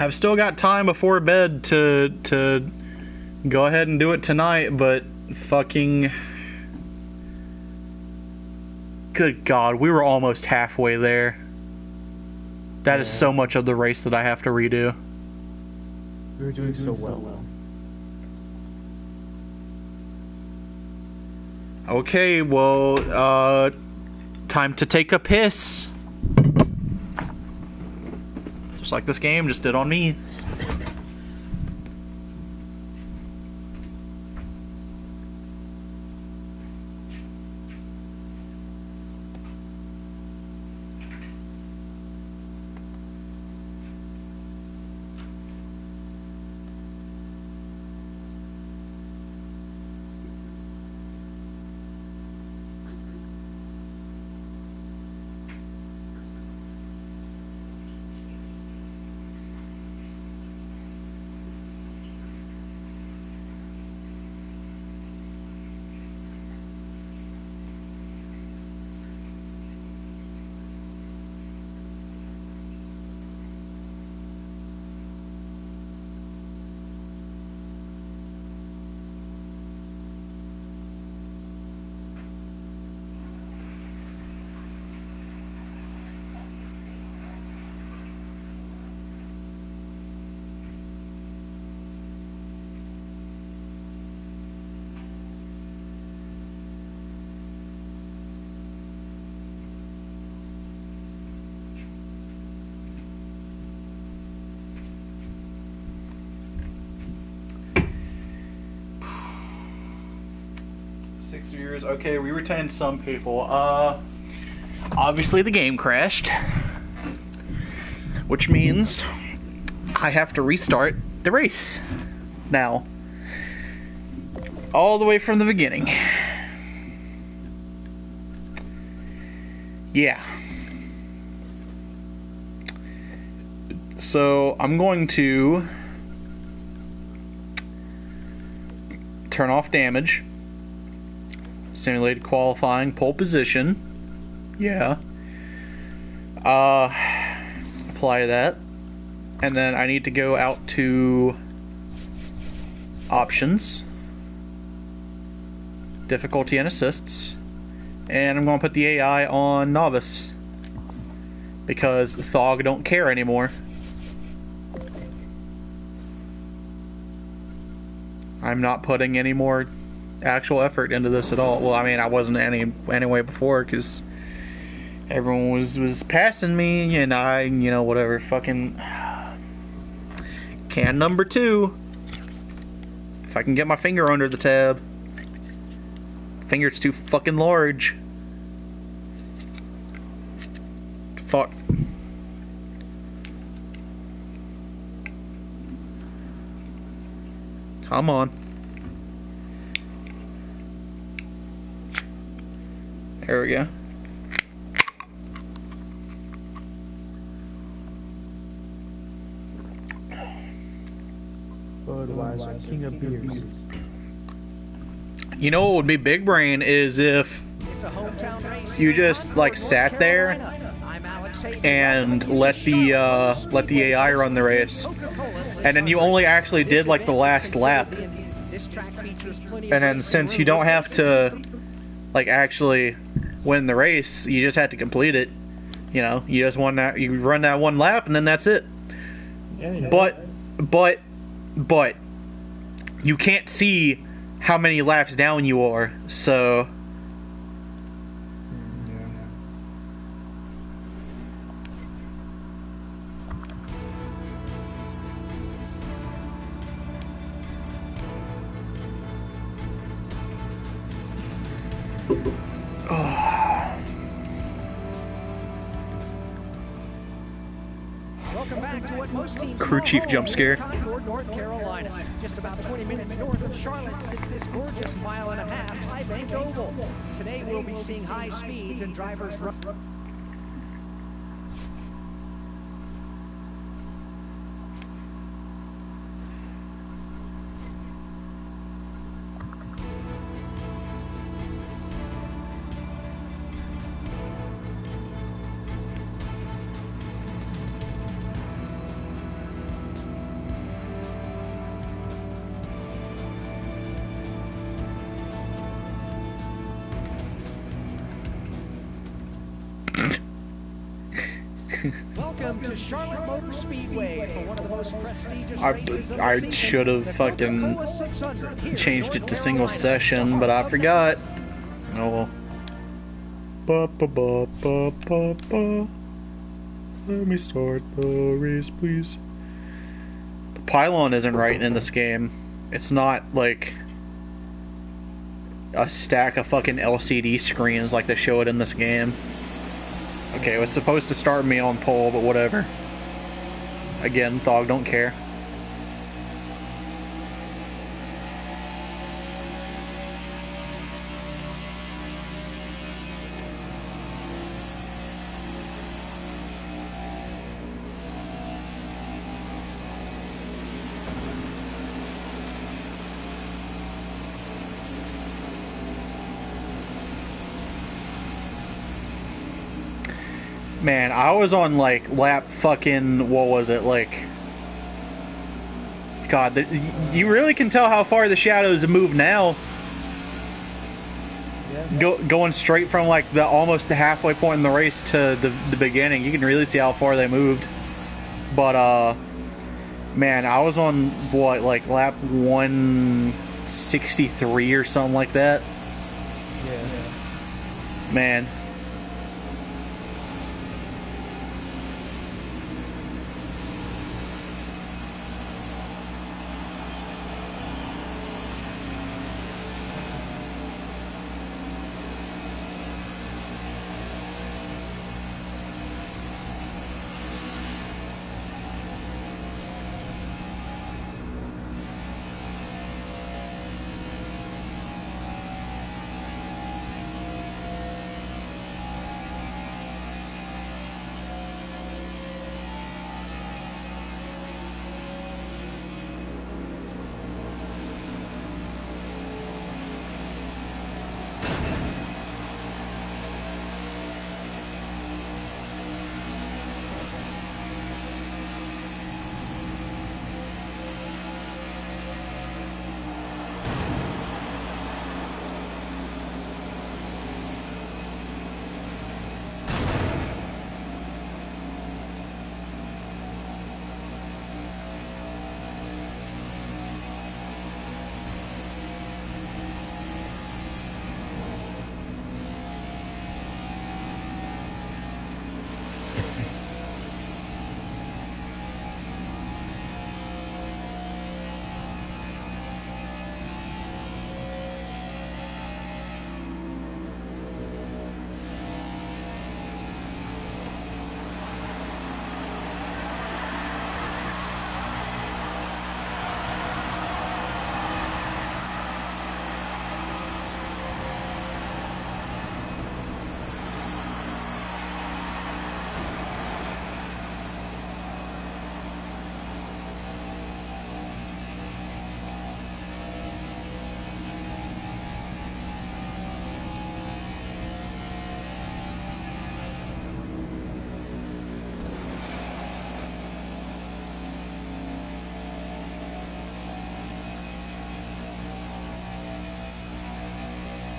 I've still got time before bed to go ahead and do it tonight, but fucking... Good God, we were almost halfway there. That is so much of the race that I have to redo. We were doing so well. Okay, well, time to take a piss. Just like this game just did on me. Years. Okay, we retained some people. Obviously the game crashed, which means I have to restart the race now, all the way from the beginning. Yeah. So I'm going to turn off damage. Simulated qualifying, pole position. Yeah. Apply that. And then I need to go out to options, difficulty and assists. And I'm going to put the AI on novice, because Thog don't care anymore. I'm not putting any more actual effort into this at all. Well, I mean, I wasn't anyway before, because everyone was passing me, and I, you know, whatever, fucking can number 2. If I can get my finger under the tab. Finger's too fucking large. Fuck. Come on. There we go. Budweiser, king of beers. You know what would be big brain is if you just like sat there and let the AI run the race, and then you only actually did like the last lap, and then since you don't have to like actually win the race, you just had to complete it. You know, you just won that. You run that one lap, and then that's it. Yeah. But you can't see how many laps down you are. So Welcome back to what most teams crew chief jump scare. Concord, North Carolina. Just about 20 minutes north of Charlotte sits this gorgeous mile-and-a-half high-banked oval. Today we'll be seeing high speeds and drivers run. Welcome to Charlotte Motor Speedway for one of the most prestigious races of the I season, should have the fucking Coca-Cola 600 here in changed it North to single Carolina. session, but I forgot. Oh well. Ba ba ba ba ba ba. Let me start the race, please. The pylon isn't right in this game. It's not like a stack of fucking LCD screens like they show it in this game. Okay, it was supposed to start me on pole, but whatever. Again, Thog don't care. Man, I was on like lap fucking, what was it, like, God, you really can tell how far the shadows have moved now. Yeah. Going straight from like the almost the halfway point in the race to the beginning, you can really see how far they moved. But man, I was on what, like lap 163 or something like that. Yeah. Man.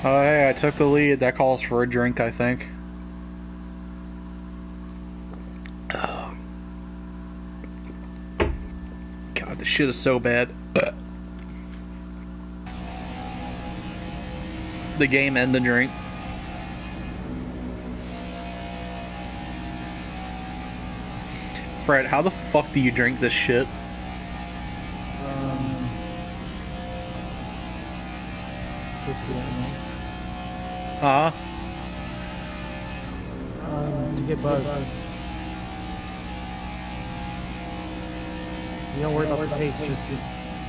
Oh, hey, I took the lead. That calls for a drink, I think. Oh. God, this shit is so bad. The game and the drink. Fred, how the fuck do you drink this shit? Just once. To get buzzed. You don't worry about the taste, just...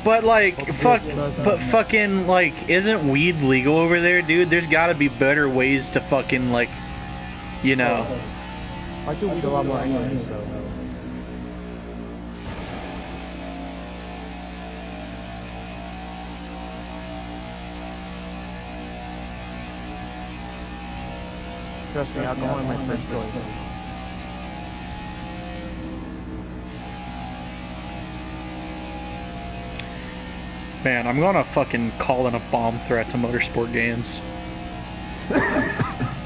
But like, fuck, buzz but on. fucking, like, isn't weed legal over there, dude? There's gotta be better ways to fucking, like, you know. I do weed a lot more anyway, so... Trust me, alcohol is my first choice. Man, I'm gonna fucking call in a bomb threat to Motorsport Games.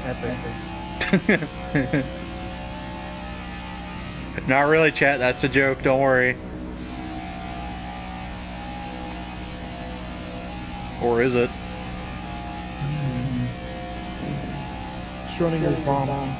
Epic. Not really, chat. That's a joke. Don't worry. Or is it? Schrodinger's bomb.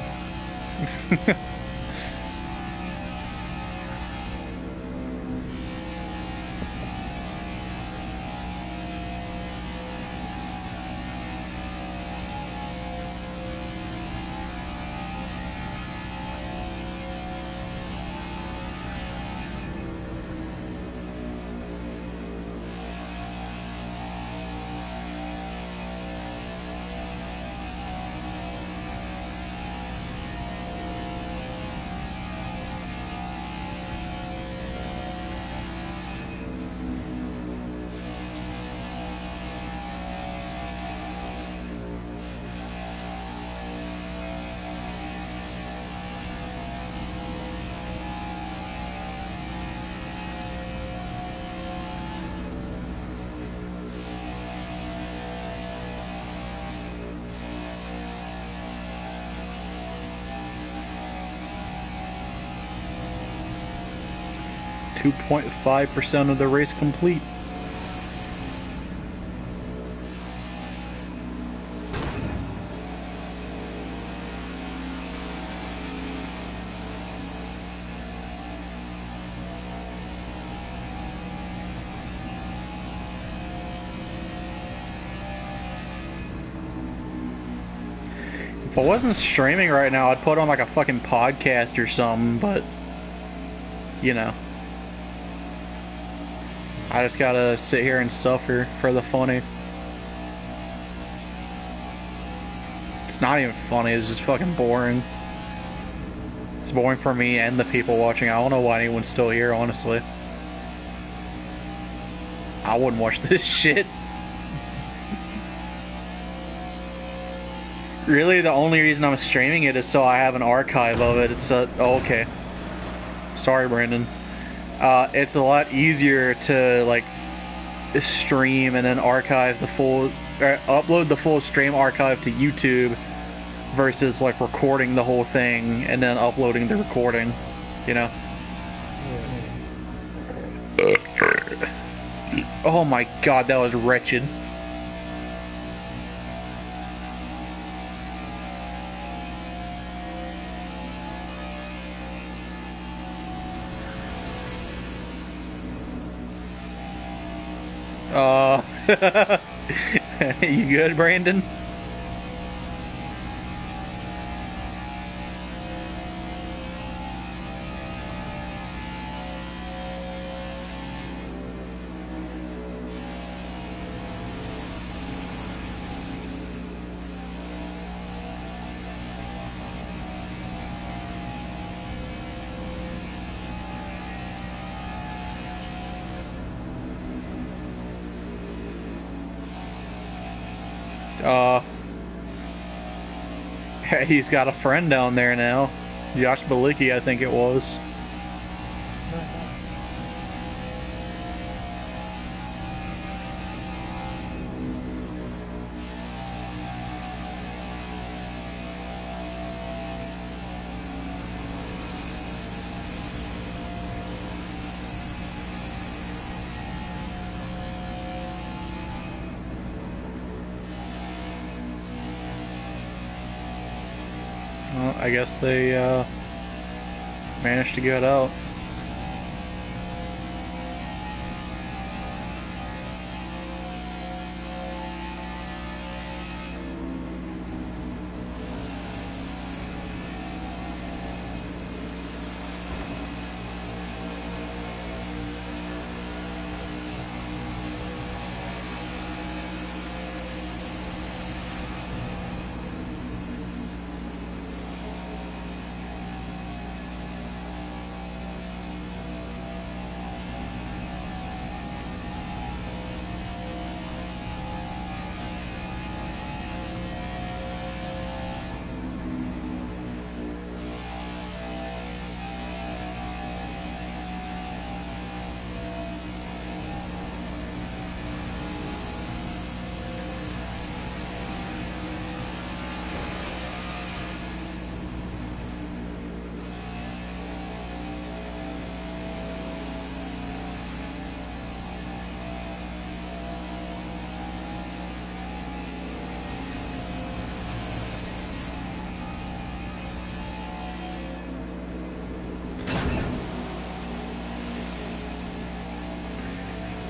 .5% of the race complete. If I wasn't streaming right now, I'd put on like a fucking podcast or something, but you know. I just gotta sit here and suffer for the funny. It's not even funny, it's just fucking boring. It's boring for me and the people watching. I don't know why anyone's still here, honestly. I wouldn't watch this shit. Really, the only reason I'm streaming it is so I have an archive of it. It's oh, okay. Sorry, Brandon. It's a lot easier to like stream and then archive the full, upload the full stream archive to YouTube versus like recording the whole thing and then uploading the recording, you know? Oh my god, that was wretched. You good, Brandon? He's got a friend down there now. Josh Balicki, I think it was. Well, I guess they managed to get out.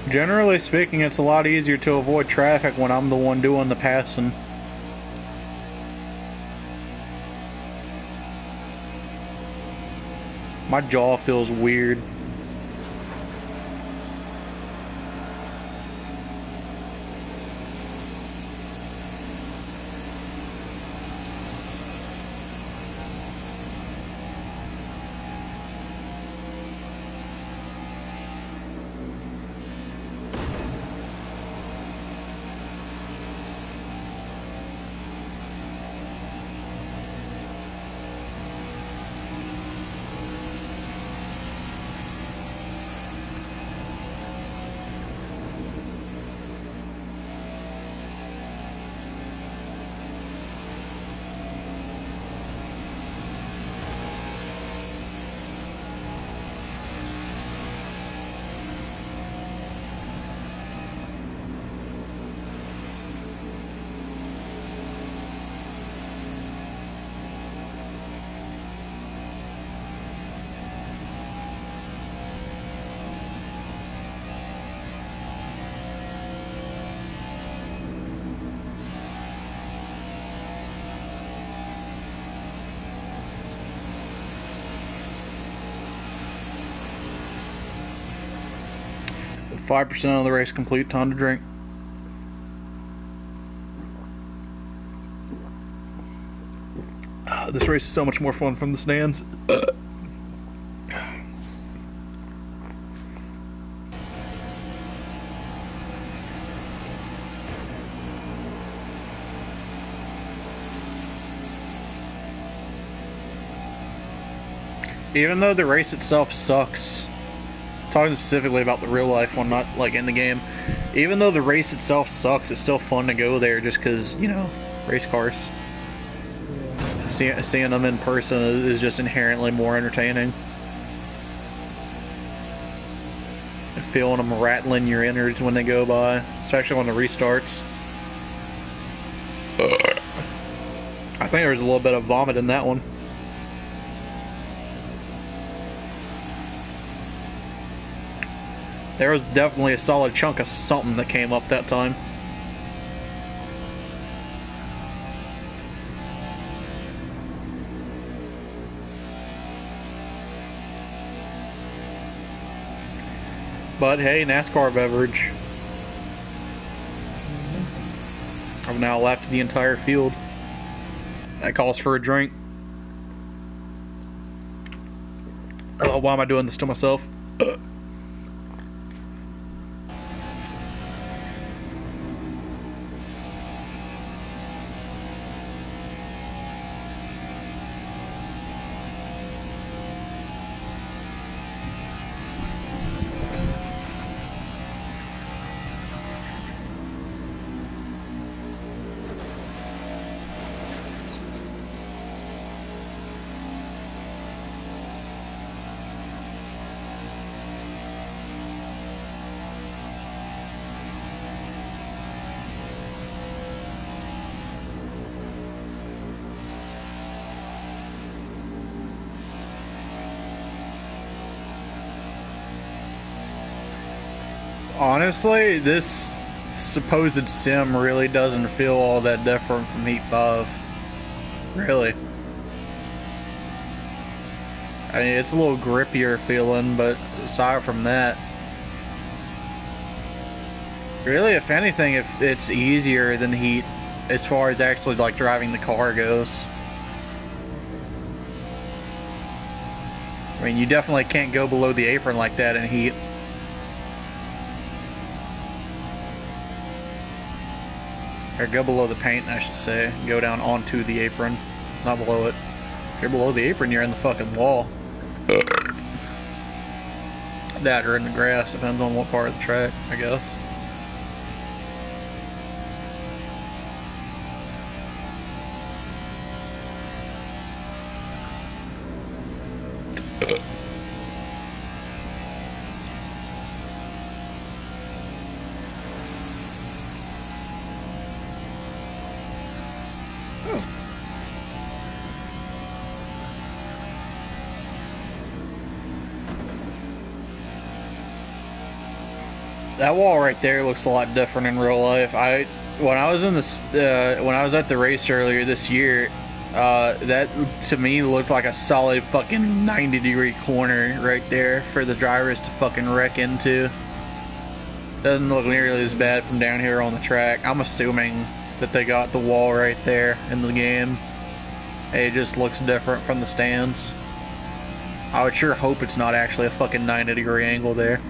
Generally speaking, it's a lot easier to avoid traffic when I'm the one doing the passing. My jaw feels weird. With 5% of the race complete, time to drink. This race is so much more fun from the stands. Even though the race itself sucks, talking specifically about the real life one, not like in the game, even though the race itself sucks, it's still fun to go there just because, you know, race cars. Seeing them in person is just inherently more entertaining. And feeling them rattling your innards when they go by, especially when the restarts. I think there was a little bit of vomit in that one. There was definitely a solid chunk of something that came up that time. But hey, NASCAR beverage. I've now lapped the entire field. That calls for a drink. Oh, why am I doing this to myself? Honestly, this supposed sim really doesn't feel all that different from Heat 5. Really. I mean, it's a little grippier feeling, but aside from that, really, if anything, if it's easier than Heat as far as actually like driving the car goes. I mean, you definitely can't go below the apron like that in Heat. Or go below the paint, I should say. Go down onto the apron, not below it. If you're below the apron, you're in the fucking wall. That or in the grass, depends on what part of the track, I guess. That wall right there looks a lot different in real life. When I was in this when I was at the race earlier this year, that to me looked like a solid fucking 90-degree corner right there for the drivers to fucking wreck into. Doesn't look nearly as bad from down here on the track. I'm assuming that they got the wall right there in the game. It just looks different from the stands. I would sure hope it's not actually a fucking 90-degree angle there.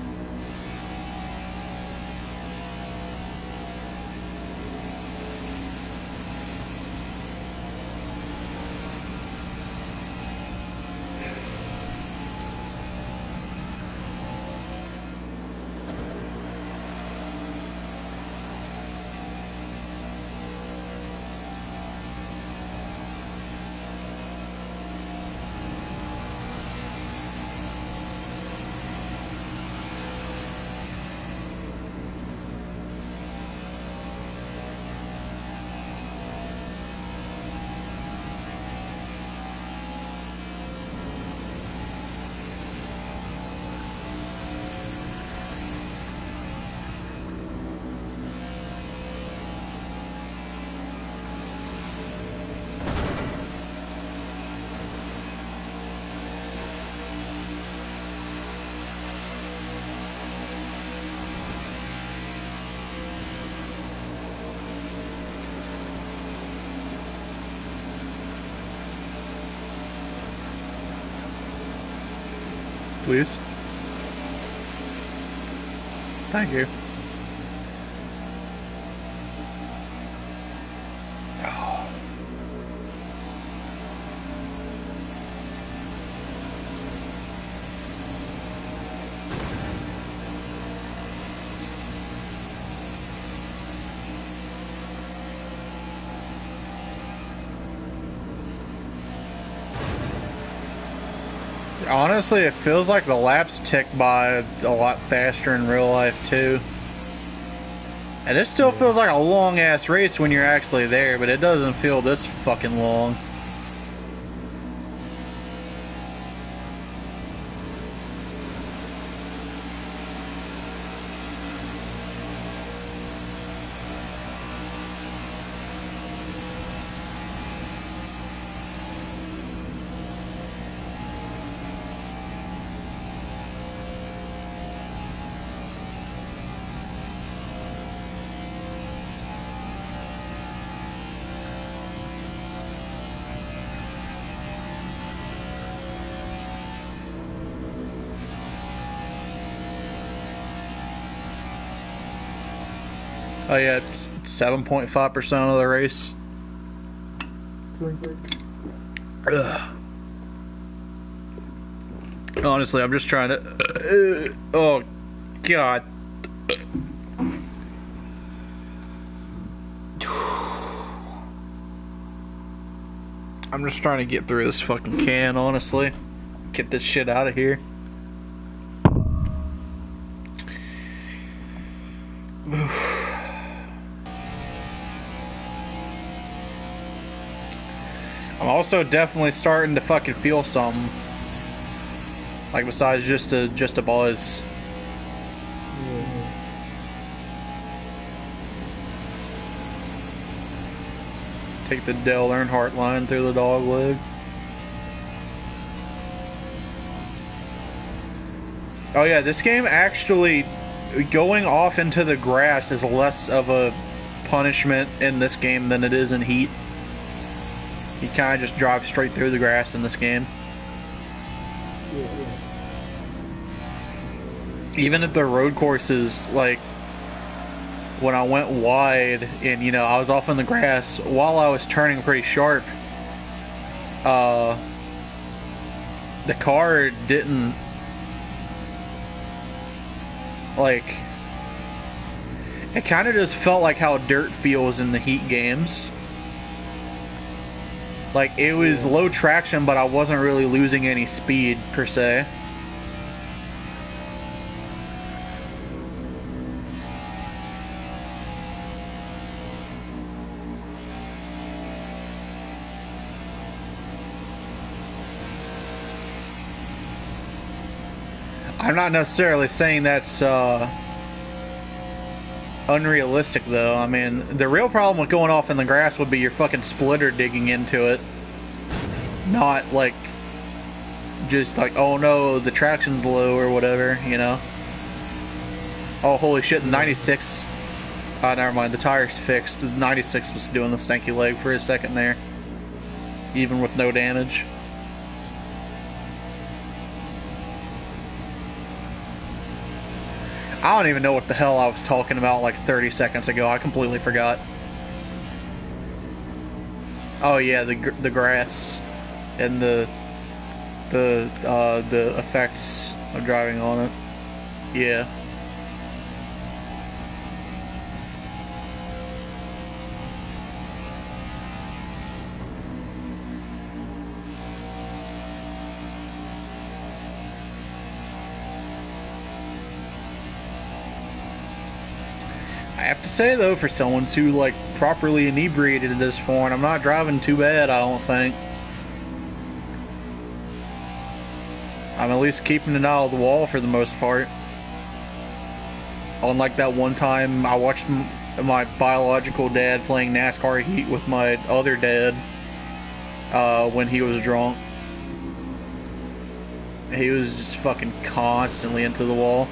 Please. Thank you. Honestly, it feels like the laps tick by a lot faster in real life too. And it still feels like a long ass race when you're actually there, but it doesn't feel this fucking long. Oh yeah, 7.5% of the race. Ugh. Honestly, I'm just trying to... oh, God. I'm just trying to get through this fucking can, honestly. Get this shit out of here. I'm also definitely starting to fucking feel something. Like besides just a buzz. Take the Dale Earnhardt line through the dog leg. Oh yeah, this game actually, going off into the grass is less of a punishment in this game than it is in Heat. You kind of just drive straight through the grass in this game. Even at the road courses, like when I went wide and, you know, I was off in the grass while I was turning pretty sharp, the car didn't, like, it kind of just felt like how dirt feels in the Heat games. Like, it was low traction, but I wasn't really losing any speed, per se. I'm not necessarily saying that's unrealistic, though. I mean, the real problem with going off in the grass would be your fucking splitter digging into it. Not, like, just like, oh no, the traction's low or whatever, you know? Oh, holy shit, the 96... never mind, the tire's fixed. The 96 was doing the stanky leg for a second there. Even with no damage. I don't even know what the hell I was talking about like 30 seconds ago. I completely forgot. Oh yeah, the grass and the effects of driving on it. Yeah. I have to say though, for someone who like properly inebriated at this point, I'm not driving too bad, I don't think. I'm at least keeping it out of the wall for the most part. Unlike that one time I watched my biological dad playing NASCAR Heat with my other dad when he was drunk. He was just fucking constantly into the wall.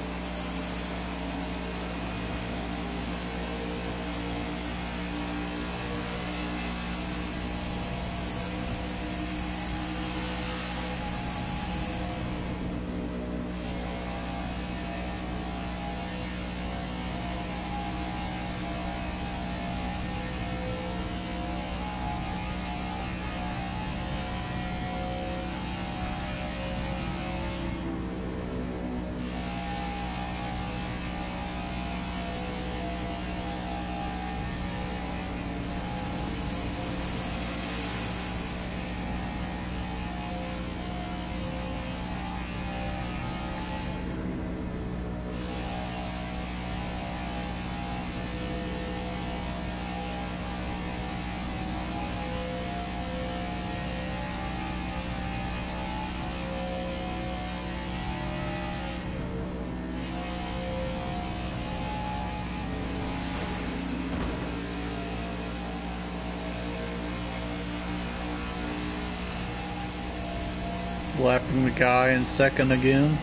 Lapping the guy in second again.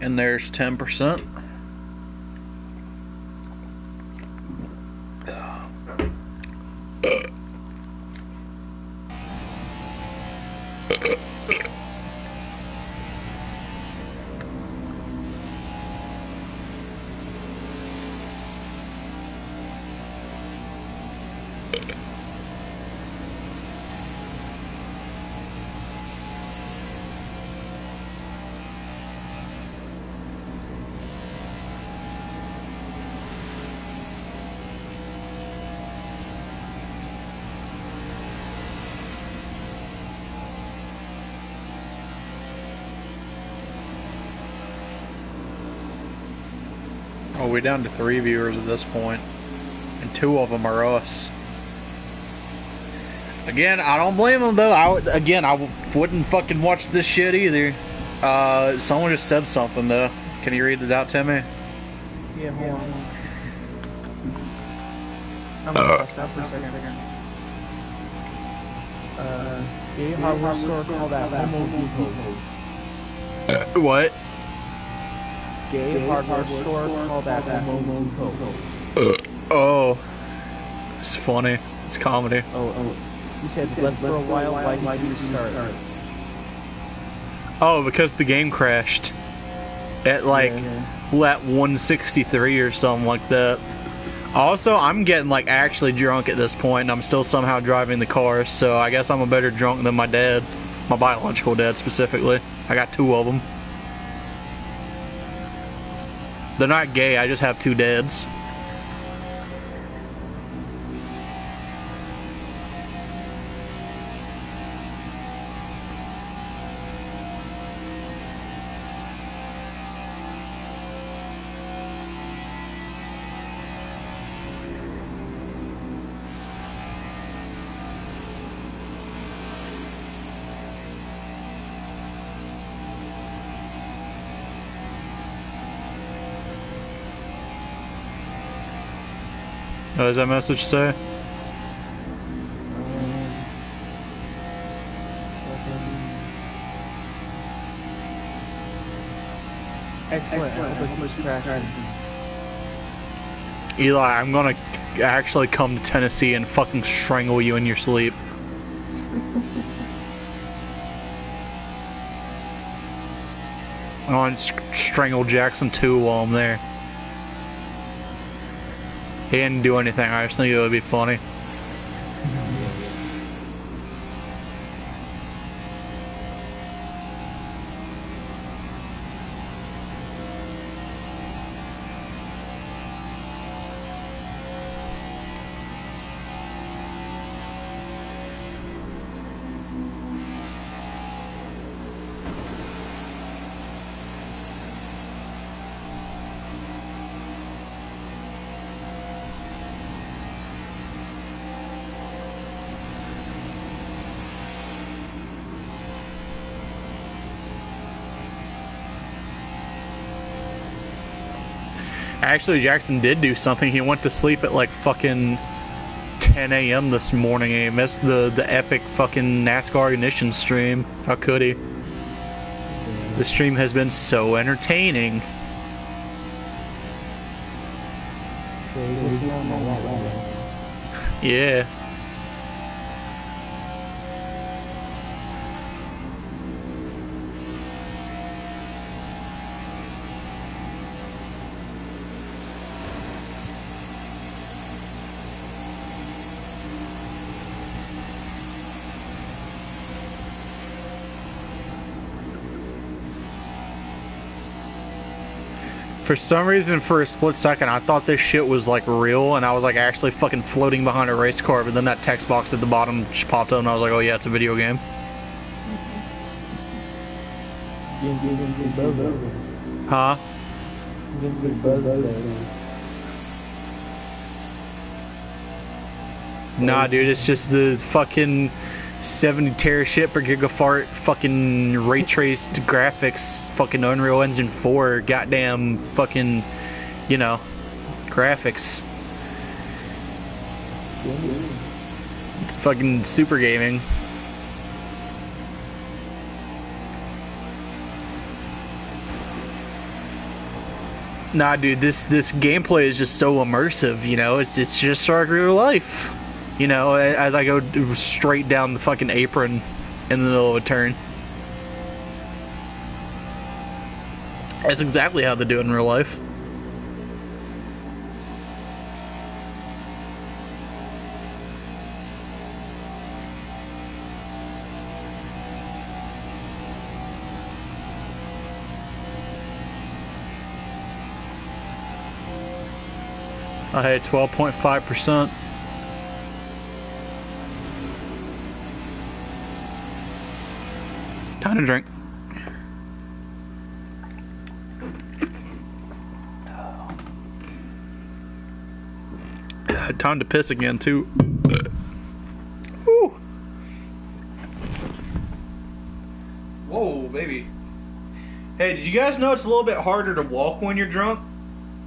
And there's 10%. Oh, we're down to 3 viewers at this point, and 2 of them are us. Again, I don't blame them though. I wouldn't fucking watch this shit either. Someone just said something though. Can you read it out to me? Yeah, hold on. I'm gonna press that for a second. Gay hardware store called that Homo Depot. What? Gay hardware store called that Homo Depot. Oh. It's funny. It's comedy. Oh. You said left for a while, why did you restart? Oh, because the game crashed. At like, at 163 or something like that. Also, I'm getting like actually drunk at this point, and I'm still somehow driving the car, so I guess I'm a better drunk than my dad. My biological dad, specifically. I got 2 of them. They're not gay, I just have 2 dads. What does that message say? Excellent. I hope it keeps crashing. Eli, I'm gonna actually come to Tennessee and fucking strangle you in your sleep. I want to strangle Jackson too while I'm there. He didn't do anything, I just think it would be funny. Actually, Jackson did do something. He went to sleep at like fucking 10 a.m. this morning and he missed the epic fucking NASCAR ignition stream. How could he? The stream has been so entertaining. Yeah. For some reason, for a split second, I thought this shit was like real, and I was like actually fucking floating behind a race car. But then that text box at the bottom just popped up, and I was like, "Oh yeah, it's a video game." Huh? Nah, dude, it's just the fucking 70 terashit per gigafart fucking ray traced graphics, fucking Unreal Engine 4 goddamn fucking, you know, graphics. It's fucking super gaming. Nah, dude, this gameplay is just so immersive, you know, it's just like real life. You know, as I go straight down the fucking apron in the middle of a turn. That's exactly how they do it in real life. I had 12.5%. Time to drink. Time to piss again too. Woo. Whoa, baby. Hey, did you guys know it's a little bit harder to walk when you're drunk?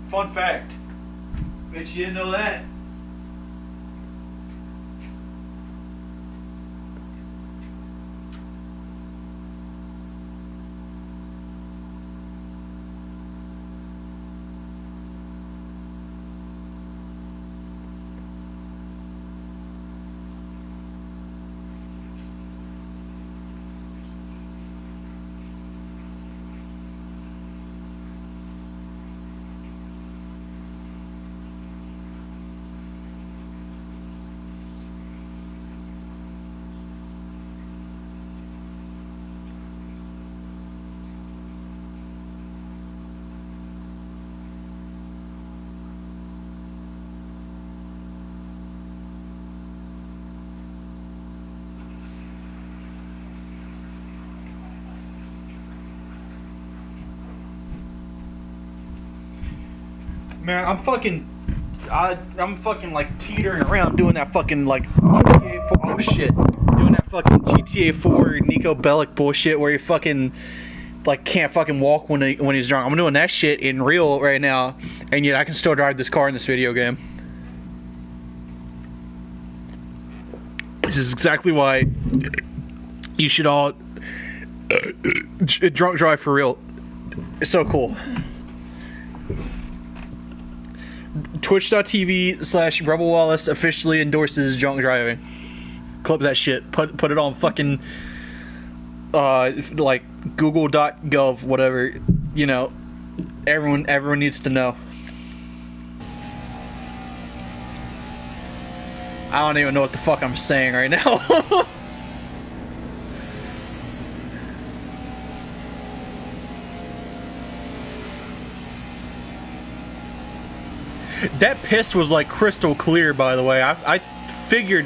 Fun fact. Bet you didn't know that. Man, I'm fucking like teetering around doing that fucking like GTA 4, oh shit, doing that fucking GTA 4 Nico Bellic bullshit where he fucking like can't fucking walk when he's drunk. I'm doing that shit in real right now, and yet I can still drive this car in this video game. This is exactly why you should all drunk drive for real. It's so cool. Twitch.tv/Rebel Wallace officially endorses drunk driving. Clip that shit. Put it on fucking like google.gov, whatever. You know, everyone needs to know. I don't even know what the fuck I'm saying right now. That piss was like crystal clear, by the way. I figured,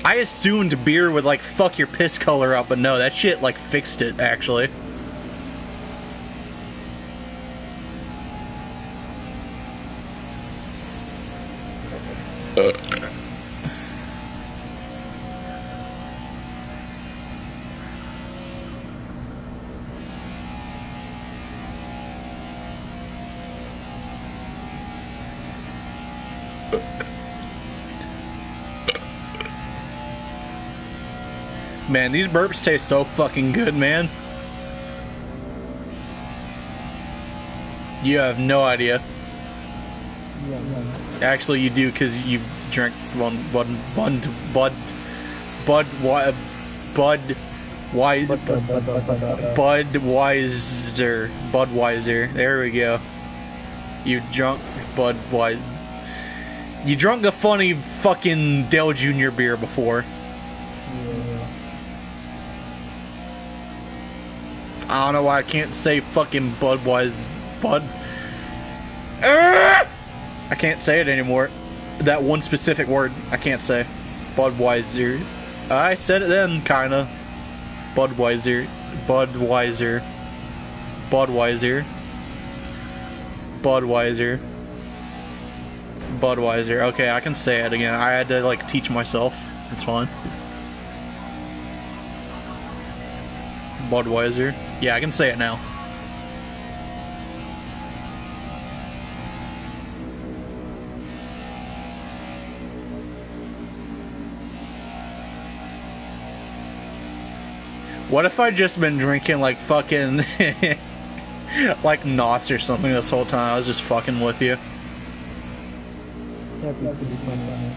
I assumed beer would like fuck your piss color up, but no, that shit like fixed it actually. Man, these burps taste so fucking good, man. You have no idea. Actually, you do, because you drank Budweiser. There we go. You drunk Budweiser. You drunk a funny fucking Dale Jr. beer before. I don't know why I can't say fucking Budweiser. I can't say it anymore. That one specific word I can't say. Budweiser. I said it then, kinda. Budweiser. Budweiser. Budweiser. Budweiser. Budweiser. Okay, I can say it again. I had to like teach myself. It's fine. Budweiser. Yeah, I can say it now. What if I just been drinking like fucking like NOS or something this whole time? I was just fucking with you. That'd be pretty funny.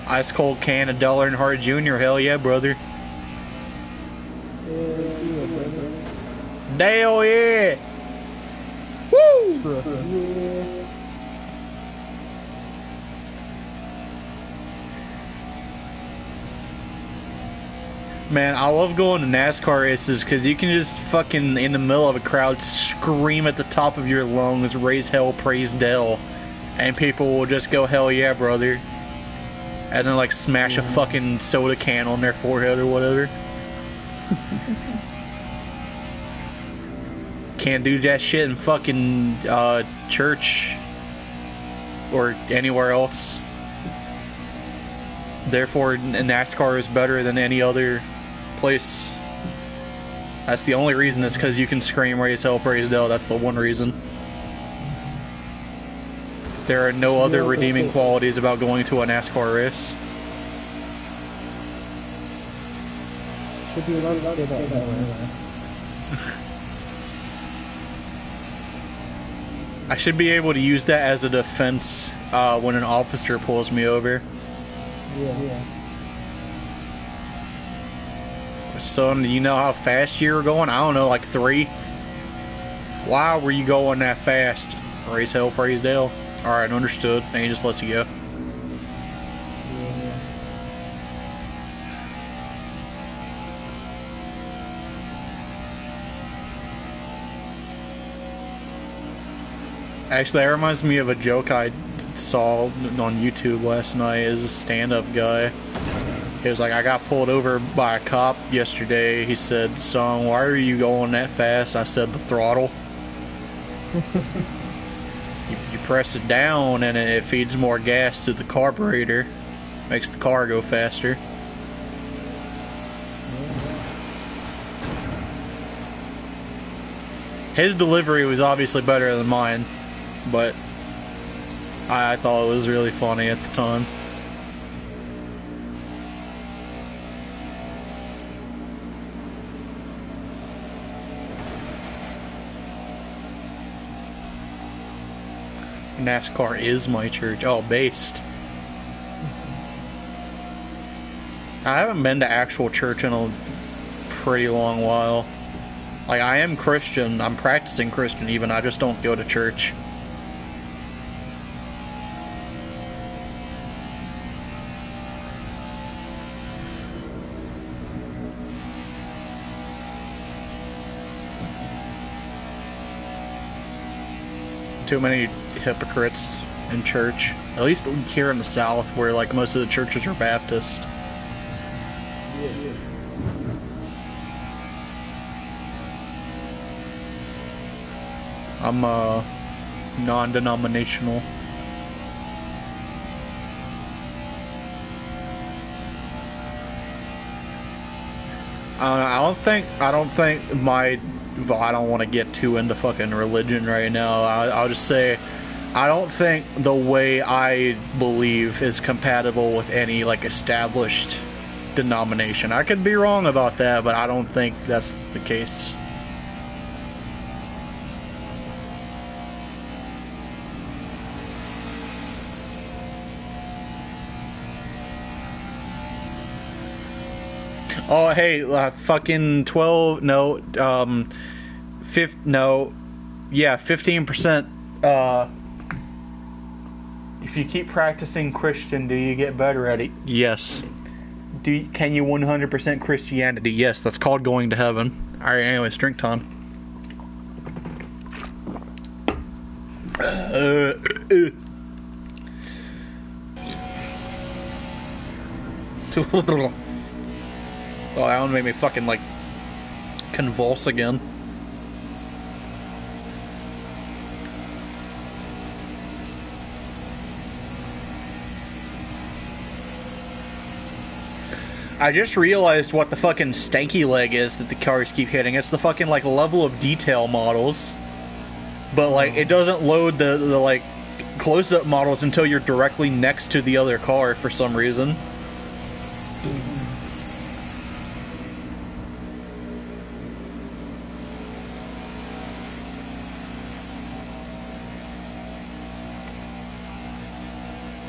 Ice cold can of Dollar and Hard Jr. Hell yeah, brother. Hell yeah. Woo! Man, I love going to NASCAR races because you can just fucking, in the middle of a crowd, scream at the top of your lungs, raise hell, praise Dell, and people will just go, hell yeah, brother. And then like smash a fucking soda can on their forehead or whatever. Can't do that shit in fucking church or anywhere else. Therefore, NASCAR is better than any other place. That's the only reason, is because you can scream, raise hell, praise Dell. That's the one reason. There are no other redeeming qualities about going to a NASCAR race. Should be allowed to say that anyway. I should be able to use that as a defense when an officer pulls me over. Yeah. Son, do you know how fast you were going? I don't know, like 3? Why were you going that fast? Raise hell, praise Dell. Alright, understood. And he just lets you go. Yeah. Actually, that reminds me of a joke I saw on YouTube last night. Is a stand-up guy. He was like, I got pulled over by a cop yesterday. He said, son, why are you going that fast? I said, the throttle. You press it down and it feeds more gas to the carburetor. Makes the car go faster. His delivery was obviously better than mine, but I thought it was really funny at the time. NASCAR is my church. Oh, based. I haven't been to actual church in a pretty long while. Like, I am Christian. I'm practicing Christian even. I just don't go to church. Too many hypocrites in church. At least here in the South, where like most of the churches are Baptist. I'm non-denominational. I don't think my. Well, I don't want to get too into fucking religion right now. I'll just say, I don't think the way I believe is compatible with any like established denomination. I could be wrong about that, but I don't think that's the case. Oh, hey, fucking 12, no, 15%, if you keep practicing Christian, do you get better at it? Yes. Can you 100% Christianity? Yes, that's called going to heaven. Alright, anyways, drink time. Oh, that one made me fucking, like, convulse again. I just realized what the fucking stanky leg is that the cars keep hitting. It's the fucking, like, level of detail models. But, like, it doesn't load the like, close-up models until you're directly next to the other car for some reason.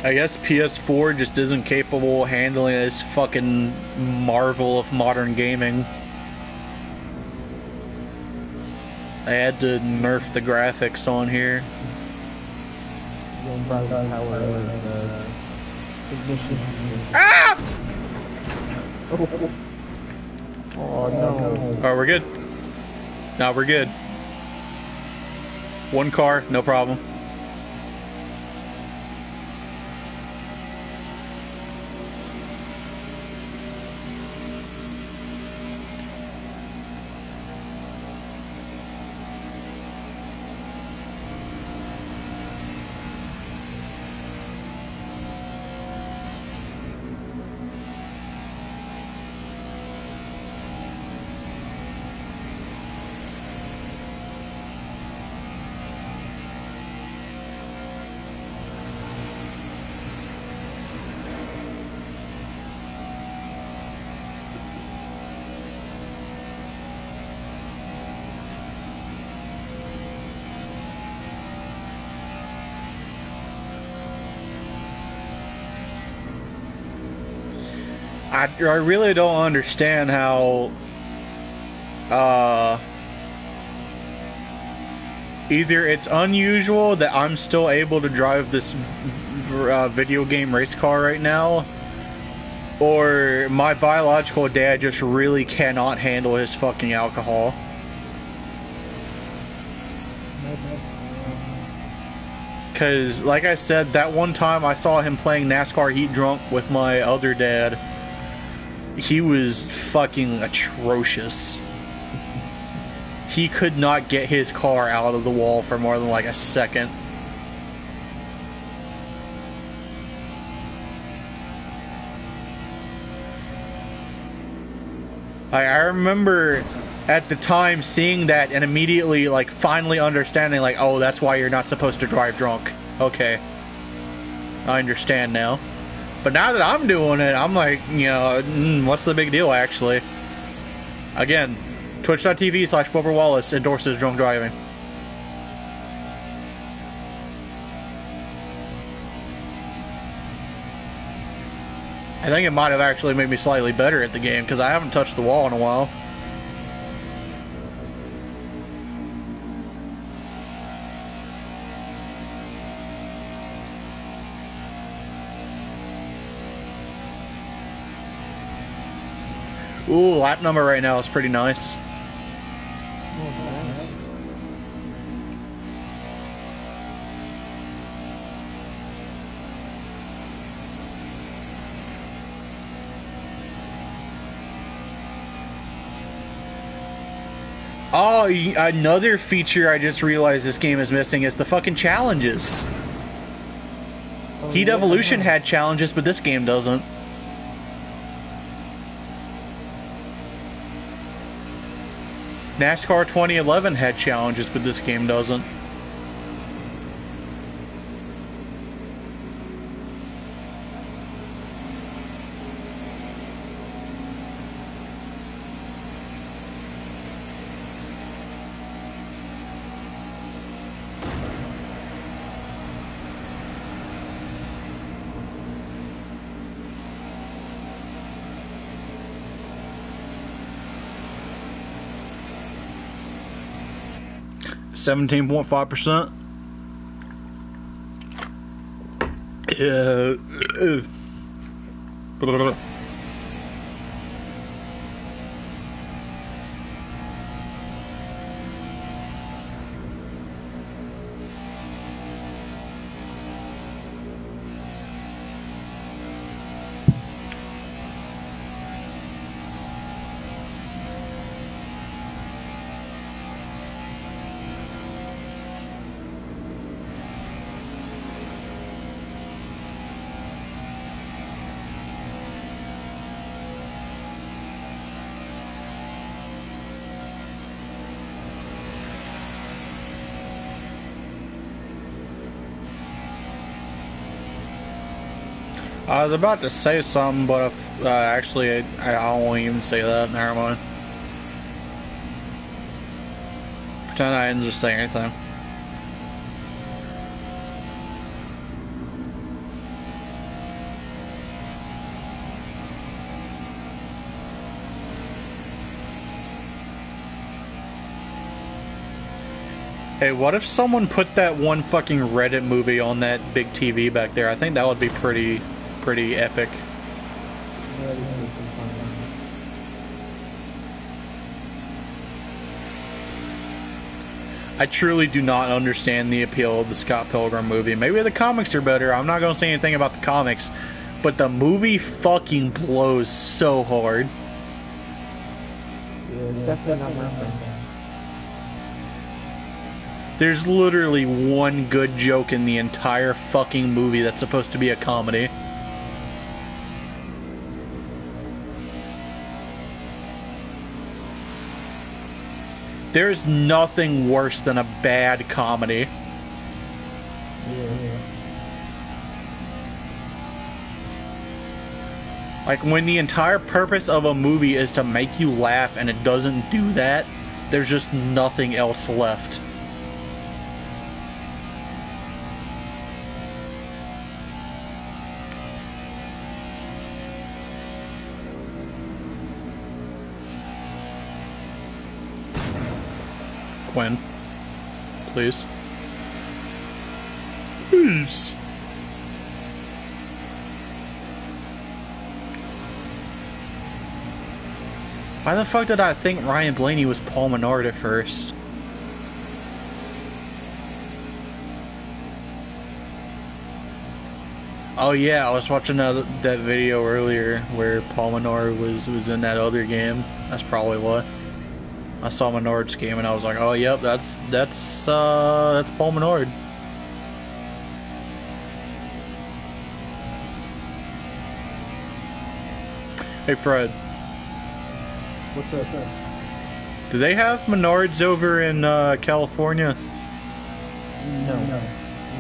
I guess PS4 just isn't capable of handling this fucking marvel of modern gaming. I had to nerf the graphics on here. Ah! Oh no. Alright, we're good. No, we're good. One car, no problem. I really don't understand how either it's unusual that I'm still able to drive this video game race car right now, or my biological dad just really cannot handle his fucking alcohol. Because, like I said, that one time I saw him playing NASCAR Heat Drunk with my other dad, he was fucking atrocious. He could not get his car out of the wall for more than like a second. I remember at the time seeing that and immediately like finally understanding like, oh, that's why you're not supposed to drive drunk. Okay, I understand now. But now that I'm doing it, I'm like, you know, what's the big deal actually? Again, twitch.tv/Bubba Wallace endorses drunk driving. I think it might have actually made me slightly better at the game because I haven't touched the wall in a while. Ooh, lap number right now is pretty nice. Oh, another feature I just realized this game is missing is the fucking challenges. Heat Evolution had challenges, but this game doesn't. NASCAR 2011 had challenges, but this game doesn't. %17.5%. I was about to say something, but if, actually, I won't even say that. Never mind. Pretend I didn't just say anything. Hey, what if someone put that one fucking Reddit movie on that big TV back there? I think that would be pretty epic. I truly do not understand the appeal of the Scott Pilgrim movie. Maybe the comics are better. I'm not going to say anything about the comics, but the movie fucking blows so hard. Yeah, it's definitely not my thing. There's literally one good joke in the entire fucking movie that's supposed to be a comedy. There's nothing worse than a bad comedy. Yeah. Like, when the entire purpose of a movie is to make you laugh and it doesn't do that, there's just nothing else left. Quinn, please. Please. Why the fuck did I think Ryan Blaney was Paul Menard at first? Oh yeah, I was watching that video earlier where Paul Menard was in that other game. That's probably what. I saw Menard's game and I was like, oh yep, that's Paul Menard. Hey Fred. What's up? Do they have Menards over in California? No.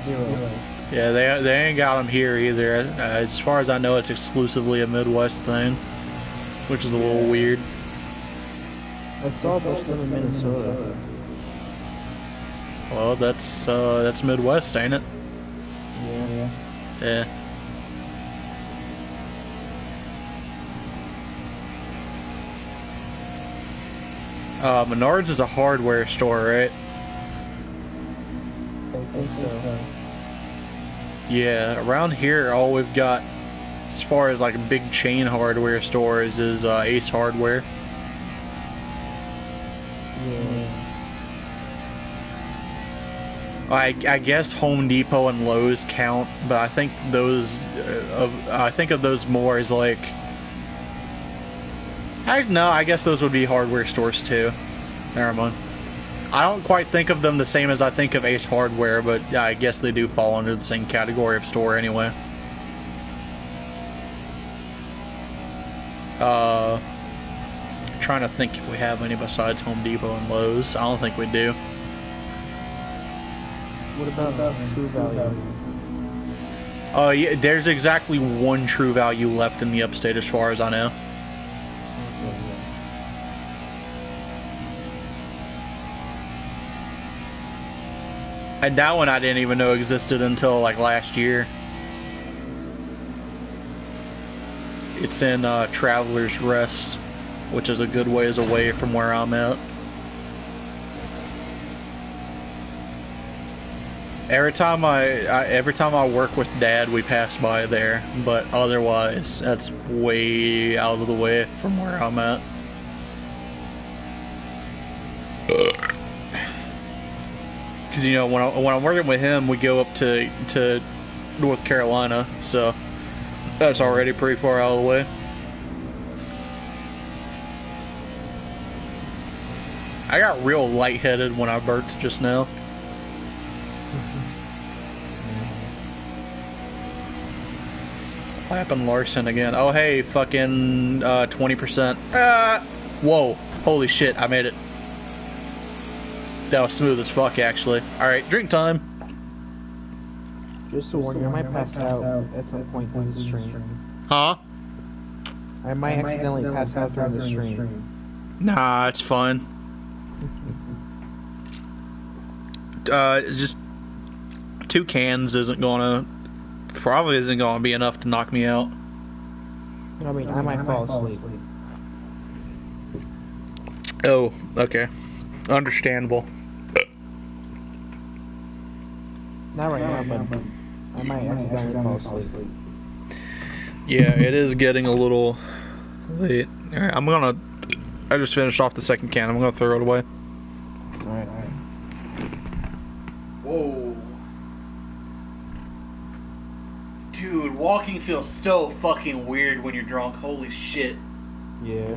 Zero. Yeah, they ain't got them here either. As far as I know, it's exclusively a Midwest thing, which is a little weird. I saw most of them in Minnesota. Well, that's Midwest, ain't it? Yeah. Yeah. Menards is a hardware store, right? I think so. Yeah, around here, all we've got, as far as like big chain hardware stores, is Ace Hardware. Yeah. I guess Home Depot and Lowe's count, but I think those, I think of those more as like, no, I guess those would be hardware stores too. Never mind. I don't quite think of them the same as I think of Ace Hardware, but yeah, I guess they do fall under the same category of store anyway. Trying to think if we have any besides Home Depot and Lowe's. I don't think we do. What about True Value? Yeah, there's exactly one True Value left in the upstate as far as I know. And that one I didn't even know existed until like last year. It's in Traveler's Rest, which is a good ways away from where I'm at. Every time I work with Dad, we pass by there, but otherwise, that's way out of the way from where I'm at. Because, you know, when I'm working with him, we go up to North Carolina, so that's already pretty far out of the way. I got real lightheaded when I burped just now. Clapping Larson again. Oh, hey, fucking 20%. Whoa. Holy shit, I made it. That was smooth as fuck, actually. Alright, drink time. Just to warn you, I might pass out at some point in the stream. Huh? I might accidentally pass out during the stream. Nah, it's fine. Just 2 cans probably isn't gonna be enough to knock me out. I mean, I might fall asleep. Oh, okay. Understandable. Not right now, but I might accidentally fall asleep. Yeah, it is getting a little late. Alright, I just finished off the second can. I'm gonna throw it away. Alright. Whoa. Dude, walking feels so fucking weird when you're drunk. Holy shit. Yeah.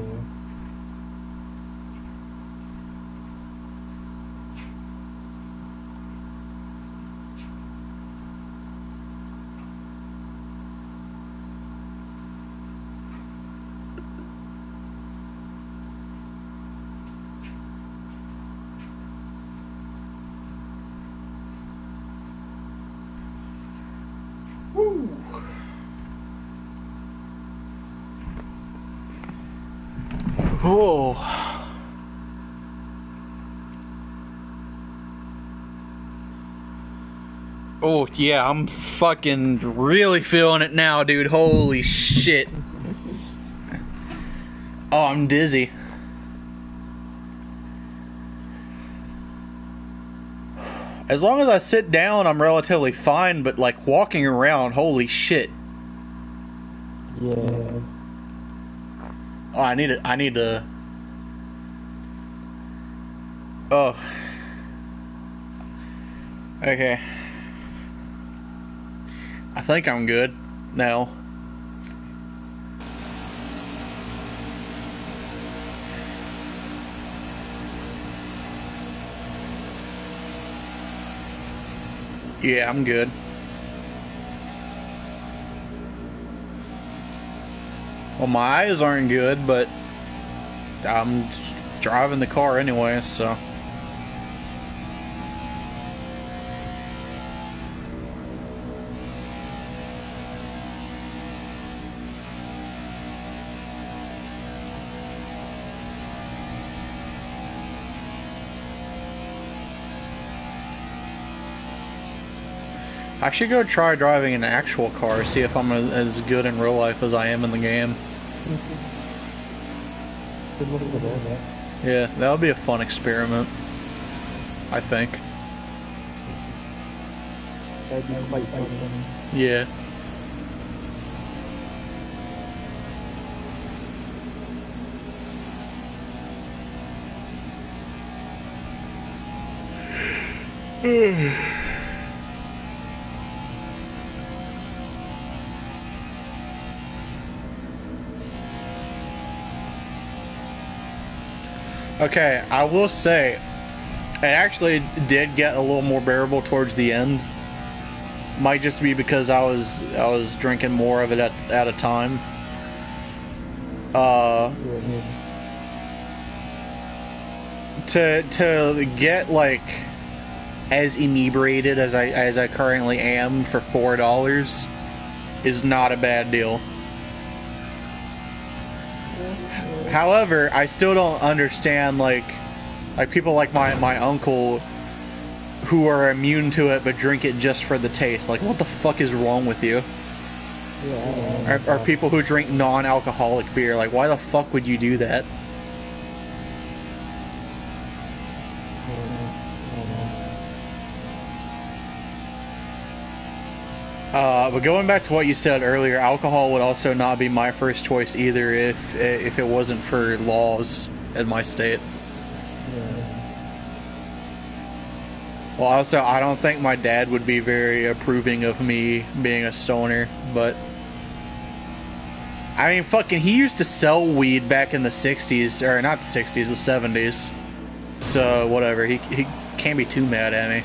Oh. Oh, yeah, I'm fucking really feeling it now, dude. Holy shit. Oh, I'm dizzy. As long as I sit down, I'm relatively fine, but like walking around, holy shit. Yeah. Oh, I need to. Oh. Okay. I think I'm good now. Yeah, I'm good. Well, my eyes aren't good, but I'm driving the car anyway, so. I should go try driving an actual car, see if I'm as good in real life as I am in the game. Good look at that. Yeah, that would be a fun experiment, I think. That'd be quite fun. Yeah. Okay, I will say, it actually did get a little more bearable towards the end. Might just be because I was drinking more of it at a time. To get like as inebriated as I currently am for $4 is not a bad deal. However, I still don't understand like people like my uncle who are immune to it but drink it just for the taste. Like, what the fuck is wrong with you? Yeah. Or people who drink non-alcoholic beer. Like, why the fuck would you do that? But going back to what you said earlier, alcohol would also not be my first choice either if it wasn't for laws in my state. Well, also, I don't think my dad would be very approving of me being a stoner, but I mean, fucking, he used to sell weed back in the 60s, or not the 60s, the 70s. So, whatever, he can't be too mad at me.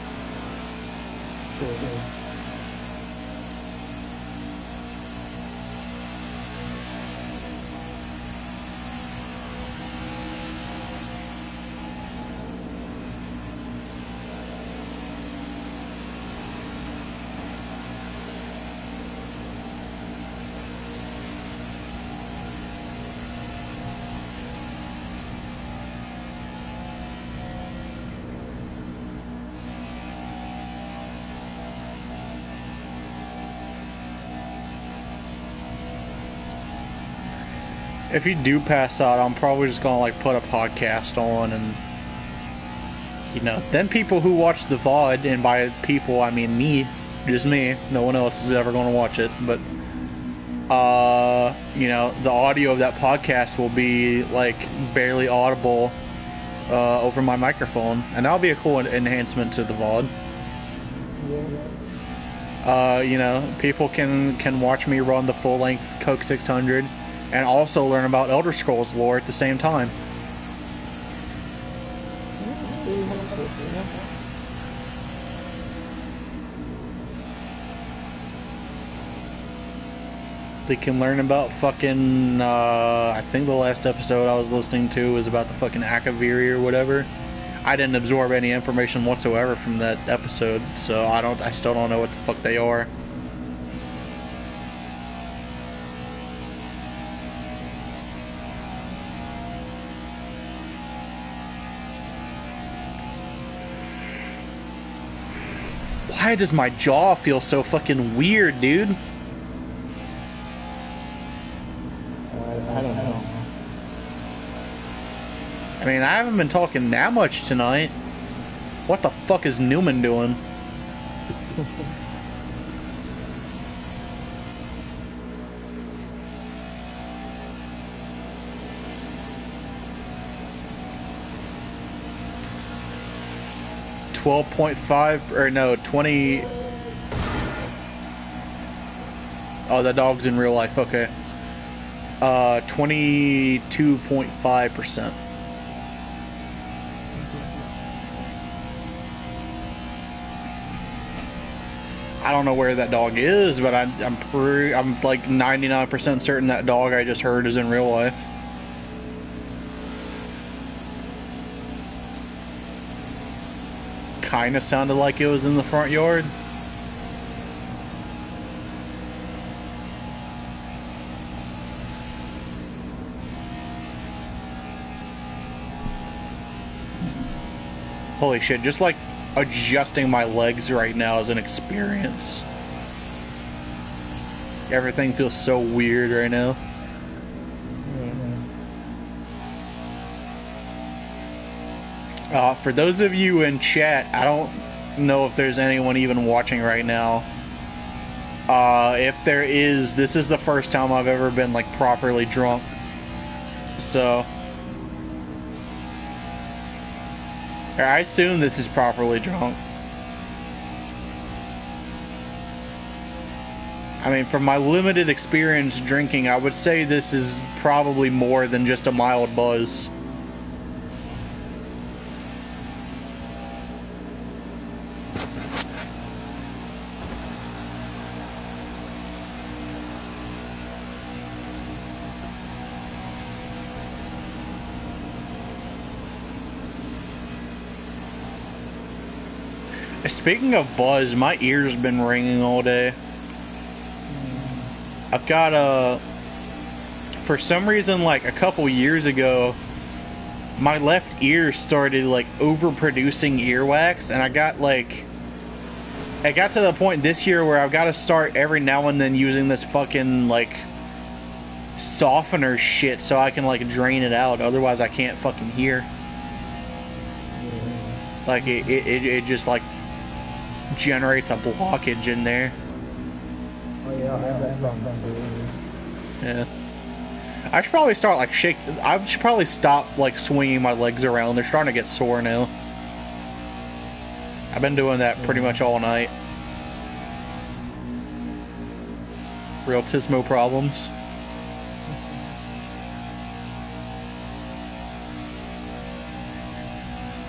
If you do pass out, I'm probably just gonna like put a podcast on, and you know, then people who watch the VOD, and by people I mean me, just me, no one else is ever gonna watch it, but you know, the audio of that podcast will be like barely audible over my microphone, and that'll be a cool enhancement to the VOD. You know, people can watch me run the full-length Coke 600 and also learn about Elder Scrolls lore at the same time. They can learn about fucking, I think the last episode I was listening to was about the fucking Akaviri or whatever. I didn't absorb any information whatsoever from that episode, so I still don't know what the fuck they are. Why does my jaw feel so fucking weird, dude? I don't know. I mean, I haven't been talking that much tonight. What the fuck is Newman doing? $12.5 or no, 20. Oh, that dog's in real life. Okay. 22.5%. I don't know where that dog is, but I'm like 99% certain that dog I just heard is in real life. kind of sounded like it was in the front yard. Holy shit, just like adjusting my legs right now is an experience. Everything feels so weird right now. For those of you in chat, I don't know if there's anyone even watching right now. If there is, this is the first time I've ever been like properly drunk. So I assume this is properly drunk. I mean, from my limited experience drinking, I would say this is probably more than just a mild buzz. Speaking of buzz, my ear's been ringing all day. I've got for some reason, like a couple years ago, my left ear started like overproducing earwax, and I got like, it got to the point this year where I've got to start every now and then using this fucking like softener shit so I can like drain it out. Otherwise, I can't fucking hear. Like it just like generates a blockage in there. Oh yeah, I have that problem too. Yeah. I should probably start like I should probably stop like swinging my legs around. They're starting to get sore now. I've been doing that pretty much all night. Real Tismo problems.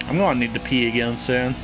I'm gonna need to pee again soon.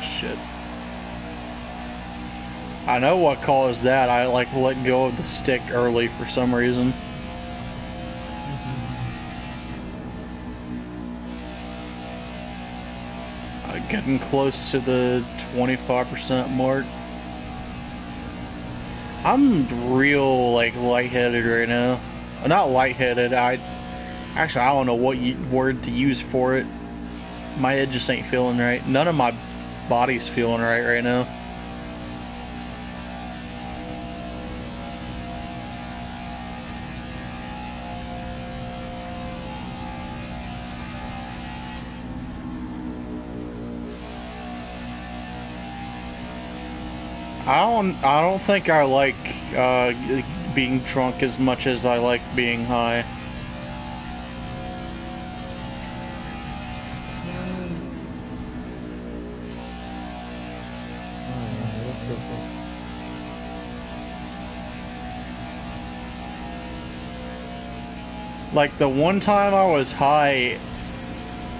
Shit. I know what caused that. I like let go of the stick early for some reason. Getting close to the 25% mark. I'm real like lightheaded right now. Not lightheaded. I don't know what word to use for it. My head just ain't feeling right. None of my body's feeling right now. I don't think I like being drunk as much as I like being high. Like the one time I was high,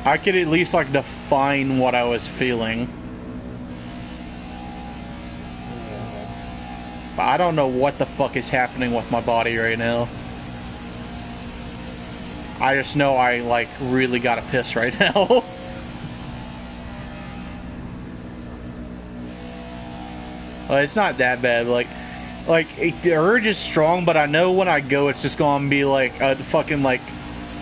I could at least like define what I was feeling. But I don't know what the fuck is happening with my body right now. I just know I like really gotta piss right now. Well, it's not that bad, but the urge is strong, but I know when I go, it's just gonna be like a fucking like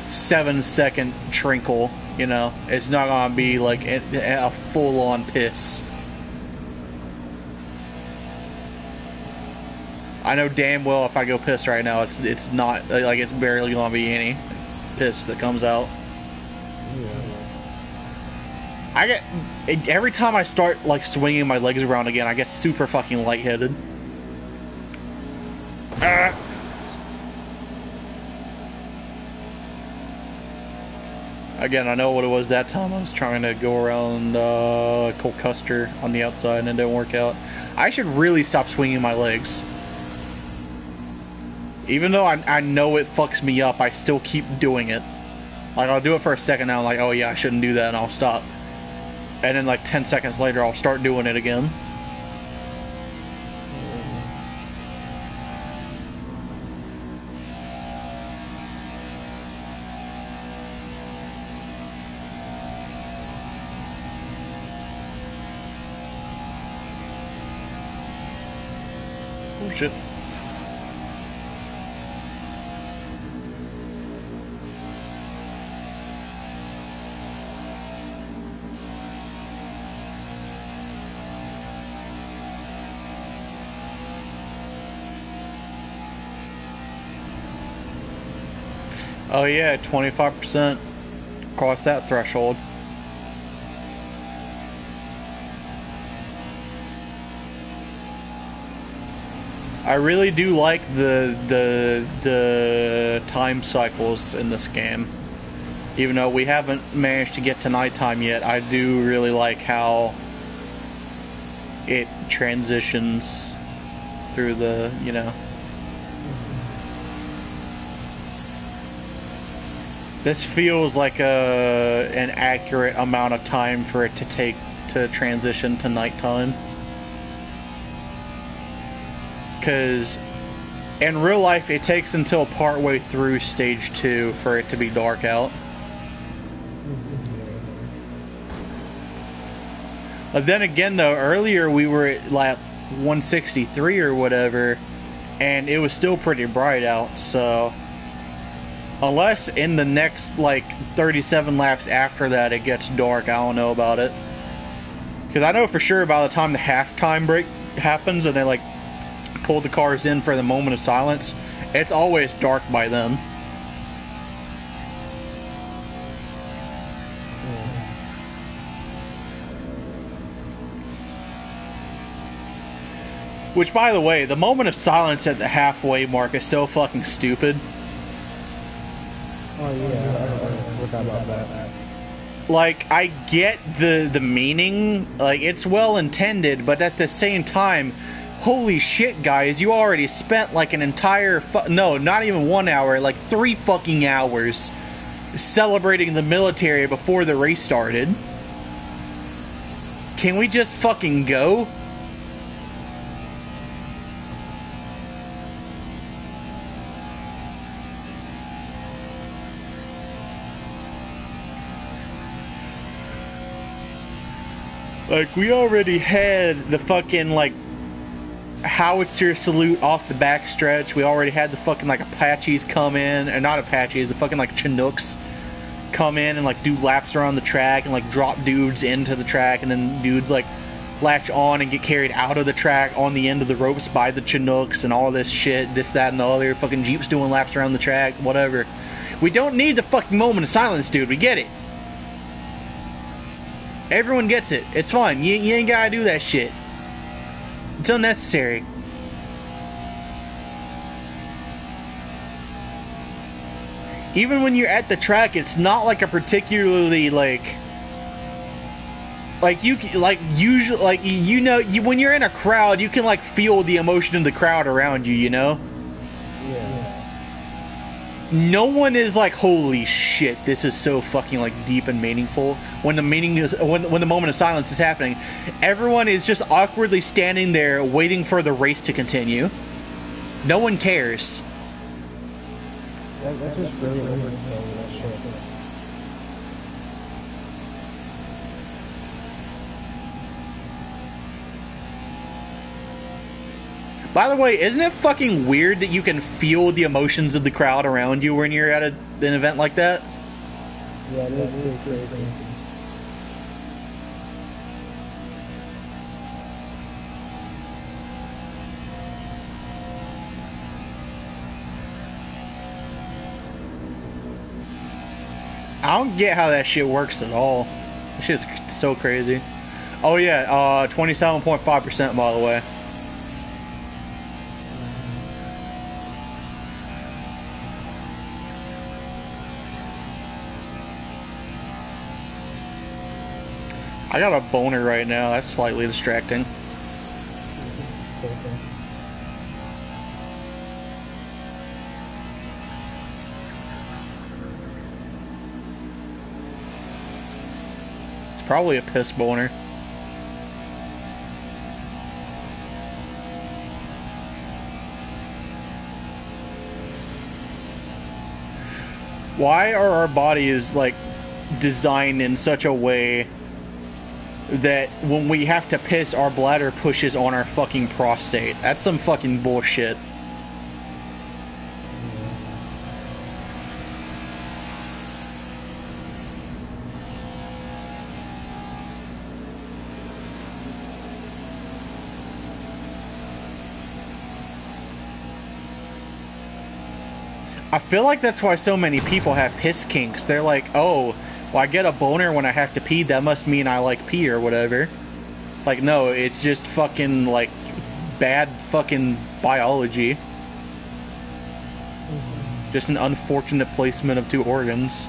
7-second trinkle, you know? It's not gonna be like a full-on piss. I know damn well if I go piss right now, it's not, like, it's barely gonna be any piss that comes out. I get, every time I start, like, swinging my legs around again, I get super fucking lightheaded. Again, I know what it was that time. I was trying to go around Colchester on the outside and it didn't work out. I should really stop swinging my legs. Even though I know it fucks me up, I still keep doing it. Like, I'll do it for a second now, I'm like, oh yeah, I shouldn't do that, and I'll stop. And then like 10 seconds later, I'll start doing it again. Oh shit. Oh yeah, 25% across that threshold. I really do like the time cycles in this game. Even though we haven't managed to get to nighttime yet, I do really like how it transitions through the, you know. This feels like an accurate amount of time for it to take to transition to nighttime. Because in real life, it takes until partway through stage 2 for it to be dark out. But then again, though, earlier we were at like 163 or whatever, and it was still pretty bright out, so... Unless in the next, like, 37 laps after that it gets dark, I don't know about it. Because I know for sure by the time the halftime break happens and they, like, pull the cars in for the moment of silence, it's always dark by then. Which, by the way, the moment of silence at the halfway mark is so fucking stupid. Oh yeah, I forgot about that. Like, I get the meaning, like, it's well intended, but at the same time, holy shit, guys, you already spent like an entire, no, not even 1 hour, like 3 fucking hours celebrating the military before the race started. Can we just fucking go? Like, we already had the fucking, like, howitzer salute off the backstretch. We already had the fucking, like, Apaches come in, or not Apaches, the fucking, like, Chinooks come in and, like, do laps around the track and, like, drop dudes into the track, and then dudes, like, latch on and get carried out of the track on the end of the ropes by the Chinooks and all this shit, this, that, and the other. Fucking Jeeps doing laps around the track, whatever. We don't need the fucking moment of silence, dude. We get it. Everyone gets it. It's fine. You ain't gotta do that shit. It's unnecessary. Even when you're at the track, it's not like a particularly usually, you know, when you're in a crowd, you can like feel the emotion of the crowd around you, you know? Yeah. no one is like, holy shit, this is so fucking like deep and meaningful. When the when the moment of silence is happening, everyone is just awkwardly standing there waiting for the race to continue. No one cares. That's just really overkill, that shit. By the way, isn't it fucking weird that you can feel the emotions of the crowd around you when you're at an event like that? Yeah, it is really crazy. I don't get how that shit works at all. That shit's so crazy. Oh yeah, 27.5% by the way. I got a boner right now. That's slightly distracting. It's probably a piss boner. Why are our bodies like designed in such a way that when we have to piss, our bladder pushes on our fucking prostate? That's some fucking bullshit. I feel like that's why so many people have piss kinks. They're like, oh, well, I get a boner when I have to pee, that must mean I like pee or whatever. Like, no, it's just fucking, like, bad fucking biology. Just an unfortunate placement of two organs.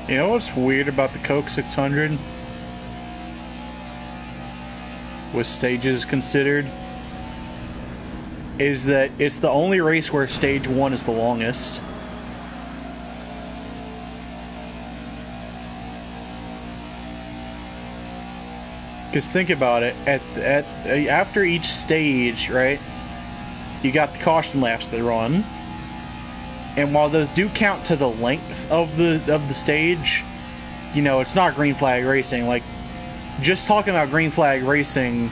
You know what's weird about the Coke 600? With stages considered, is that it's the only race where stage 1 is the longest. Because think about it, after each stage, right, you got the caution laps that run. And while those do count to the length of the stage, you know, it's not green flag racing. Like, just talking about green flag racing,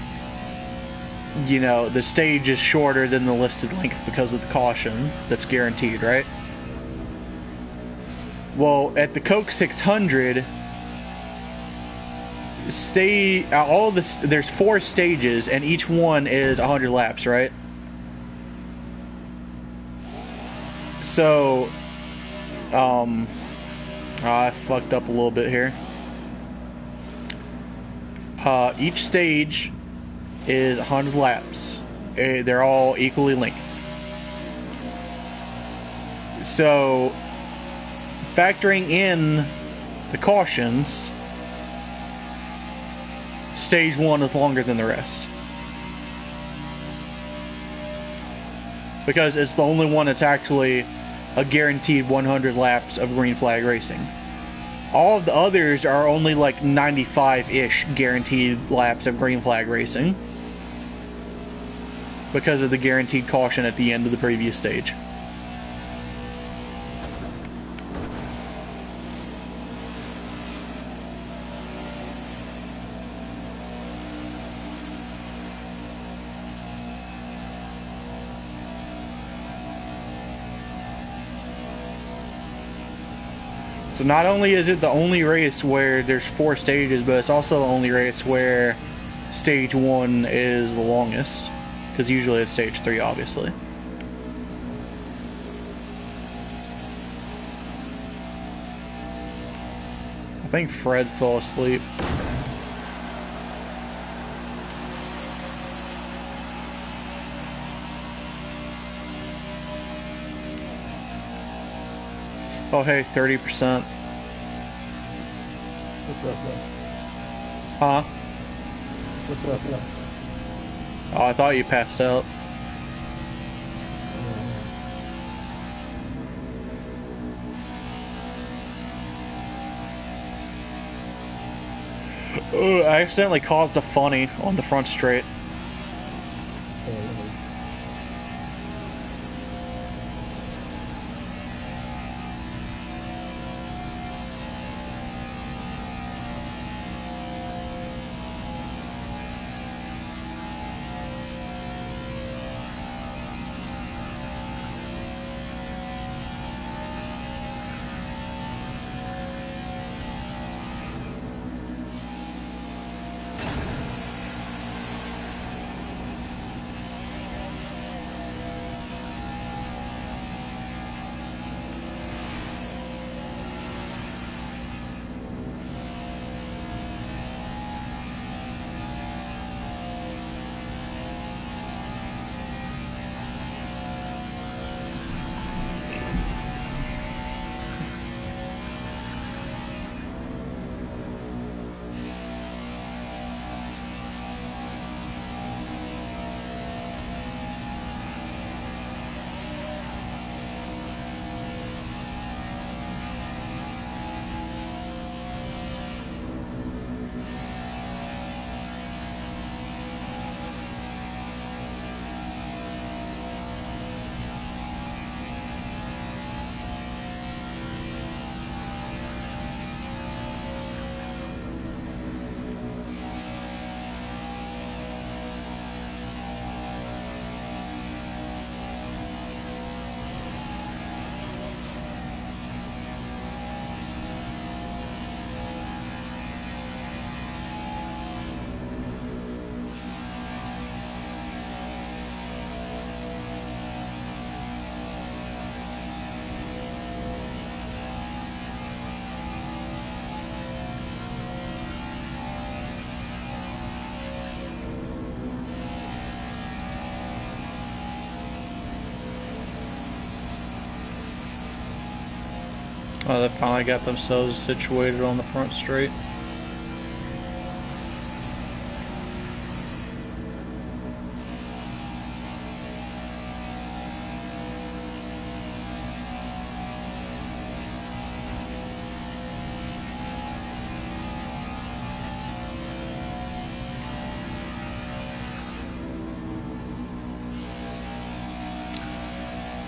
you know, the stage is shorter than the listed length because of the caution that's guaranteed, right? Well, at the Coke 600, there's 4 stages, and each one is 100 laps, right? So, I fucked up a little bit here. Each stage is 100 laps. They're all equally length. So, factoring in the cautions, stage 1 is longer than the rest. Because it's the only one that's actually a guaranteed 100 laps of green flag racing. All of the others are only like 95-ish guaranteed laps of green flag racing because of the guaranteed caution at the end of the previous stage. So not only is it the only race where there's 4 stages, but it's also the only race where stage 1 is the longest. Because usually it's stage 3, obviously. I think Fred fell asleep. Oh hey, 30%. What's up, bro? Huh? What's up, bro? Oh, I thought you passed out. Oh, I accidentally caused a funny on the front straight. Oh, they finally got themselves situated on the front straight.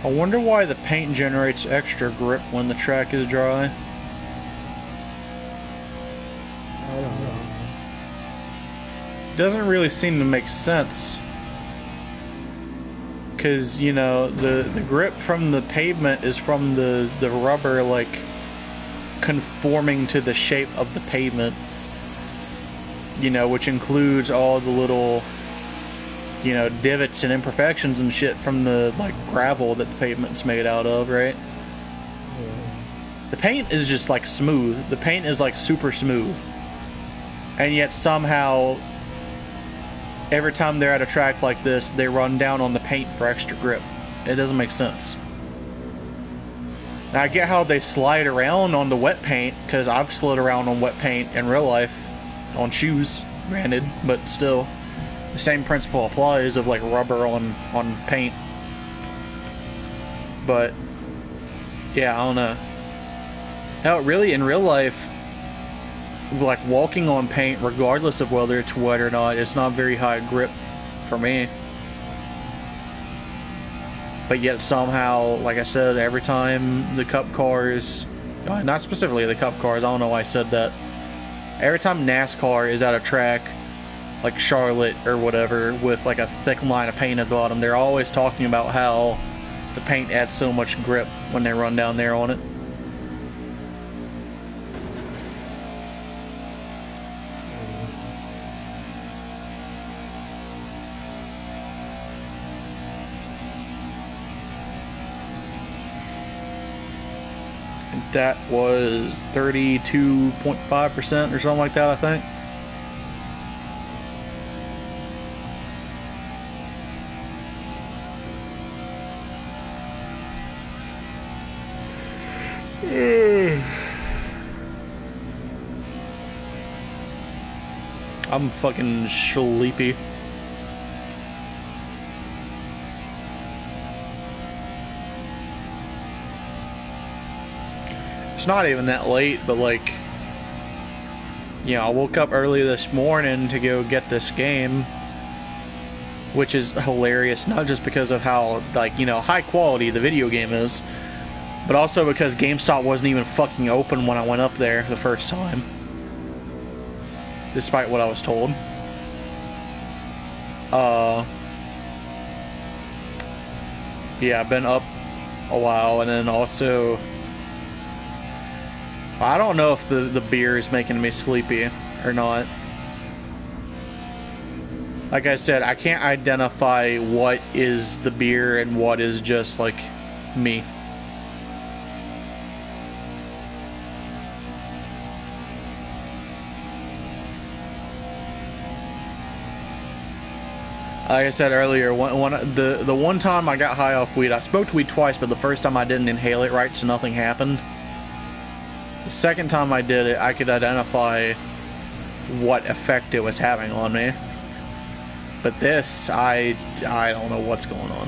I wonder why the paint generates extra grip when the track is dry. I don't know. Doesn't really seem to make sense because you know the grip from the pavement is from the rubber like conforming to the shape of the pavement, you know, which includes all the little, you know, divots and imperfections and shit from the like gravel that the pavement's made out of, right? Yeah. The paint is just like smooth. The paint is like super smooth, and yet somehow every time they're at a track like this, they run down on the paint for extra grip. It doesn't make sense. Now, I get how they slide around on the wet paint, because I've slid around on wet paint in real life, on shoes, granted, but still, the same principle applies of like rubber on paint. But, yeah, I don't know. Hell, really, in real life, like walking on paint, regardless of whether it's wet or not, it's not very high grip for me. But yet somehow, like I said, every time the Cup cars, not specifically the Cup cars, I don't know why I said that. Every time NASCAR is at a track like Charlotte or whatever with like a thick line of paint at the bottom, they're always talking about how the paint adds so much grip when they run down there on it. That was 32.5% or something like that, I think. I'm fucking sleepy. It's not even that late, but like, you know, I woke up early this morning to go get this game, which is hilarious, not just because of how, like, you know, high quality the video game is, but also because GameStop wasn't even fucking open when I went up there the first time, despite what I was told. Yeah, I've been up a while, and then also, I don't know if the beer is making me sleepy or not. Like I said, I can't identify what is the beer and what is just like me. Like I said earlier, the one time I got high off weed, I smoked weed twice, but the first time I didn't inhale it right, so nothing happened. The second time I did it, I could identify what effect it was having on me. But this, I don't know what's going on.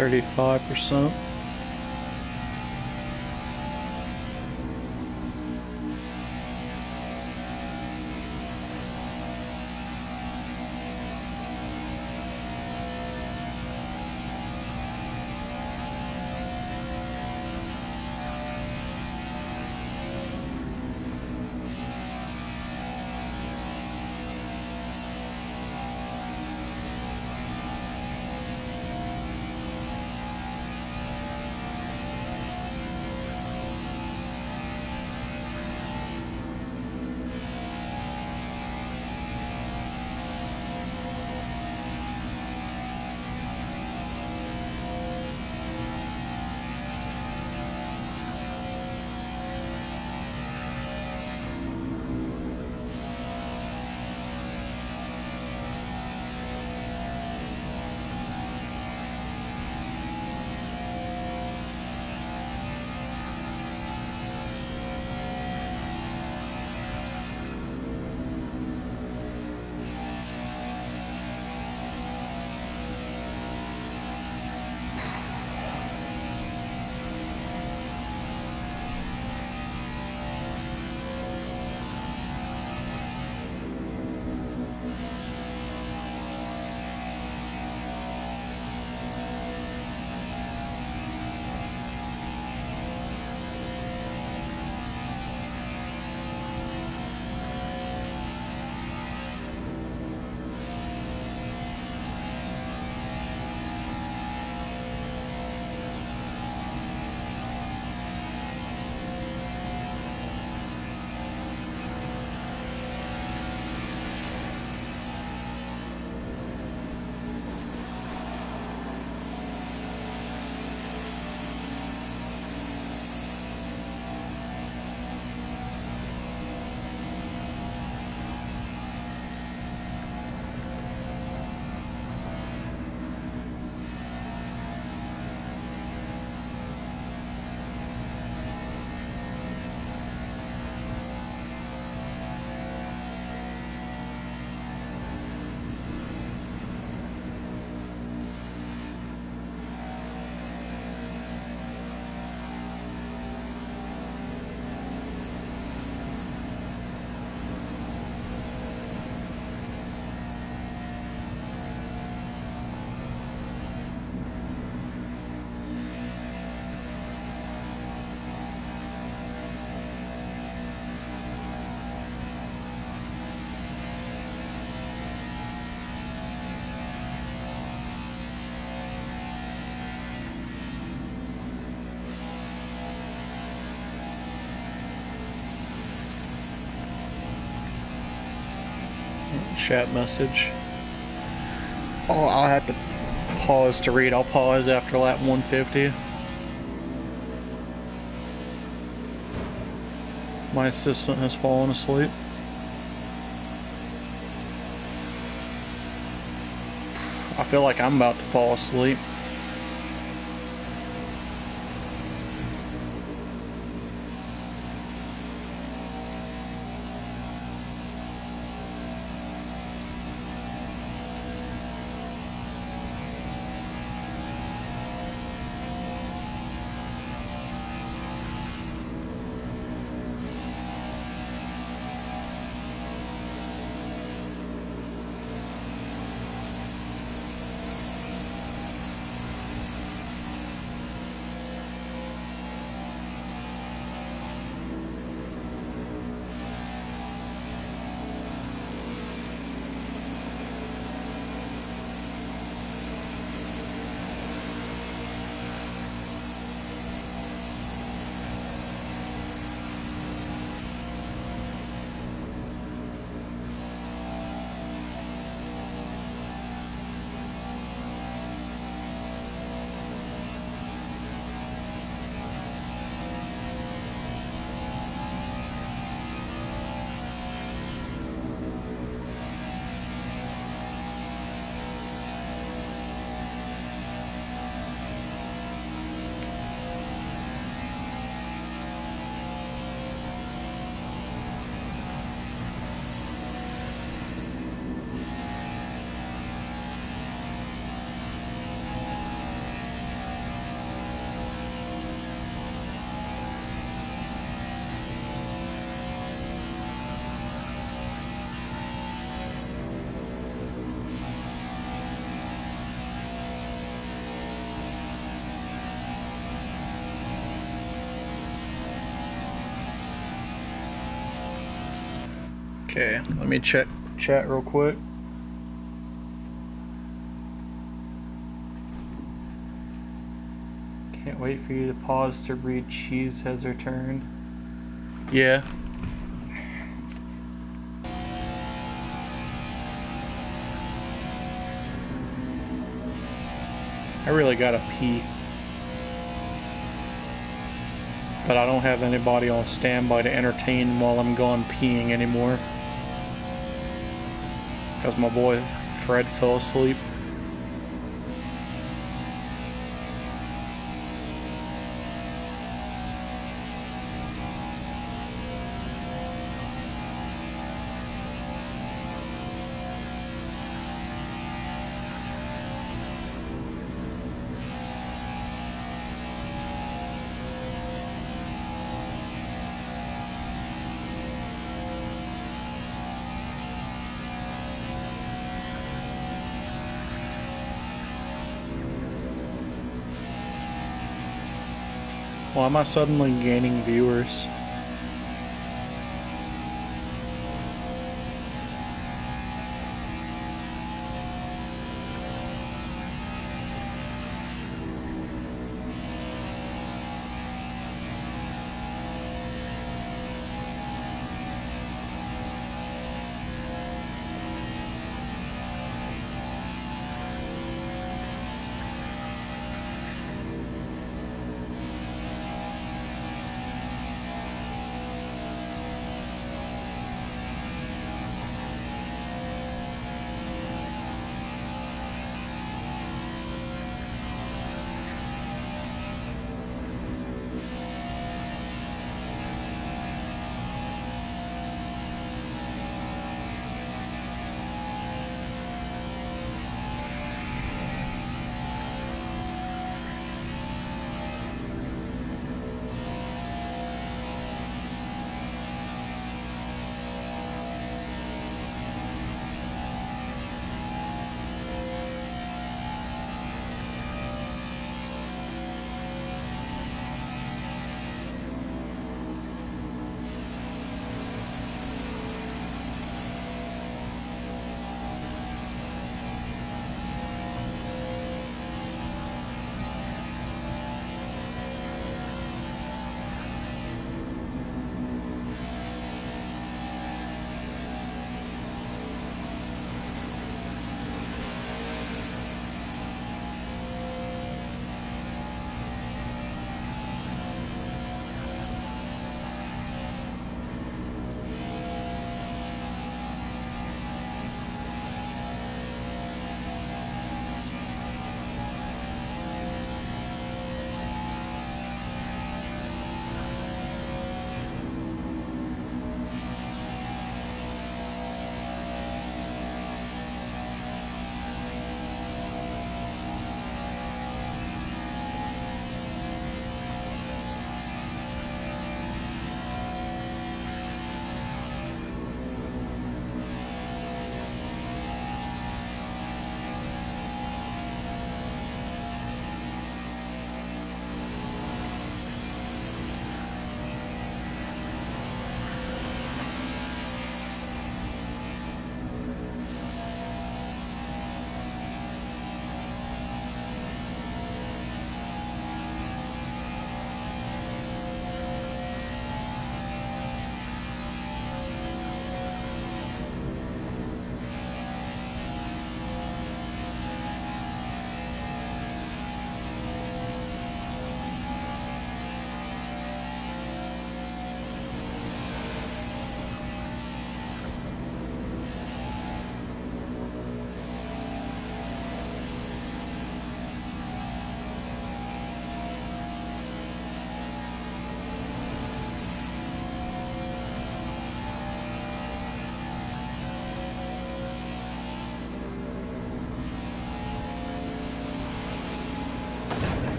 35%. Chat message. Oh, I'll have to pause to read. I'll pause after lap 150. My assistant has fallen asleep. I feel like I'm about to fall asleep. Okay, let me check chat real quick. Can't wait for you to pause to read Cheese has returned. Yeah. I really gotta pee. But I don't have anybody on standby to entertain while I'm gone peeing anymore. Because my boy Fred fell asleep. Why am I suddenly gaining viewers?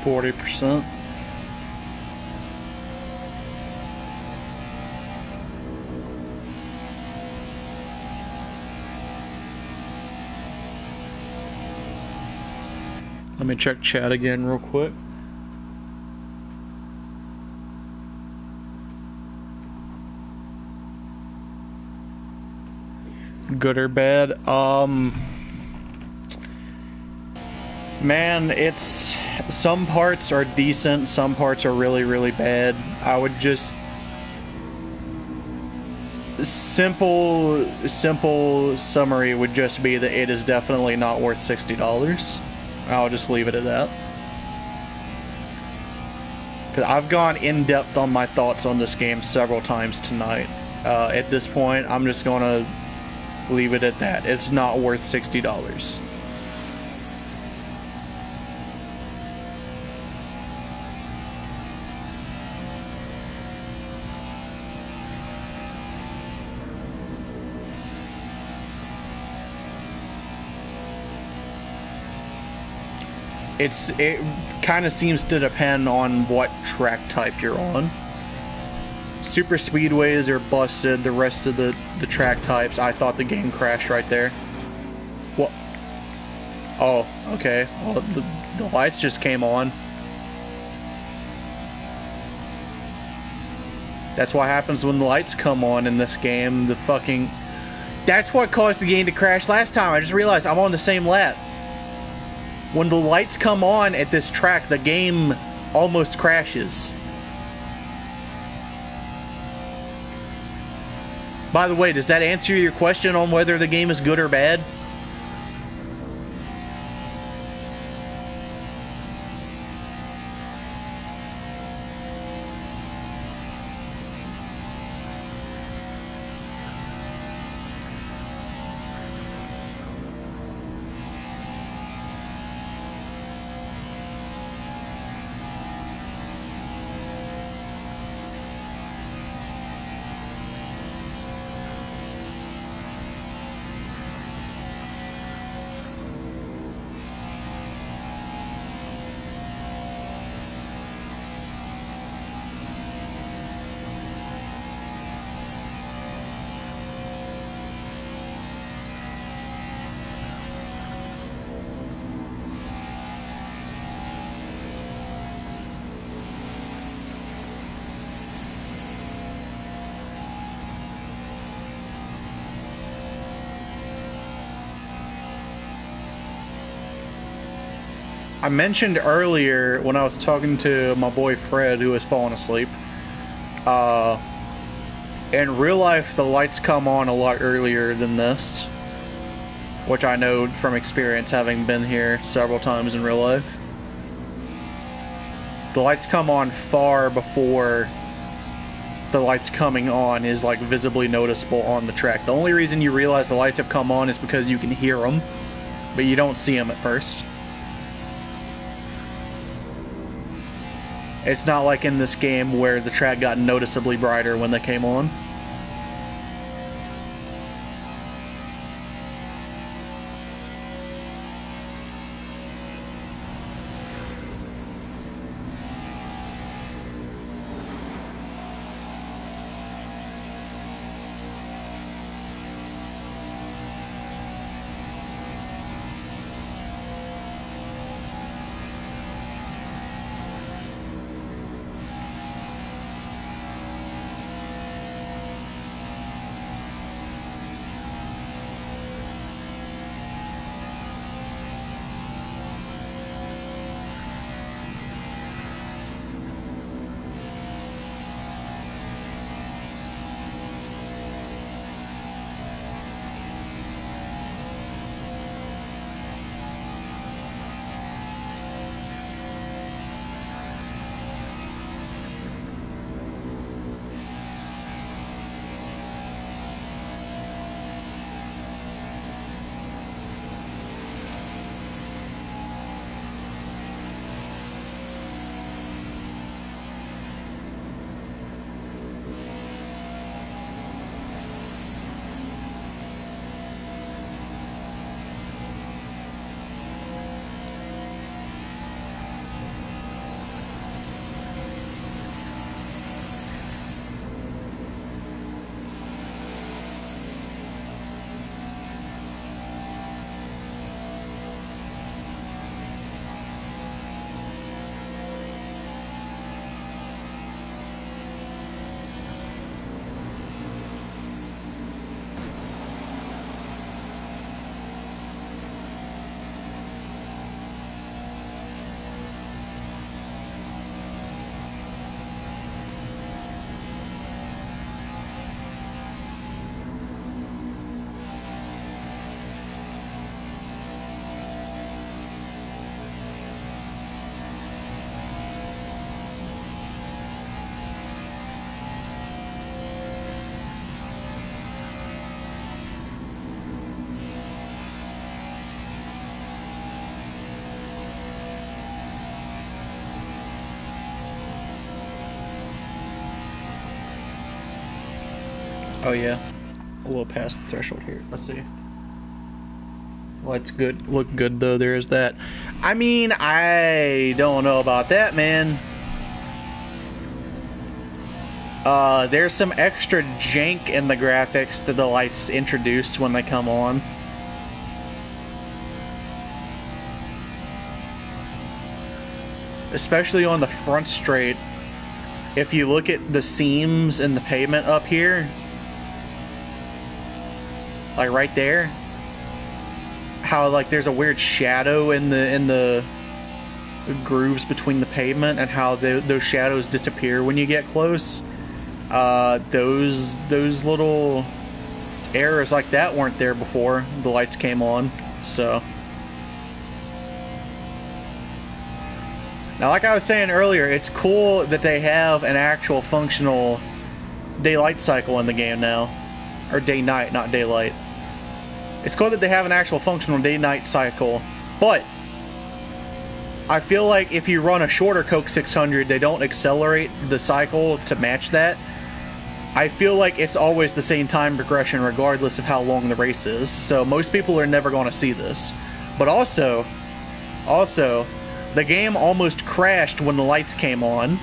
40%. Let me check chat again real quick. Good or bad? Man, it's... some parts are decent, some parts are really, really bad. I would just... Simple summary would just be that it is definitely not worth $60. I'll just leave it at that. Because I've gone in-depth on my thoughts on this game several times tonight. At this point, I'm just gonna leave it at that. It's not worth $60. It kind of seems to depend on what track type you're on. Super speedways are busted. The rest of the track types, I thought the game crashed right there. What? Oh, okay. Well, the lights just came on. That's what happens when the lights come on in this game. The fucking... That's what caused the game to crash last time. I just realized I'm on the same lap. When the lights come on at this track, the game almost crashes. By the way, does that answer your question on whether the game is good or bad? I mentioned earlier when I was talking to my boy Fred, who was falling asleep, in real life the lights come on a lot earlier than this, which I know from experience having been here several times in real life. The lights come on far before the lights coming on is like visibly noticeable on the track. The only reason you realize the lights have come on is because you can hear them, but you don't see them at first. It's not like in this game where the track got noticeably brighter when they came on. Oh yeah, a little past the threshold here. Let's see. Well, it's good. Look good though. There is that. I mean, I don't know about that, man. There's some extra jank in the graphics that the lights introduce when they come on. Especially on the front straight. If you look at the seams in the pavement up here, like right there, how like there's a weird shadow in the grooves between the pavement, and how those shadows disappear when you get close. Those little errors like that weren't there before the lights came on. So now, like I was saying earlier, it's cool that they have an actual functional daylight cycle in the game now. Or day-night, not daylight. It's cool that they have an actual functional day-night cycle, but I feel like if you run a shorter Coke 600, they don't accelerate the cycle to match that. I feel like it's always the same time progression regardless of how long the race is, so most people are never going to see this. But also, the game almost crashed when the lights came on,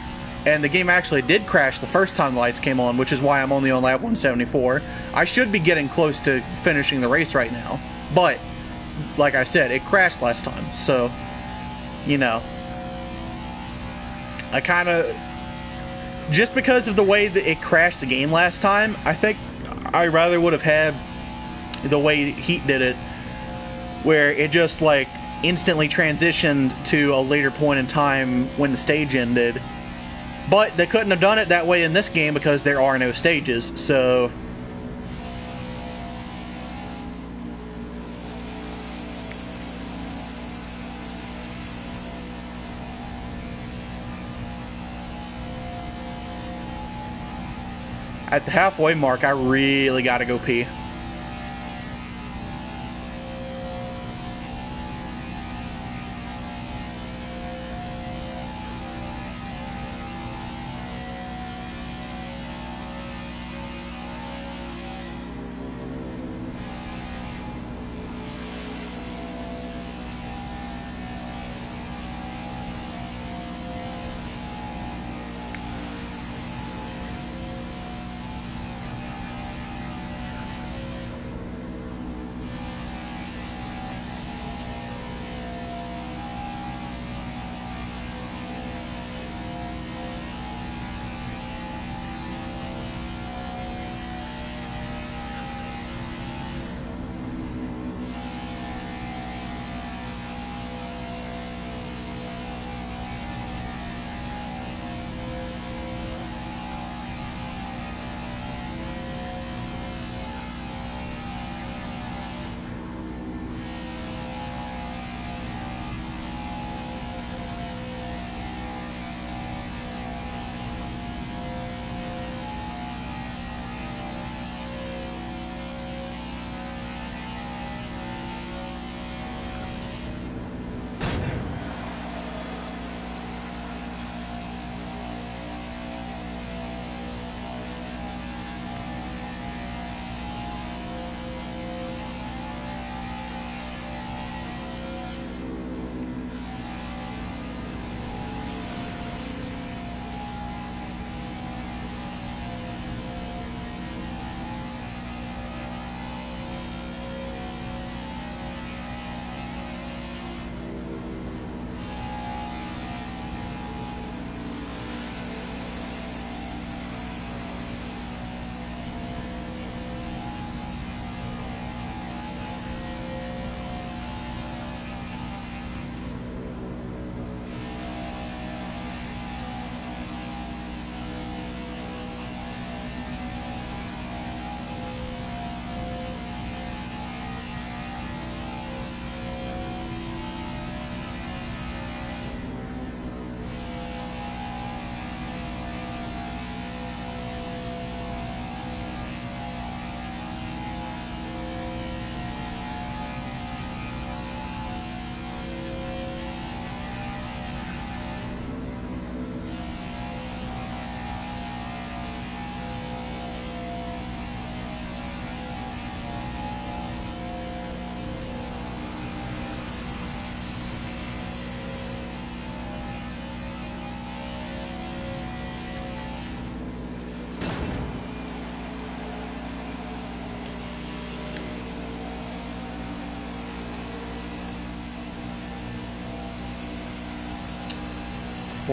and the game actually did crash the first time the lights came on, which is why I'm only on lap 174. I should be getting close to finishing the race right now, but like I said, it crashed last time, so, you know, I kind of, just because of the way that it crashed the game last time, I think I rather would have had the way Heat did it, where it just like instantly transitioned to a later point in time when the stage ended. But they couldn't have done it that way in this game because there are no stages, so at the halfway mark, I really gotta go pee.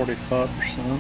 45%.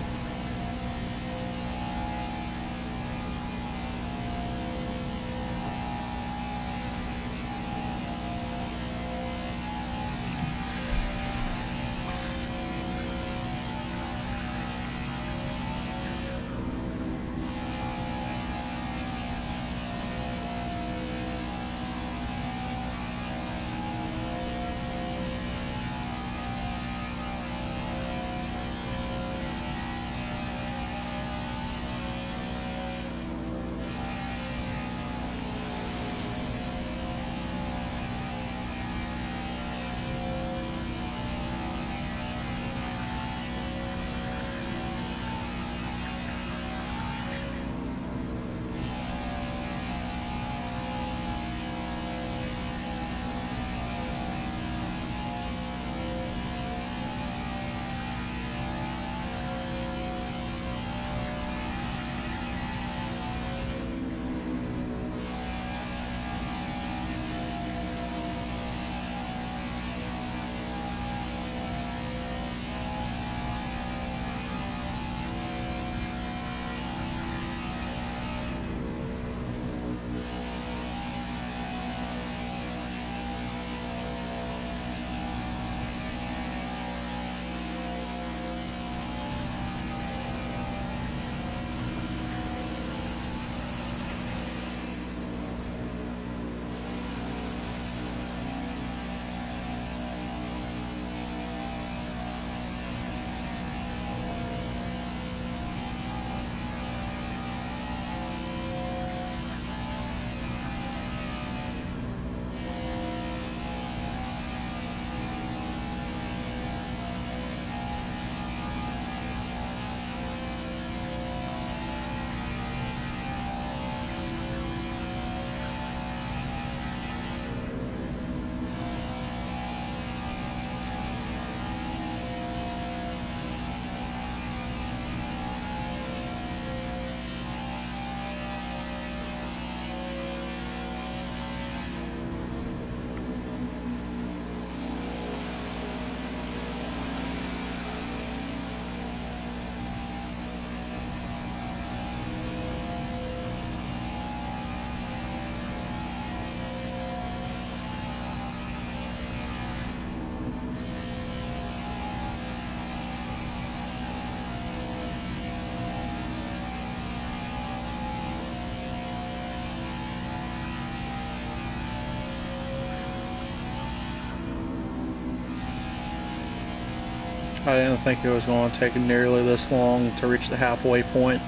I didn't think it was going to take nearly this long to reach the halfway point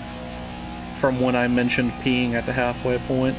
from when I mentioned peeing at the halfway point.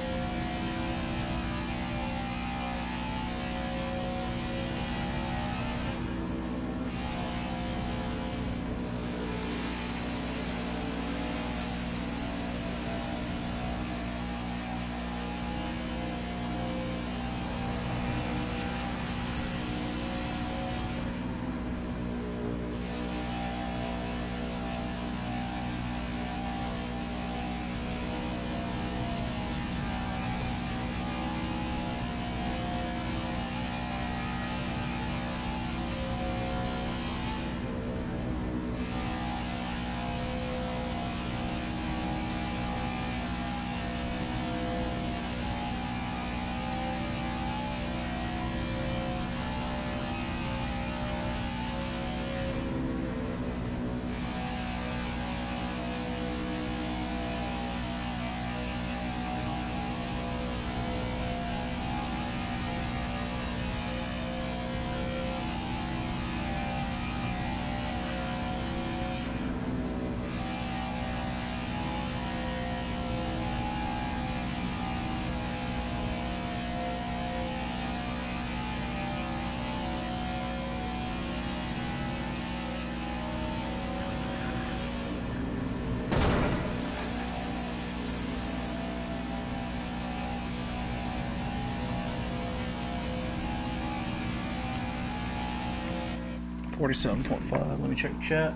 .5. Let me check chat.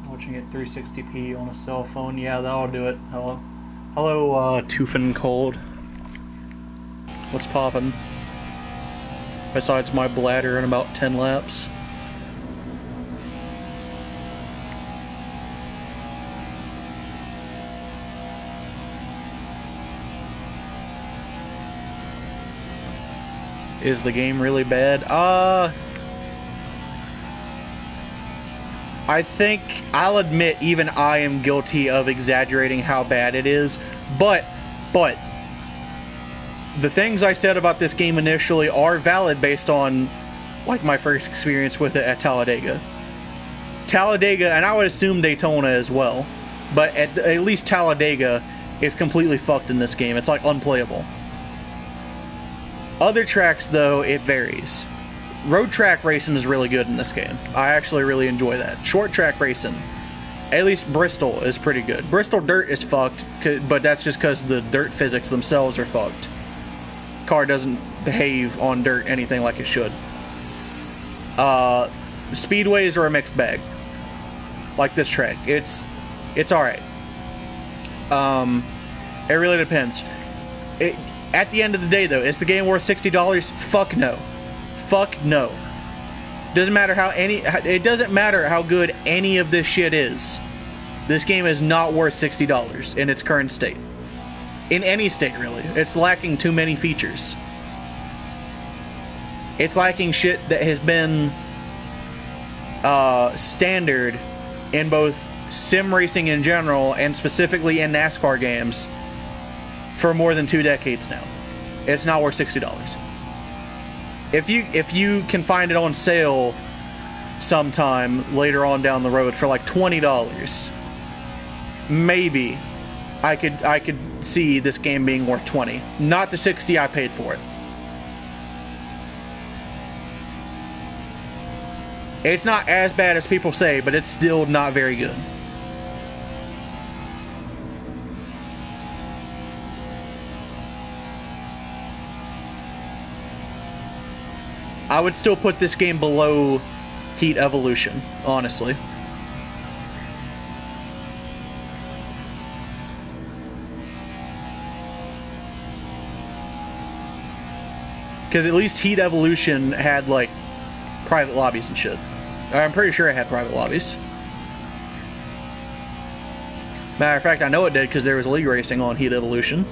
Watching it 360p on a cell phone. Yeah, that'll do it. Hello, Toofen Cold. What's poppin'? besides my bladder in about 10 laps. Is the game really bad? I think I'll admit even I am guilty of exaggerating how bad it is, but the things I said about this game initially are valid based on like my first experience with it at Talladega. Talladega, and I would assume Daytona as well, but at least Talladega is completely fucked in this game. It's like unplayable. Other tracks, though, it varies. Road track racing is really good in this game. I actually really enjoy that. Short track racing, at least Bristol, is pretty good. Bristol dirt is fucked, but that's just because the dirt physics themselves are fucked. Car doesn't behave on dirt anything like it should. Speedways are a mixed bag. Like this track. It's alright. It really depends. At the end of the day, though, is the game worth $60? Fuck no. Fuck no. Doesn't matter it doesn't matter how good any of this shit is. This game is not worth $60 in its current state. In any state, really. It's lacking too many features. It's lacking shit that has been standard in both sim racing in general and specifically in NASCAR games for more than 2 decades now. It's not worth $60. If you can find it on sale sometime later on down the road for like $20, maybe I could see this game being worth $20. Not the $60 I paid for it. It's not as bad as people say, but it's still not very good. I would still put this game below Heat Evolution, honestly. Because at least Heat Evolution had, like, private lobbies and shit. I'm pretty sure it had private lobbies. Matter of fact, I know it did because there was league racing on Heat Evolution.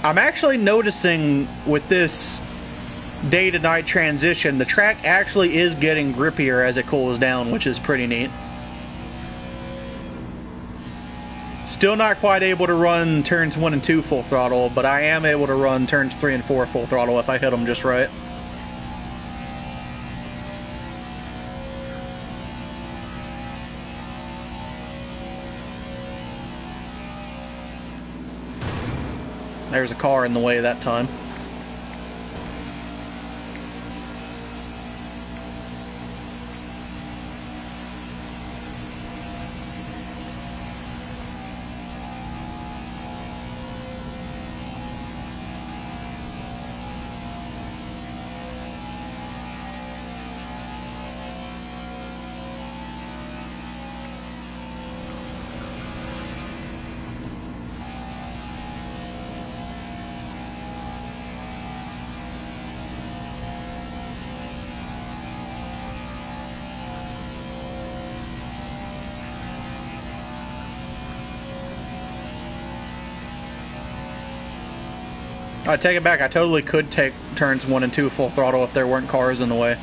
I'm actually noticing with this day to night transition, the track actually is getting grippier as it cools down, which is pretty neat. Still not quite able to run turns 1 and 2 full throttle, but I am able to run turns 3 and 4 full throttle if I hit them just right. There's a car in the way that time. I take it back, I totally could take turns 1 and 2 full throttle if there weren't cars in the way.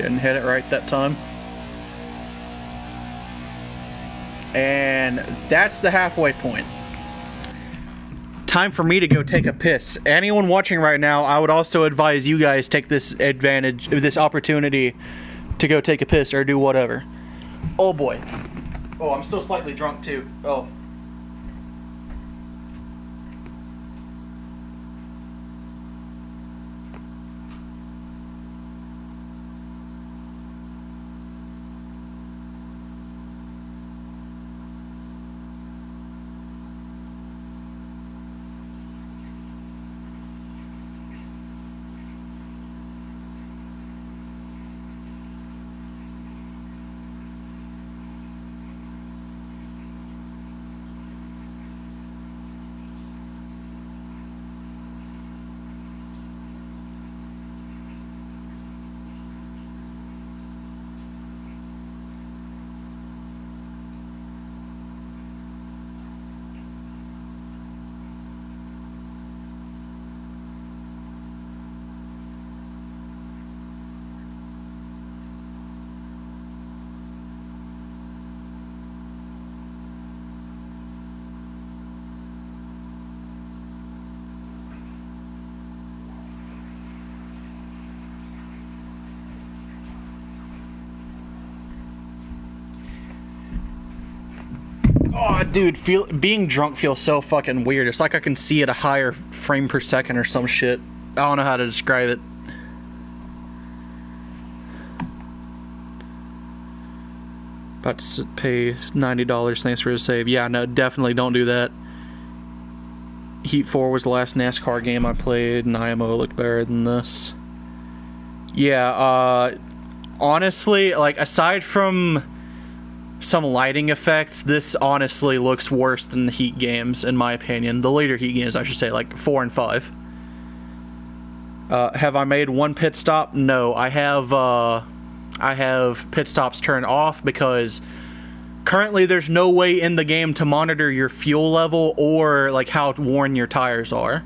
Didn't hit it right that time. And that's the halfway point. Time for me to go take a piss. Anyone watching right now, I would also advise you guys take this opportunity to go take a piss or do whatever. Oh boy. Oh, I'm still slightly drunk too. Oh. Oh, dude, being drunk feels so fucking weird. It's like I can see at a higher frame per second or some shit. I don't know how to describe it. About to pay $90. Thanks for the save. Yeah, no, definitely don't do that. Heat 4 was the last NASCAR game I played, and IMO looked better than this. Yeah, honestly, like, aside from some lighting effects, this honestly looks worse than the Heat games, in my opinion. The later Heat games, I should say, like 4 and 5. Have I made one pit stop? No, I have pit stops turned off because currently there's no way in the game to monitor your fuel level or like how worn your tires are.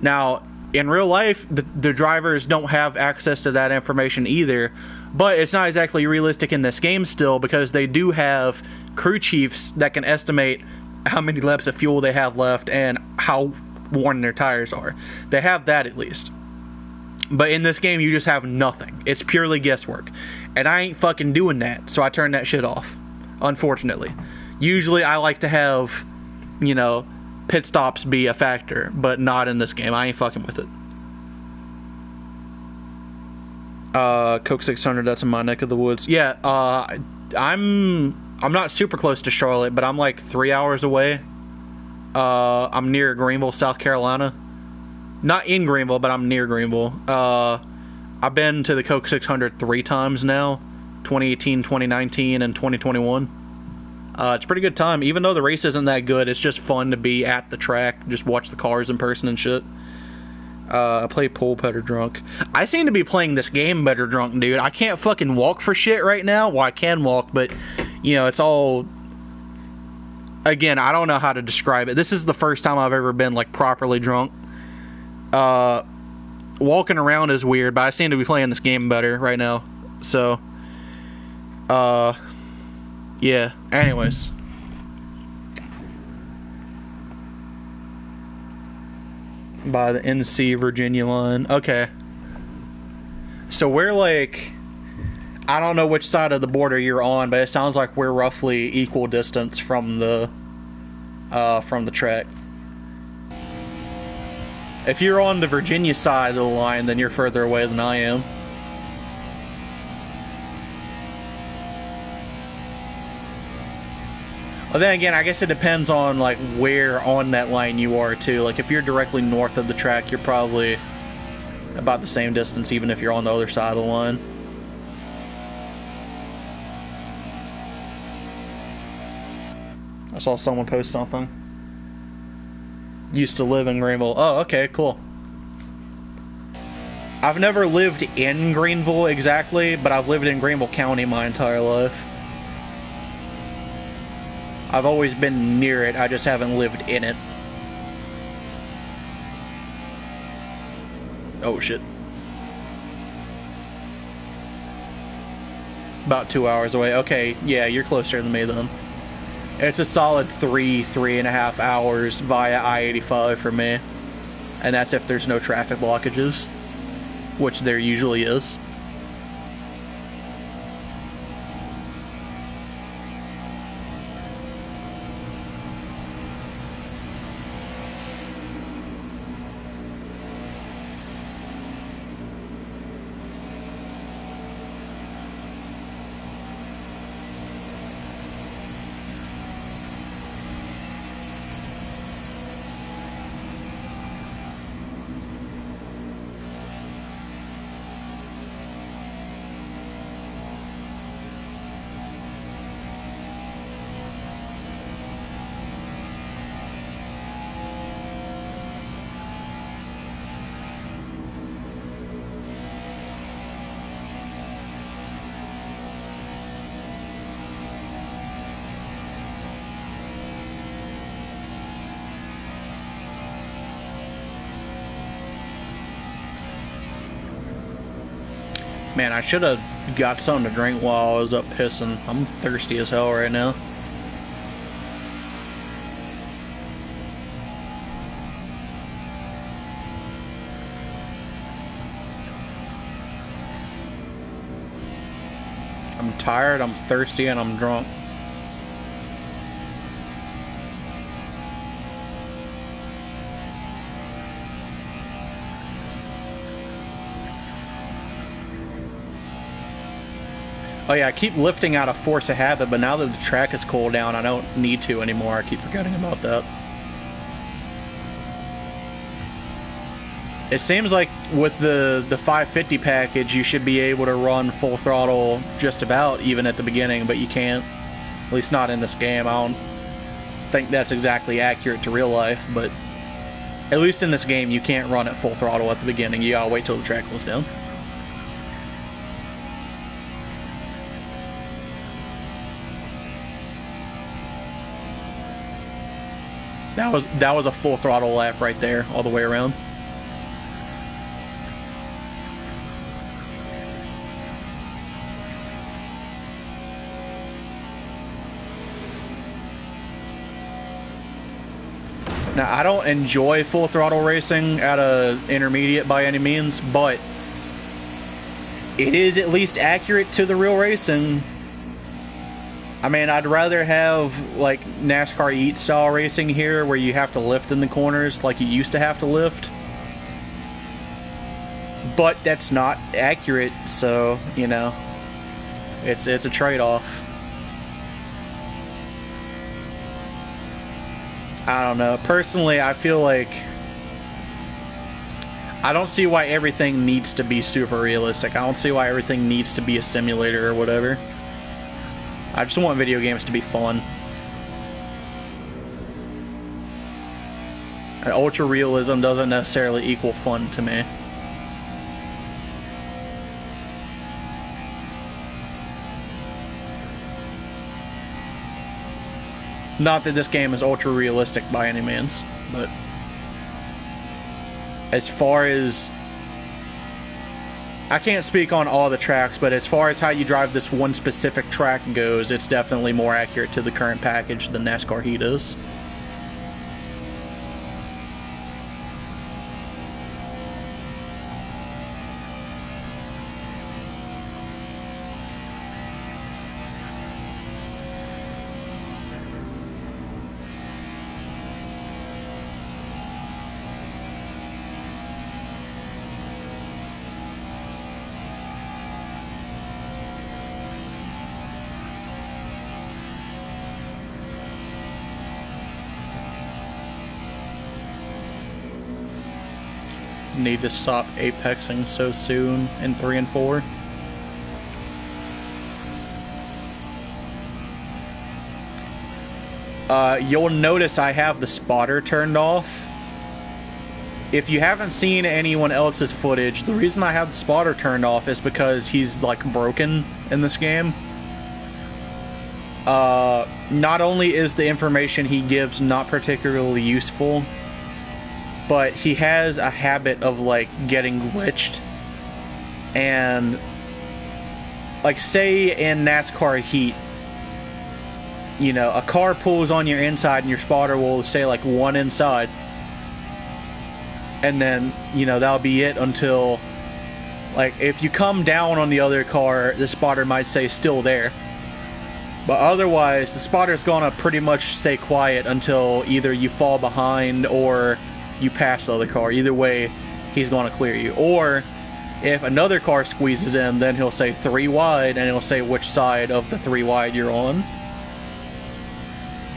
Now, in real life, the drivers don't have access to that information either, but it's not exactly realistic in this game still because they do have crew chiefs that can estimate how many laps of fuel they have left and how worn their tires are. They have that at least. But in this game, you just have nothing. It's purely guesswork. And I ain't fucking doing that, so I turned that shit off. Unfortunately. Usually I like to have, you know, pit stops be a factor, but not in this game. I ain't fucking with it. Coke 600, that's in my neck of the woods. Yeah, I'm not super close to Charlotte, but I'm like 3 hours away. I'm near Greenville, South Carolina. Not in Greenville, but I'm near Greenville. I've been to the Coke 600 3 times now. 2018, 2019, and 2021. It's a pretty good time. Even though the race isn't that good, it's just fun to be at the track, just watch the cars in person and shit. I play pool better drunk. I seem to be playing this game better drunk, dude. I can't fucking walk for shit right now. Well, I can walk, but, you know, it's all... Again, I don't know how to describe it. This is the first time I've ever been, like, properly drunk. Walking around is weird, but I seem to be playing this game better right now. So, yeah. Anyways. By the NC Virginia line. Okay. So we're like... I don't know which side of the border you're on, but it sounds like we're roughly equal distance from the track. If you're on the Virginia side of the line, then you're further away than I am. Well, then again, I guess it depends on like where on that line you are too. Like if you're directly north of the track, you're probably about the same distance even if you're on the other side of the line. I saw someone post something. Used to live in Greenville. Oh, okay, cool. I've never lived in Greenville exactly, but I've lived in Greenville County my entire life. I've always been near it, I just haven't lived in it. Oh shit. About 2 hours away. Okay, yeah, you're closer than me then. It's a solid 3.5 hours via I-85 for me. And that's if there's no traffic blockages, which there usually is. Man, I should have got something to drink while I was up pissing. I'm thirsty as hell right now. I'm tired, I'm thirsty, and I'm drunk. Oh yeah, I keep lifting out of force of habit, but now that the track is cooled down, I don't need to anymore. I keep forgetting about that. It seems like with the 550 package, you should be able to run full throttle just about, even at the beginning, but you can't. At least not in this game. I don't think that's exactly accurate to real life, but at least in this game, you can't run at full throttle at the beginning. You gotta wait till the track cools down. That was a full throttle lap right there, all the way around. Now, I don't enjoy full throttle racing at a intermediate by any means, but it is at least accurate to the real racing. I mean, I'd rather have, like, NASCAR Eat style racing here, where you have to lift in the corners like you used to have to lift. But that's not accurate, so, you know, it's a trade-off. I don't know. Personally, I feel like I don't see why everything needs to be super realistic. I don't see why everything needs to be a simulator or whatever. I just want video games to be fun. And ultra realism doesn't necessarily equal fun to me. Not that this game is ultra realistic by any means, but as far as, I can't speak on all the tracks, but as far as how you drive this one specific track goes, it's definitely more accurate to the current package than NASCAR Heat is. Need to stop apexing so soon in 3 and 4. You'll notice I have the spotter turned off. If you haven't seen anyone else's footage, the reason I have the spotter turned off is because he's like broken in this game. Not only is the information he gives not particularly useful, but he has a habit of, like, getting glitched, and like say in NASCAR Heat, you know, a car pulls on your inside and your spotter will say like 1 inside. And then, you know, that'll be it until, like, if you come down on the other car, the spotter might say still there. But otherwise, the spotter's gonna pretty much stay quiet until either you fall behind or you pass the other car. Either way, he's gonna clear you. Or if another car squeezes in, then he'll say 3 wide, and he'll say which side of the 3 wide you're on.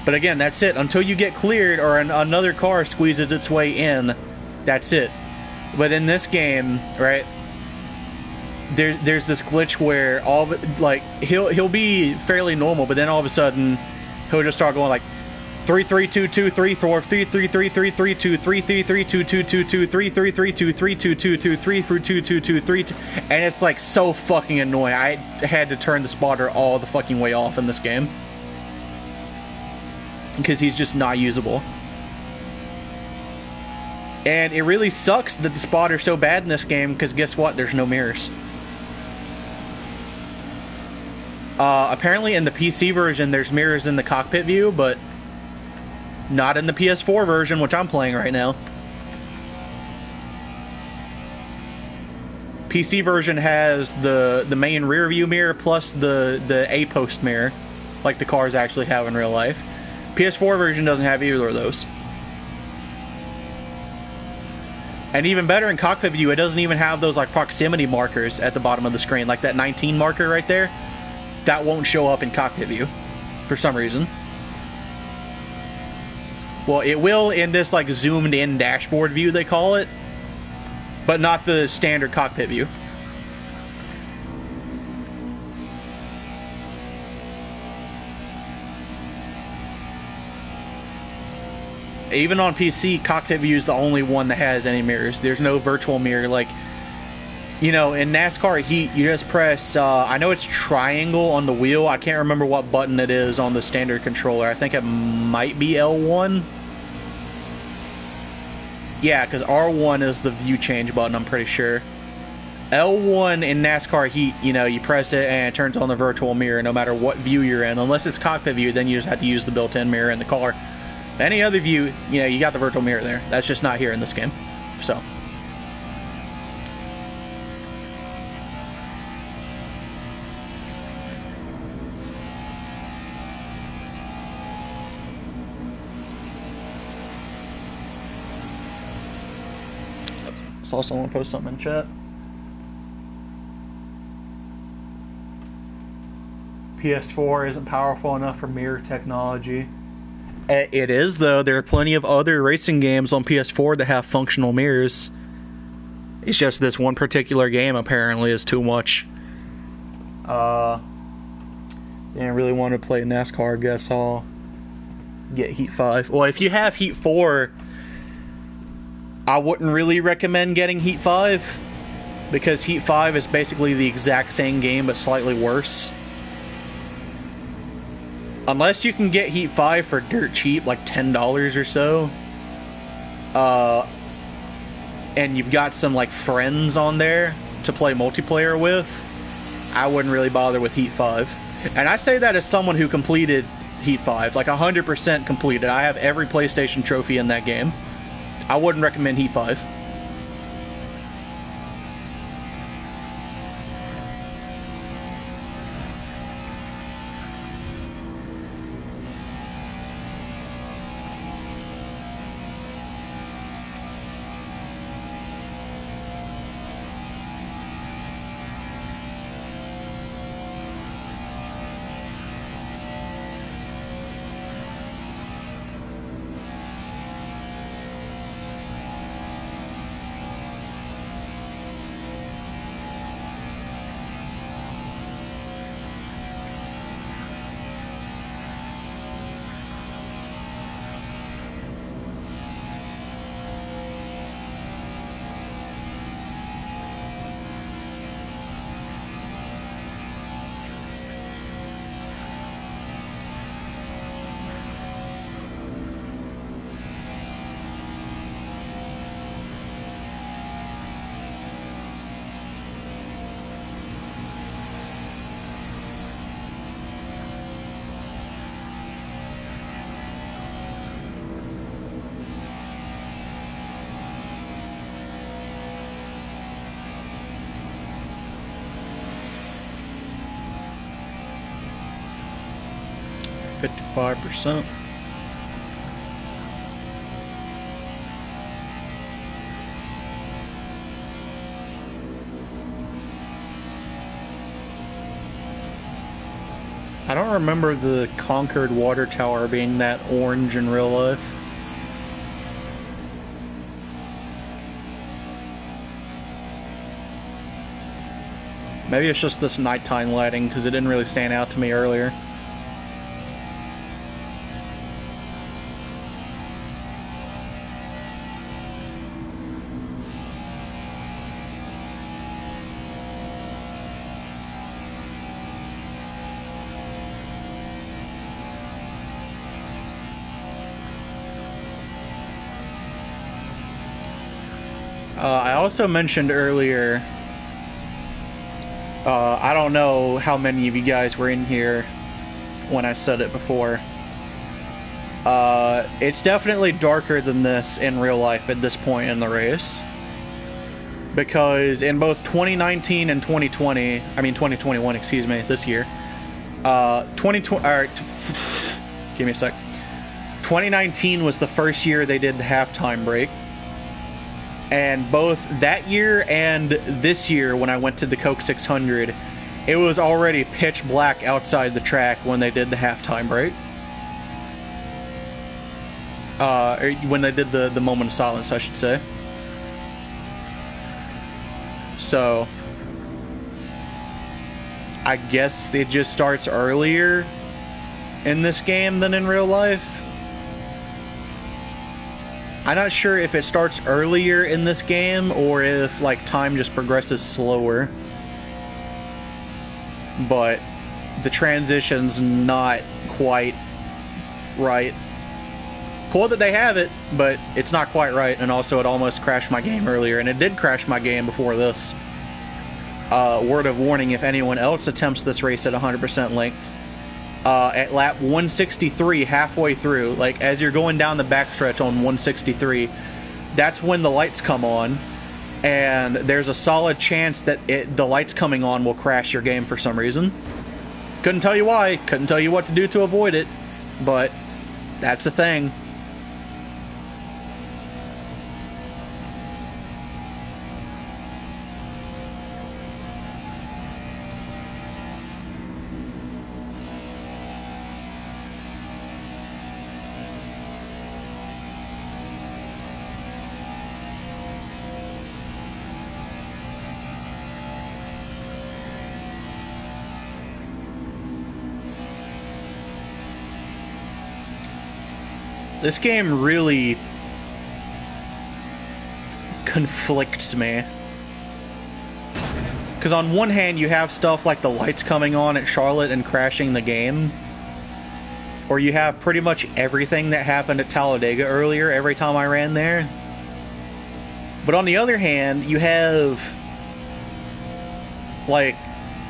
But again, that's it. Until you get cleared or another car squeezes its way in, that's it. But in this game, right, there's this glitch where like he'll be fairly normal, but then all of a sudden he'll just start going like 3 3 2 2 3 4 3 3 3 3 3 2 3 3 3 2 2 2 2 3 3 3 2 3 2 2 2 3 3 2 2 2 3 2, and it's like so fucking annoying. I had to turn the spotter all the fucking way off in this game because he's just not usable. And it really sucks that the spotter's so bad in this game, because guess what? There's no mirrors. Apparently in the PC version there's mirrors in the cockpit view, but not in the PS4 version, which I'm playing right now. PC version has the main rear view mirror plus the A-post mirror, like the cars actually have in real life. PS4 version doesn't have either of those. And even better, in cockpit view, it doesn't even have those like proximity markers at the bottom of the screen, like that 19 marker right there. That won't show up in cockpit view for some reason. Well, it will in this like zoomed in dashboard view, they call it, but not the standard cockpit view. Even on PC, cockpit view is the only one that has any mirrors. There's no virtual mirror. Like, you know, in NASCAR Heat, you just press, I know it's triangle on the wheel. I can't remember what button it is on the standard controller. I think it might be L1. Yeah, because R1 is the view change button, I'm pretty sure. L1 in NASCAR Heat, you know, you press it and it turns on the virtual mirror no matter what view you're in. Unless it's cockpit view, then you just have to use the built-in mirror in the car. Any other view, you know, you got the virtual mirror there. That's just not here in this game. So. Saw someone post something in chat. PS4 isn't powerful enough for mirror technology. It is, though. There are plenty of other racing games on PS4 that have functional mirrors. It's just this one particular game apparently is too much. Didn't really want to play NASCAR. Guess I'll get Heat 5. Well, if you have Heat 4, I wouldn't really recommend getting Heat 5, because Heat 5 is basically the exact same game but slightly worse. Unless you can get Heat 5 for dirt cheap, like $10 or so. And you've got some like friends on there to play multiplayer with, I wouldn't really bother with Heat 5. And I say that as someone who completed Heat 5, like 100% completed. I have every PlayStation trophy in that game. I wouldn't recommend Heat 5. 55%. I don't remember the Concord water tower being that orange in real life. Maybe it's just this nighttime lighting, because it didn't really stand out to me earlier. I also mentioned earlier, I don't know how many of you guys were in here when I said it before. It's definitely darker than this in real life at this point in the race. Because in both 2019 and 2020, I mean 2021, excuse me, this year, 2020, alright, give me a sec. 2019 was the first year they did the halftime break. And both that year and this year, when I went to the Coke 600, it was already pitch black outside the track when they did the halftime break. Or when they did the moment of silence, I should say. So, I guess it just starts earlier in this game than in real life. I'm not sure if it starts earlier in this game or if, like, time just progresses slower. But the transition's not quite right. Cool that they have it, but it's not quite right, and also it almost crashed my game earlier, and it did crash my game before this. Word of warning, if anyone else attempts this race at 100% length, at lap 163, halfway through, like as you're going down the backstretch on 163, that's when the lights come on, and there's a solid chance that the lights coming on will crash your game for some reason. Couldn't tell you why, couldn't tell you what to do to avoid it, but that's a thing. This game really conflicts me. Because on one hand, you have stuff like the lights coming on at Charlotte and crashing the game. Or you have pretty much everything that happened at Talladega earlier every time I ran there. But on the other hand, you have, like,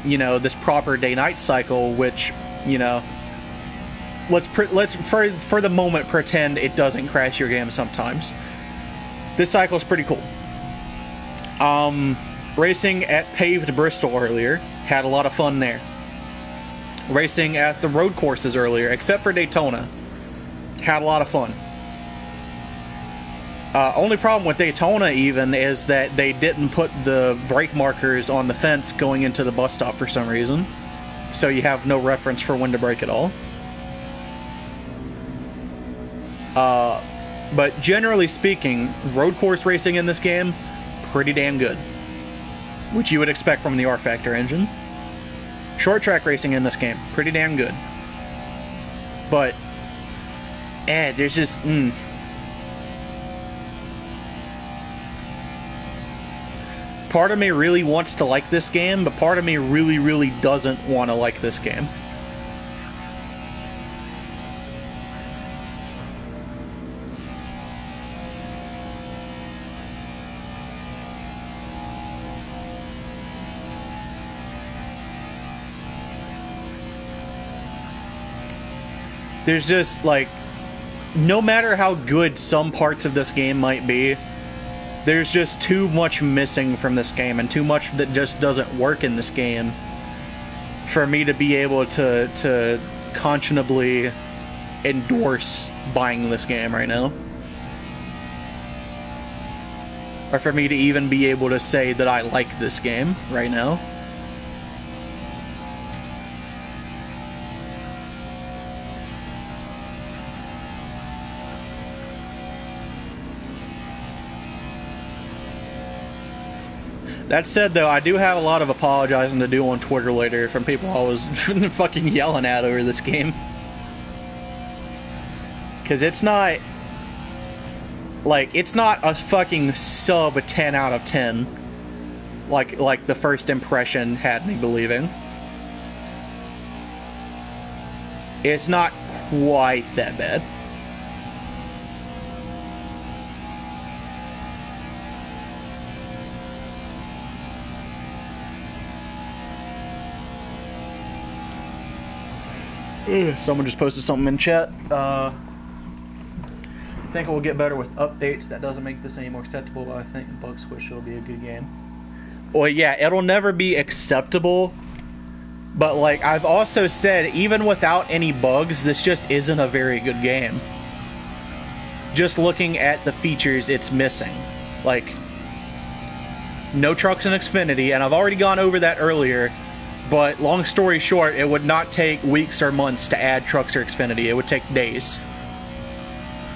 you know, this proper day-night cycle, which, you know, let's for the moment pretend it doesn't crash your game sometimes. This cycle is pretty cool. Racing at paved Bristol earlier, had a lot of fun there. Racing at the road courses earlier, except for Daytona, had a lot of fun. Only problem with Daytona even is that they didn't put the brake markers on the fence going into the bus stop for some reason, so you have no reference for when to brake at all. But generally speaking, road course racing in this game, pretty damn good. Which you would expect from the R-Factor engine. Short track racing in this game, pretty damn good. But, there's just, Part of me really wants to like this game, but part of me really, really doesn't want to like this game. There's just, like, no matter how good some parts of this game might be, there's just too much missing from this game, and too much that just doesn't work in this game for me to be able to unconscionably endorse buying this game right now. Or for me to even be able to say that I like this game right now. That said, though, I do have a lot of apologizing to do on Twitter later from people I was fucking yelling at over this game. Because it's not... like, it's not a fucking sub 10 out of 10. Like the first impression had me believing. It's not quite that bad. Someone just posted something in chat. I think it will get better with updates. That doesn't make this any more acceptable, but I think Bug Squish will be a good game. Well, yeah, it'll never be acceptable. But, like, I've also said, even without any bugs, this just isn't a very good game. Just looking at the features it's missing. Like, no trucks in Xfinity, and I've already gone over that earlier. But long story short, it would not take weeks or months to add trucks or Xfinity. It would take days.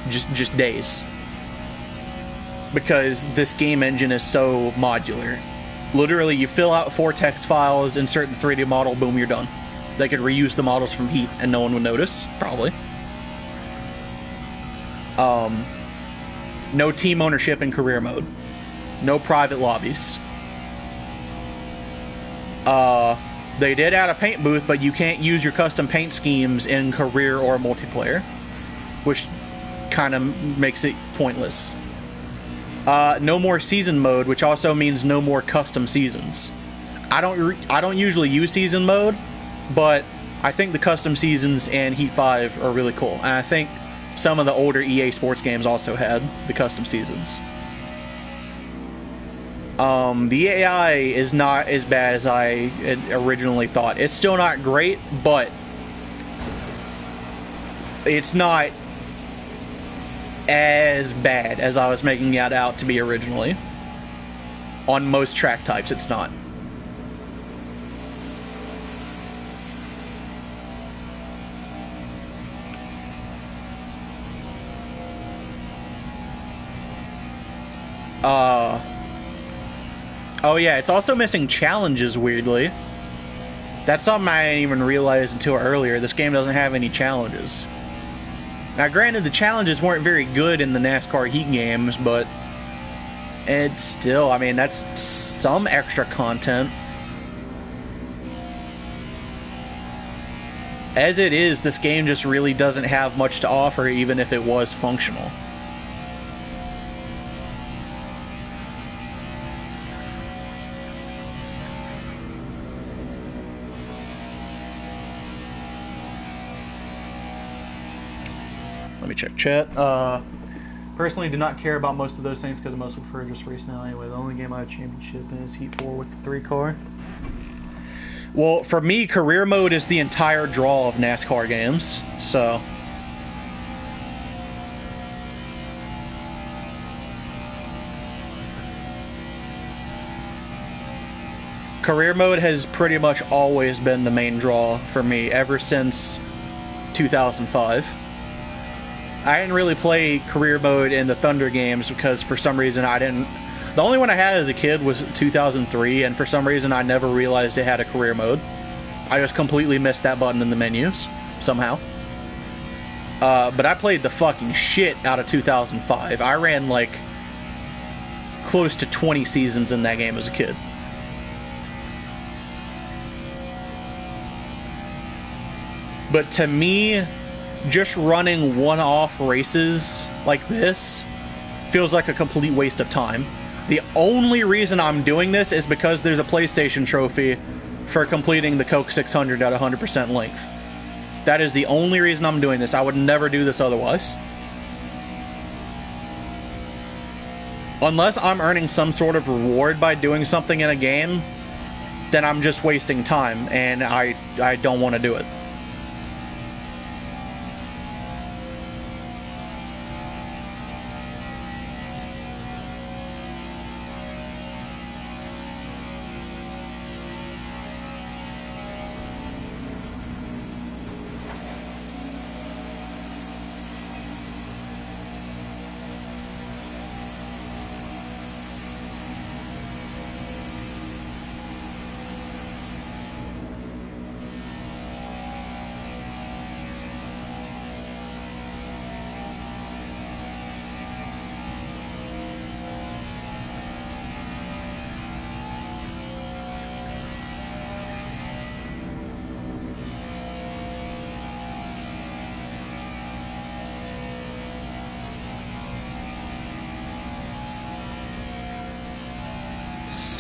Just days. Because this game engine is so modular. Literally, you fill out 4 text files, insert the 3D model, boom, you're done. They could reuse the models from Heat and no one would notice, probably. No team ownership in career mode. No private lobbies. They did add a paint booth, but you can't use your custom paint schemes in career or multiplayer, which kind of makes it pointless. No more season mode, which also means no more custom seasons. I don't usually use season mode, but I think the custom seasons in Heat 5 are really cool, and I think some of the older EA Sports games also had the custom seasons. The AI is not as bad as I had originally thought. It's still not great, but it's not as bad as I was making it out to be originally. On most track types, it's not. Oh yeah, it's also missing challenges, weirdly. That's something I didn't even realize until earlier. This game doesn't have any challenges. Now, granted, the challenges weren't very good in the NASCAR Heat games, but it's still, I mean, that's some extra content. As it is, this game just really doesn't have much to offer, even if it was functional. Let me check chat. Personally, do not care about most of those things because I mostly prefer just race now anyway. The only game I have championship in is Heat 4 with the 3 car. Well, for me, career mode is the entire draw of NASCAR games, so... Career mode has pretty much always been the main draw for me ever since 2005. I didn't really play career mode in the Thunder games because for some reason I didn't... The only one I had as a kid was 2003, and for some reason I never realized it had a career mode. I just completely missed that button in the menus, somehow. But I played the fucking shit out of 2005. I ran like close to 20 seasons in that game as a kid. But to me, just running one-off races like this feels like a complete waste of time. The only reason I'm doing this is because there's a PlayStation trophy for completing the Coke 600 at 100% length. That is the only reason I'm doing this. I would never do this otherwise. Unless I'm earning some sort of reward by doing something in a game, then I'm just wasting time, and I don't want to do it.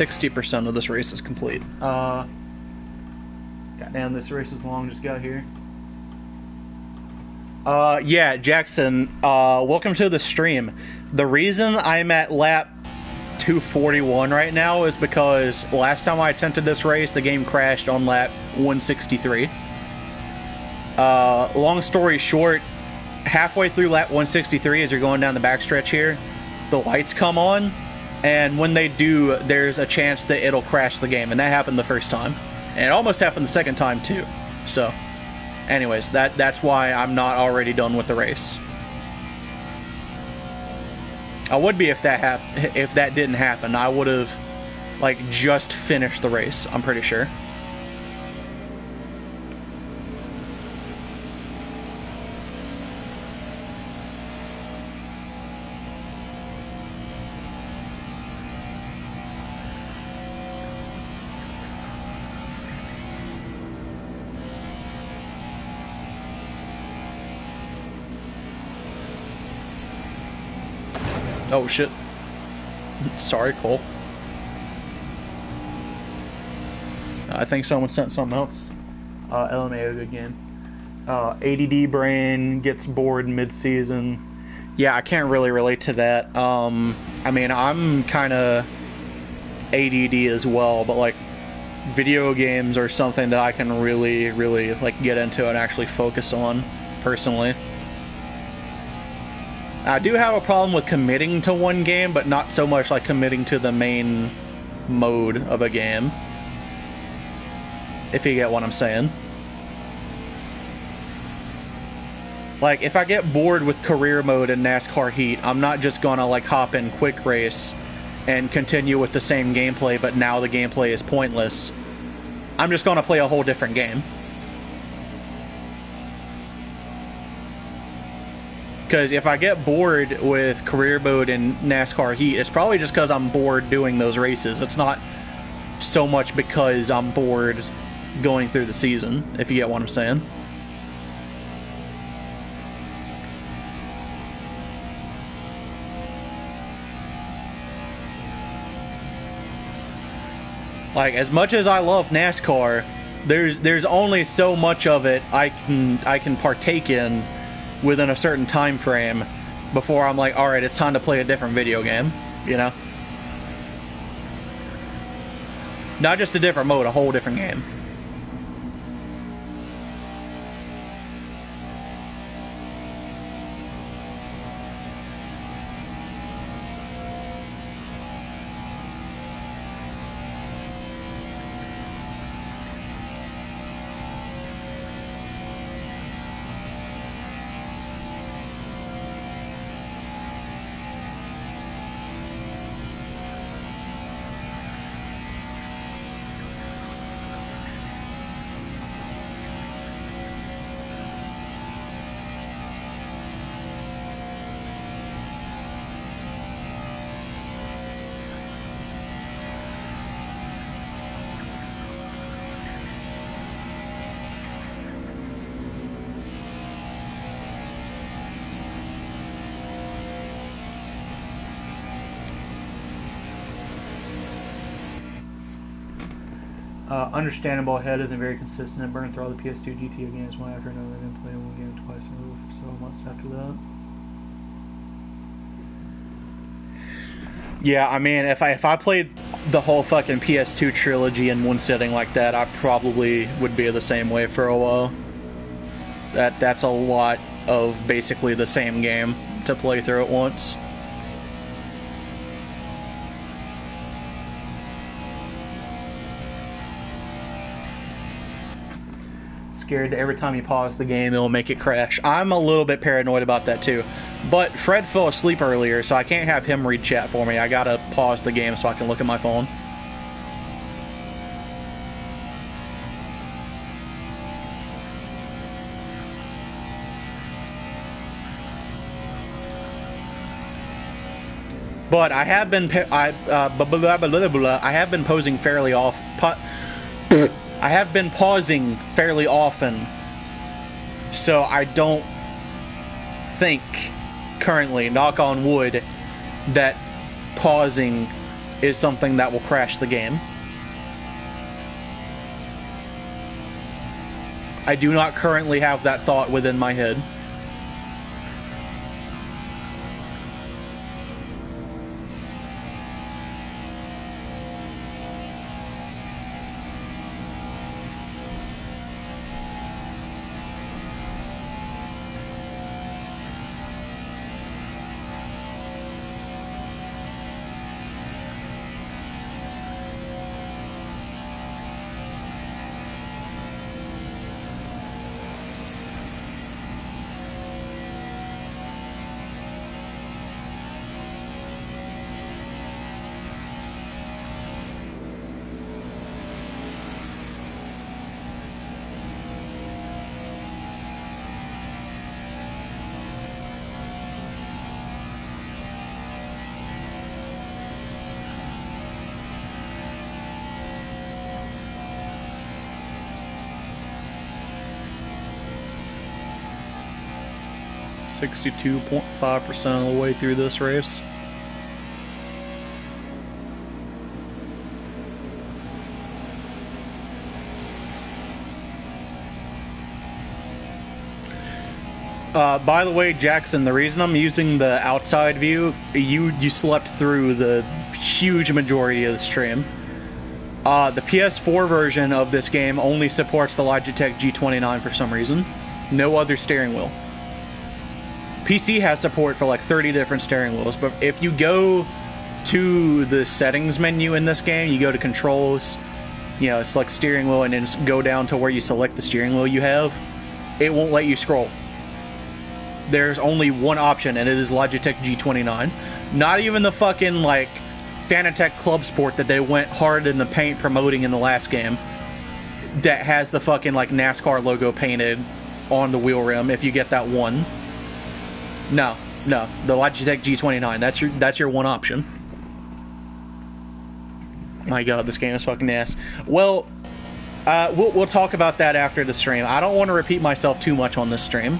60% of this race is complete. Goddamn, this race is long, just got here. Yeah, Jackson, welcome to the stream. The reason I'm at lap 241 right now is because last time I attempted this race, the game crashed on lap 163. Long story short, halfway through lap 163, as you're going down the backstretch here, the lights come on, and when they do, there's a chance that it'll crash the game, and that happened the first time. And it almost happened the second time, too. So, anyways, that's why I'm not already done with the race. I would be if that didn't happen. I would have, like, just finished the race, I'm pretty sure. Oh shit. Sorry, Cole. I think someone sent something else. LMAO, good game. ADD brain gets bored mid-season. Yeah, I can't really relate to that. I mean, I'm kind of ADD as well, but like, video games are something that I can really, like, get into and actually focus on, personally. I do have a problem with committing to one game, but not so much like committing to the main mode of a game. If you get what I'm saying. Like, if I get bored with career mode in NASCAR Heat, I'm not just gonna, like, hop in quick race and continue with the same gameplay, but now the gameplay is pointless. I'm just gonna play a whole different game. Because if I get bored with career mode in NASCAR Heat, it's probably just because I'm bored doing those races. It's not so much because I'm bored going through the season, if you get what I'm saying. Like, as much as I love NASCAR, there's only so much of it I can partake in within a certain time frame before I'm like, alright, it's time to play a different video game, you know? Not just a different mode, a whole different game. Understandable, head isn't very consistent and burned through all the PS2 GTA games one after another, then play one game twice in a row for several months after that. Yeah, I mean, if I played the whole fucking PS2 trilogy in one sitting like that, I probably would be the same way for a while. That's a lot of basically the same game to play through at once. Scared that every time you pause the game, it'll make it crash. I'm a little bit paranoid about that too. But Fred fell asleep earlier, so I can't have him read chat for me. I gotta pause the game so I can look at my phone. But I have been I have been posing fairly off. I have been pausing fairly often, so I don't think currently, knock on wood, that pausing is something that will crash the game. I do not currently have that thought within my head. .5% of the way through this race. By the way, Jackson, the reason I'm using the outside view, you slept through the huge majority of the stream. The PS4 version of this game only supports the Logitech G29 for some reason. No other steering wheel. PC has support for like 30 different steering wheels, but if you go to the settings menu in this game, you go to controls, you know, select steering wheel, and then go down to where you select the steering wheel you have, it won't let you scroll. There's only one option, and it is Logitech G29. Not even the fucking, like, Fanatec Club Sport that they went hard in the paint promoting in the last game that has the fucking, like, NASCAR logo painted on the wheel rim if you get that one. No, the Logitech G29. That's your one option. My god, this game is fucking ass. Well, we'll talk about that after the stream. I don't want to repeat myself too much on this stream,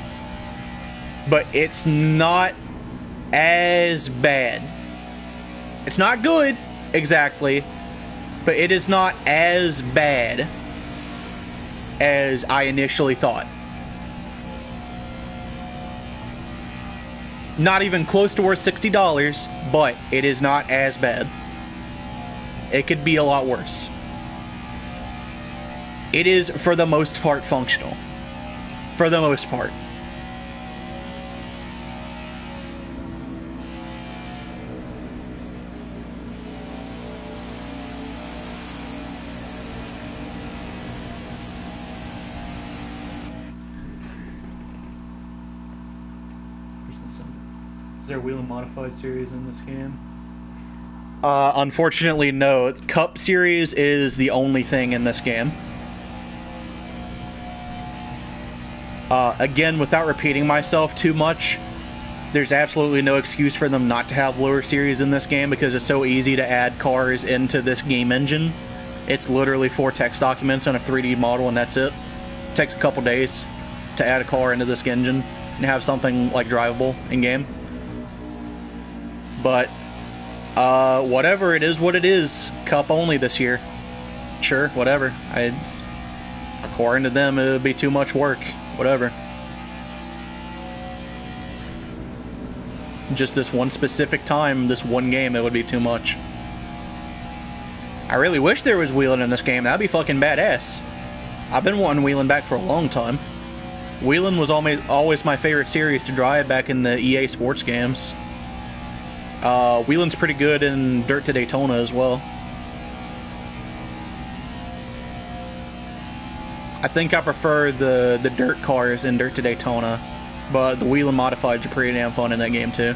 but it's not as bad. It's not good, exactly, but it is not as bad as I initially thought. Not even close to worth $60, but it is not as bad. It could be a lot worse. It is, for the most part, functional. For the most part. Is there a Wheel and Modified series in this game? Unfortunately, no. Cup series is the only thing in this game. Again, without repeating myself too much, there's absolutely no excuse for them not to have lower series in this game because it's so easy to add cars into this game engine. It's literally 4 text documents and a 3D model, and that's it. It takes a couple days to add a car into this engine and have something like drivable in game. But whatever, it is what it is. Cup only this year. Sure, whatever. According to them, it would be too much work. Whatever. Just this one specific time, this one game, it would be too much. I really wish there was wheeling in this game. That'd be fucking badass. I've been wanting wheeling back for a long time. Wheeling was always my favorite series to drive back in the EA Sports games. Wheeling's pretty good in Dirt to Daytona as well. I think I prefer the dirt cars in Dirt to Daytona, but the Wheel and Modifieds are pretty damn fun in that game too.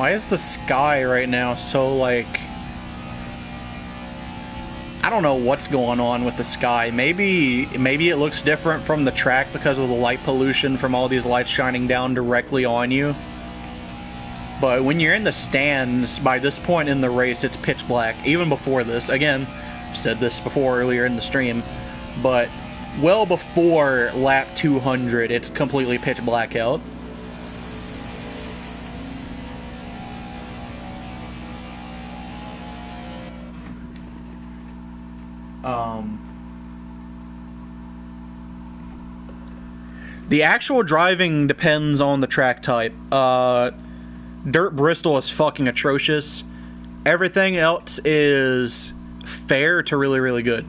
Why is the sky right now so, like... I don't know what's going on with the sky. Maybe it looks different from the track because of the light pollution from all these lights shining down directly on you. But when you're in the stands, by this point in the race, it's pitch black. Even before this. Again, I've said this before earlier in the stream. But well before lap 200, it's completely pitch black out. The actual driving depends on the track type. Dirt Bristol is fucking atrocious. Everything else is fair to really, really good.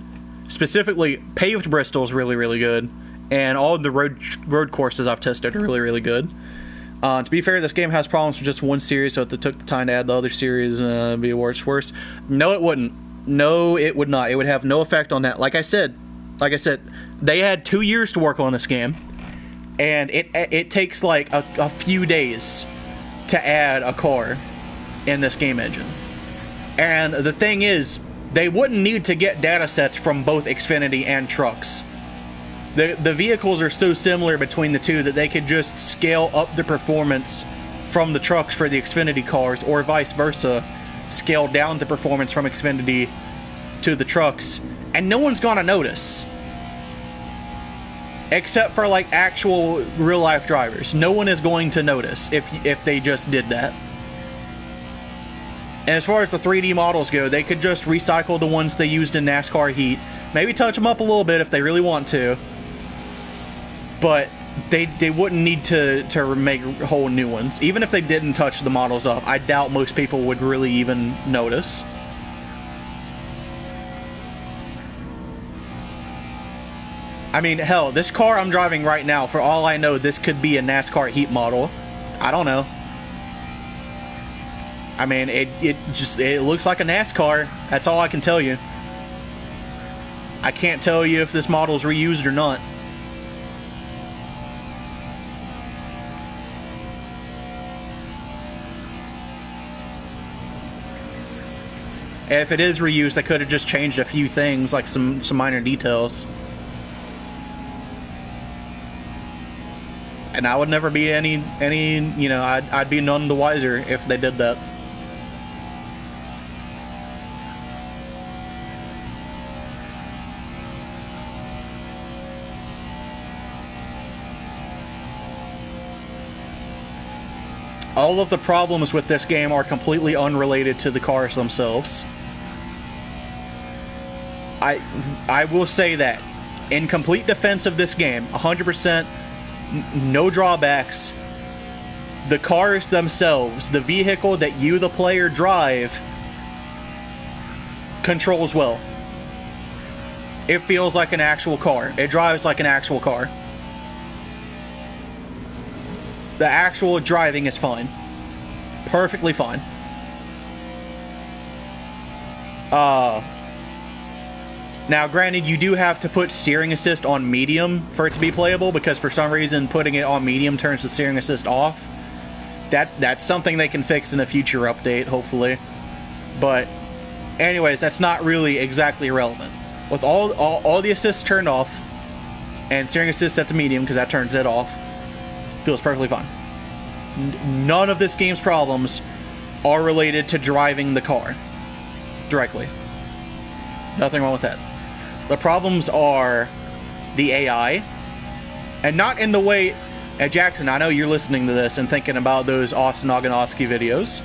Specifically, paved Bristol is really, really good. And all of the road courses I've tested are really, really good. To be fair, this game has problems with just one series, so if they took the time to add the other series, it'd be worse. No, it wouldn't. No, it would not. It would have no effect on that. Like I said, they had 2 years to work on this game. And it takes like a few days to add a car in this game engine. And the thing is, they wouldn't need to get data sets from both Xfinity and trucks. The vehicles are so similar between the two that they could just scale up the performance from the trucks for the Xfinity cars, or vice versa, scale down the performance from Xfinity to the trucks, and no one's gonna notice. Except for, like, actual real-life drivers. No one is going to notice if they just did that. And as far as the 3D models go, they could just recycle the ones they used in NASCAR Heat. Maybe touch them up a little bit if they really want to. But they wouldn't need to make whole new ones. Even if they didn't touch the models up, I doubt most people would really even notice. I mean, hell, this car I'm driving right now, for all I know, this could be a NASCAR Heat model. I don't know. I mean, it looks like a NASCAR. That's all I can tell you. I can't tell you if this model's reused or not. And if it is reused, I could have just changed a few things, like some minor details. And I would never be any, you know, I'd be none the wiser if they did that. All of the problems with this game are completely unrelated to the cars themselves. I will say that, in complete defense of this game, 100%, no drawbacks. The cars themselves, the vehicle that you, the player, drive, controls well. It feels like an actual car. It drives like an actual car. The actual driving is fine. Perfectly fine. Now, granted, you do have to put steering assist on medium for it to be playable, because for some reason putting it on medium turns the steering assist off. That's something they can fix in a future update, hopefully. But anyways, that's not really exactly relevant. With all the assists turned off, and steering assist set to medium, because that turns it off, feels perfectly fine. None of this game's problems are related to driving the car directly. Nothing wrong with that. The problems are the AI, and not in the way... Jackson, I know you're listening to this and thinking about those Austin Oganowski videos.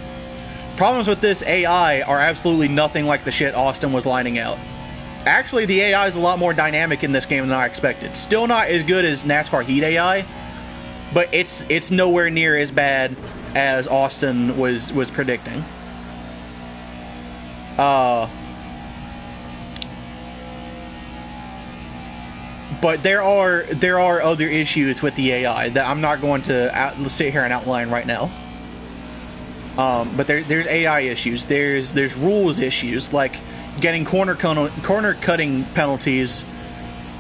Problems with this AI are absolutely nothing like the shit Austin was lining out. Actually, the AI is a lot more dynamic in this game than I expected. Still not as good as NASCAR Heat AI, but it's nowhere near as bad as Austin was predicting. But there are other issues with the AI that I'm not going to sit here and outline right now. But there's AI issues. There's rules issues, like getting corner cutting penalties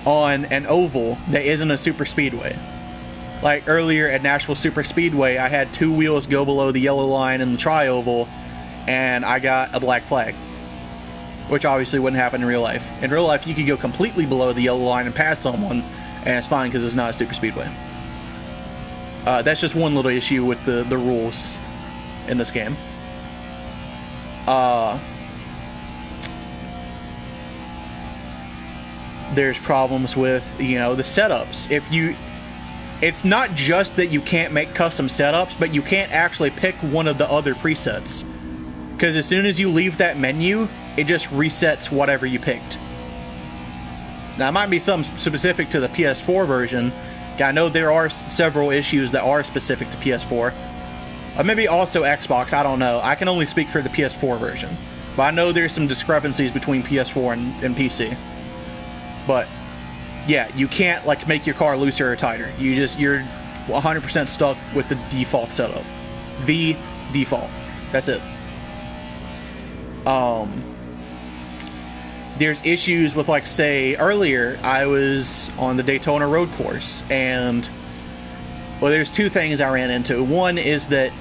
on an oval that isn't a super speedway. like earlier at Nashville Super Speedway, I had 2 wheels go below the yellow line in the tri-oval, and I got a black flag, which obviously wouldn't happen in real life. In real life, you could go completely below the yellow line and pass someone, and it's fine because it's not a super speedway. That's just one little issue with the rules in this game. There's problems with, you know, the setups. It's not just that you can't make custom setups, but you can't actually pick one of the other presets. Because as soon as you leave that menu, it just resets whatever you picked. Now, it might be something specific to the PS4 version. I know there are several issues that are specific to PS4. Or maybe also Xbox, I don't know. I can only speak for the PS4 version. But I know there's some discrepancies between PS4 and PC. But, yeah, you can't, like, make your car looser or tighter. You're 100% stuck with the default setup. The default. That's it. There's issues with, like, say, earlier, I was on the Daytona road course, and, well, there's 2 things I ran into. One is that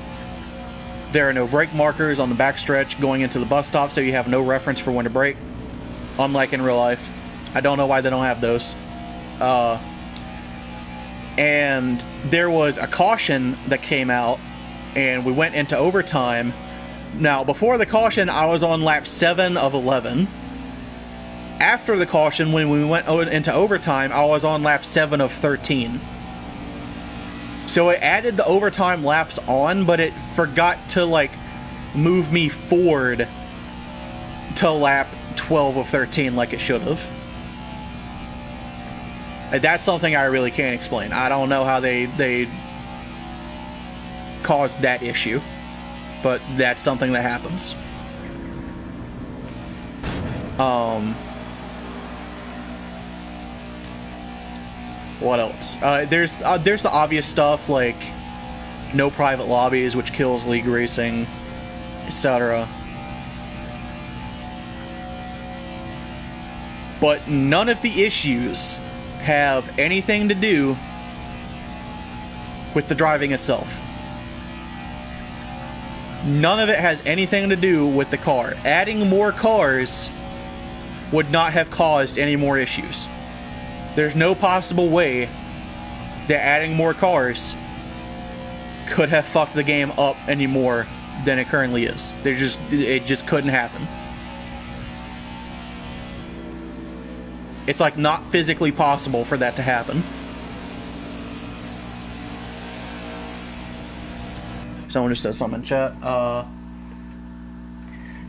there are no brake markers on the backstretch going into the bus stop, so you have no reference for when to brake, unlike in real life. I don't know why they don't have those. And there was a caution that came out, and we went into overtime. Now, before the caution, I was on lap 7 of 11. After the caution, when we went into overtime, I was on lap 7 of 13. So it added the overtime laps on, but it forgot to, like, move me forward to lap 12 of 13 like it should have. That's something I really can't explain. I don't know how they caused that issue, but that's something that happens. What else? There's the obvious stuff like no private lobbies, which kills league racing, etc. But none of the issues have anything to do with the driving itself. None of it has anything to do with the car. Adding more cars would not have caused any more issues. There's no possible way that adding more cars could have fucked the game up any more than it currently is. It just couldn't happen. It's like not physically possible for that to happen. Someone just said something in chat.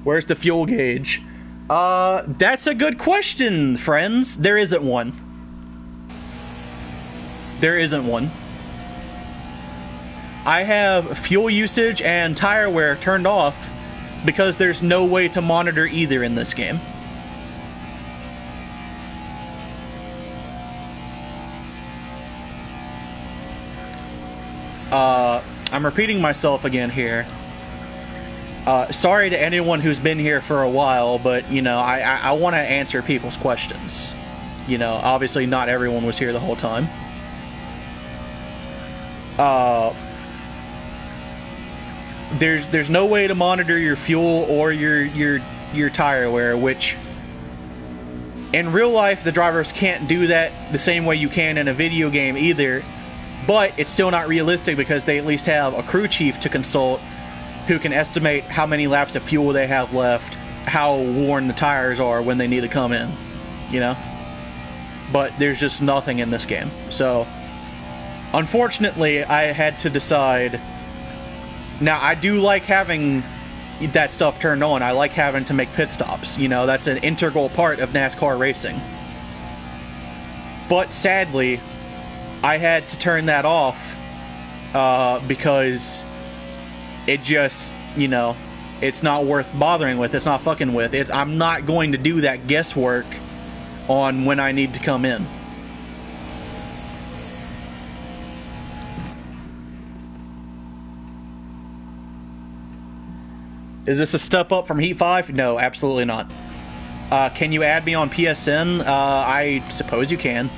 Where's the fuel gauge? That's a good question, friends. There isn't one. There isn't one. I have fuel usage and tire wear turned off because there's no way to monitor either in this game. I'm repeating myself again here. Sorry to anyone who's been here for a while, but, you know, I want to answer people's questions. You know, obviously not everyone was here the whole time. There's no way to monitor your fuel or your tire wear, which in real life the drivers can't do that the same way you can in a video game either, but it's still not realistic because they at least have a crew chief to consult who can estimate how many laps of fuel they have left, how worn the tires are when they need to come in, you know? But there's just nothing in this game. So unfortunately, I had to decide. Now, I do like having that stuff turned on. I like having to make pit stops. You know, that's an integral part of NASCAR racing. But sadly, I had to turn that off because it just, you know, it's not worth bothering with. It's not fucking with. I'm not going to do that guesswork on when I need to come in. Is this a step up from Heat 5? No, absolutely not. Can you add me on PSN? I suppose you can.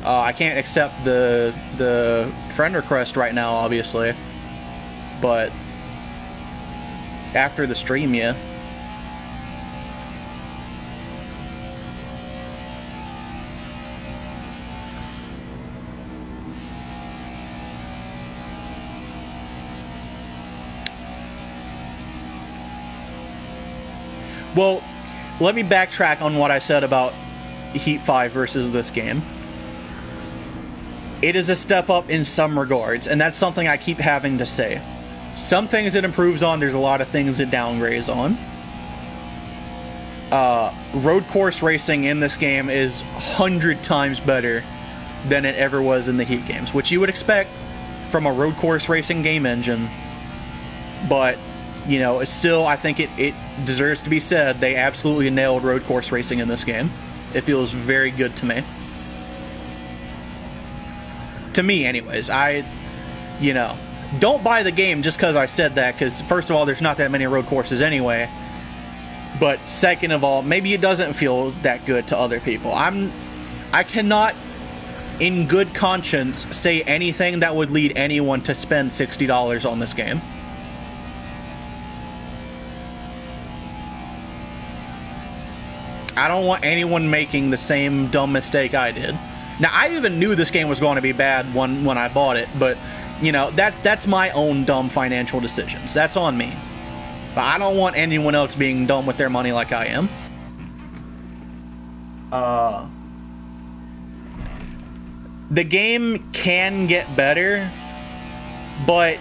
I can't accept the friend request right now, obviously, but after the stream, yeah. Well, let me backtrack on what I said about Heat 5 versus this game. It is a step up in some regards, and that's something I keep having to say. Some things it improves on, there's a lot of things it downgrades on. Road course racing in this game is 100 times better than it ever was in the Heat games, which you would expect from a road course racing game engine, but you know, it's still, I think it deserves to be said, they absolutely nailed road course racing in this game. It feels very good to me. To me, anyways. You know, don't buy the game just because I said that, because first of all, there's not that many road courses anyway. But second of all, maybe it doesn't feel that good to other people. I cannot, in good conscience, say anything that would lead anyone to spend $60 on this game. I don't want anyone making the same dumb mistake I did. Now, I even knew this game was going to be bad when I bought it, but, you know, that's my own dumb financial decisions. That's on me. But I don't want anyone else being dumb with their money like I am. The game can get better, but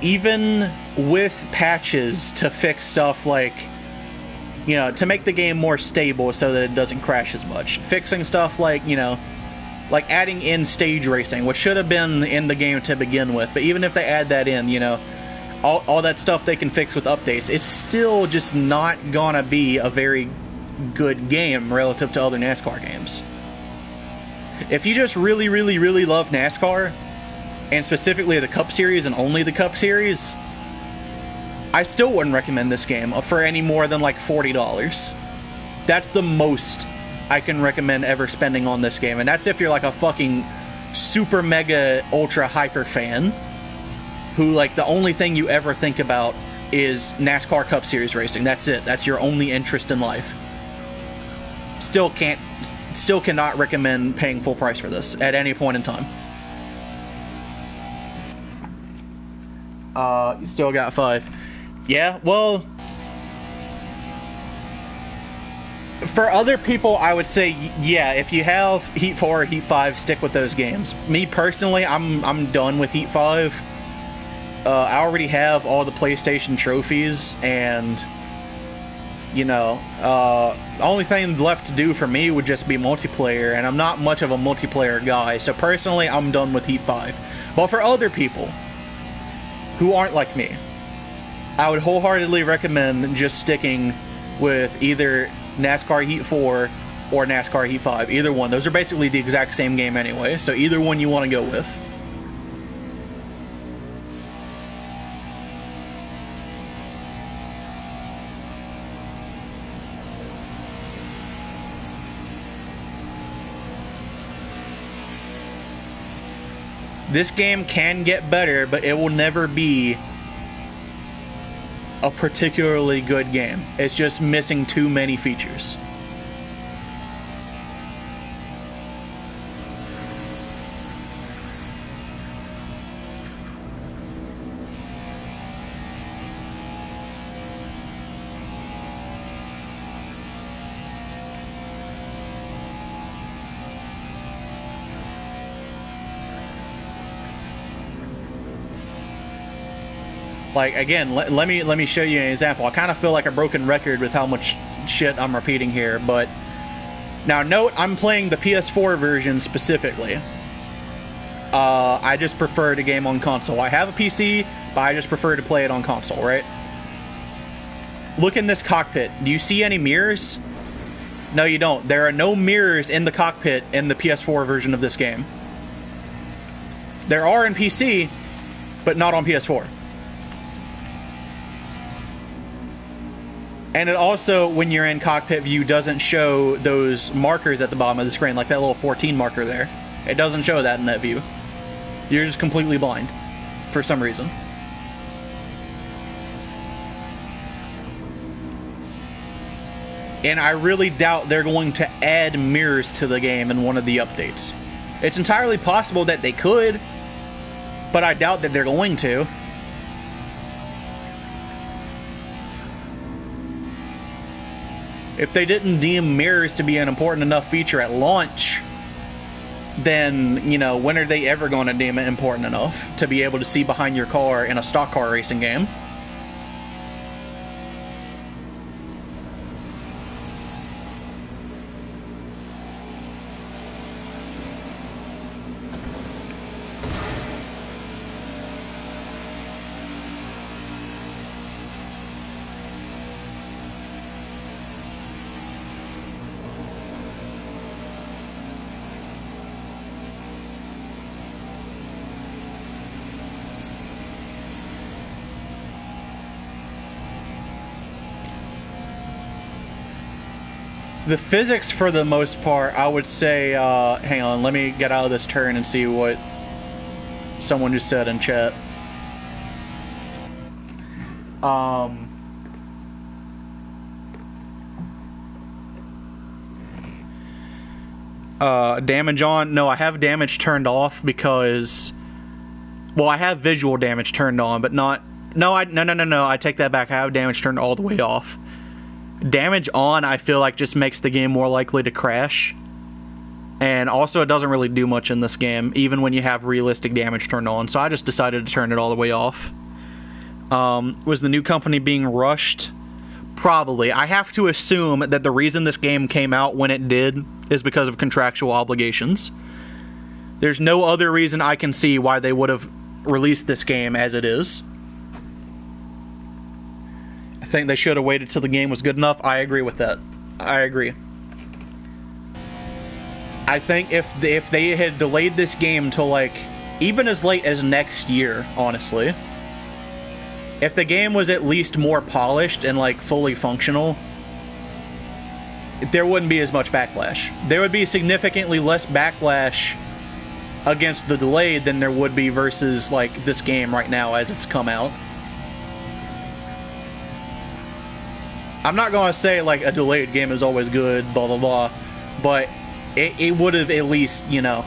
even with patches to fix stuff like, you know, to make the game more stable so that it doesn't crash as much. Fixing stuff like, you know, like adding in stage racing, which should have been in the game to begin with, but even if they add that in, you know, all that stuff they can fix with updates, it's still just not gonna be a very good game relative to other NASCAR games. If you just really, really, really love NASCAR, and specifically the Cup Series and only the Cup Series, I still wouldn't recommend this game for any more than like $40. That's the most I can recommend ever spending on this game, and that's if you're like a fucking super mega ultra hyper fan who, like, the only thing you ever think about is NASCAR Cup Series racing. That's it. That's your only interest in life. Still cannot recommend paying full price for this at any point in time. You still got 5. Yeah, well, for other people, I would say, yeah, if you have Heat 4 or Heat 5, stick with those games. Me, personally, I'm done with Heat 5. I already have all the PlayStation trophies, and, you know, the only thing left to do for me would just be multiplayer, and I'm not much of a multiplayer guy, so personally, I'm done with Heat 5. But for other people who aren't like me, I would wholeheartedly recommend just sticking with either NASCAR Heat 4 or NASCAR Heat 5. Either one. Those are basically the exact same game anyway, so either one you want to go with. This game can get better, but it will never be a particularly good game. It's just missing too many features. Like, again, let me show you an example. I kind of feel like a broken record with how much shit I'm repeating here, but now note I'm playing the PS4 version specifically. I just prefer the game on console. I have a PC, but I just prefer to play it on console, right? Look in this cockpit. Do you see any mirrors? No, you don't. There are no mirrors in the cockpit in the PS4 version of this game. There are in PC, but not on PS4. And it also, when you're in cockpit view, doesn't show those markers at the bottom of the screen, like that little 14 marker there. It doesn't show that in that view. You're just completely blind for some reason. And I really doubt they're going to add mirrors to the game in one of the updates. It's entirely possible that they could, but I doubt that they're going to. If they didn't deem mirrors to be an important enough feature at launch, then, you know, when are they ever going to deem it important enough to be able to see behind your car in a stock car racing game? The physics, for the most part, I would say, hang on, let me get out of this turn and see what someone just said in chat. Damage on? No, I have damage turned off because, well, I have visual damage turned on, but not, no, I take that back. I have damage turned all the way off. Damage on, I feel like, just makes the game more likely to crash. And also, it doesn't really do much in this game, even when you have realistic damage turned on. So I just decided to turn it all the way off. Was the new company being rushed? Probably. I have to assume that the reason this game came out when it did is because of contractual obligations. There's no other reason I can see why they would have released this game as it is. I think they should have waited till the game was good enough. I agree with that. I agree. I think if they had delayed this game till, like, even as late as next year, honestly, if the game was at least more polished and, like, fully functional, there wouldn't be as much backlash. There would be significantly less backlash against the delay than there would be versus, like, this game right now as it's come out. I'm not going to say, like, a delayed game is always good, blah, blah, blah, but it would have at least, you know,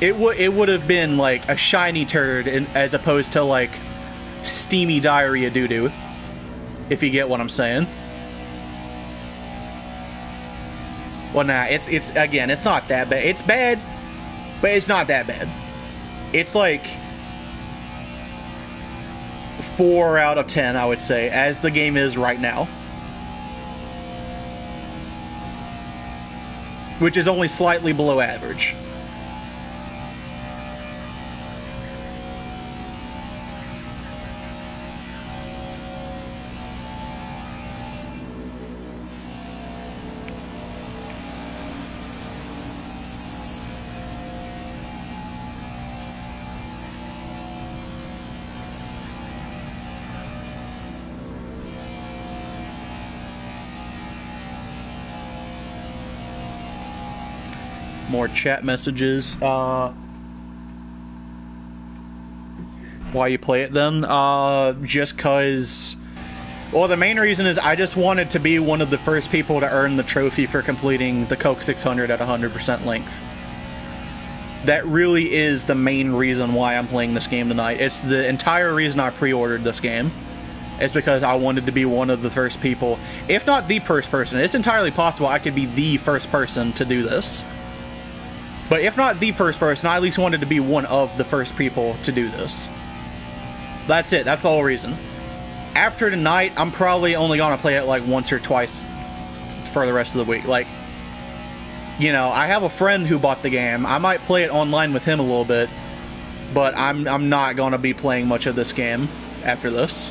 it would have been, like, a shiny turd as opposed to, like, steamy diarrhea doo-doo, if you get what I'm saying. Well, nah, it's again, it's not that bad. It's bad, but it's not that bad. It's, like, 4 out of 10, I would say, as the game is right now. Which is only slightly below average. More chat messages. Why you play it then? Just cause, well, the main reason is I just wanted to be one of the first people to earn the trophy for completing the Coke 600 at 100% length. That really is the main reason why I'm playing this game tonight. It's the entire reason I pre-ordered this game. It's because I wanted to be one of the first people, if not the first person. It's entirely possible I could be the first person to do this. But if not the first person, I at least wanted to be one of the first people to do this. That's it. That's the whole reason. After tonight, I'm probably only going to play it like once or twice for the rest of the week. Like, you know, I have a friend who bought the game. I might play it online with him a little bit, but I'm not going to be playing much of this game after this.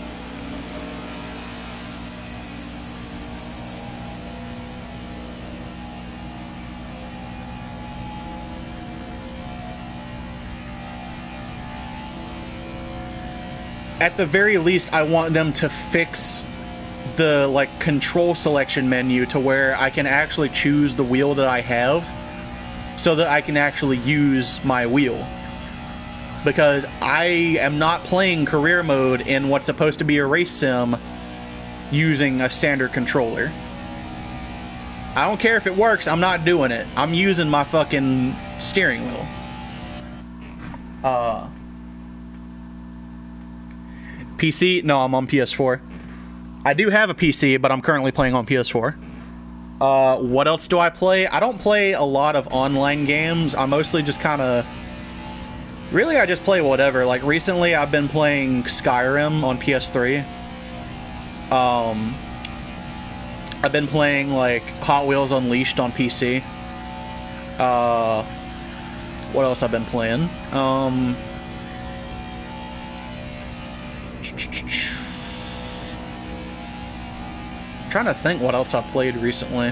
At the very least, I want them to fix the, like, control selection menu to where I can actually choose the wheel that I have so that I can actually use my wheel. Because I am not playing career mode in what's supposed to be a race sim using a standard controller. I don't care if it works, I'm not doing it. I'm using my fucking steering wheel. PC? No, I'm on PS4. I do have a PC, but I'm currently playing on PS4. What else do I play? I don't play a lot of online games. I mostly just kind of... Really, I just play whatever. Like, recently I've been playing Skyrim on PS3. I've been playing, like, Hot Wheels Unleashed on PC. What else I've been playing? Trying to think what else I played recently.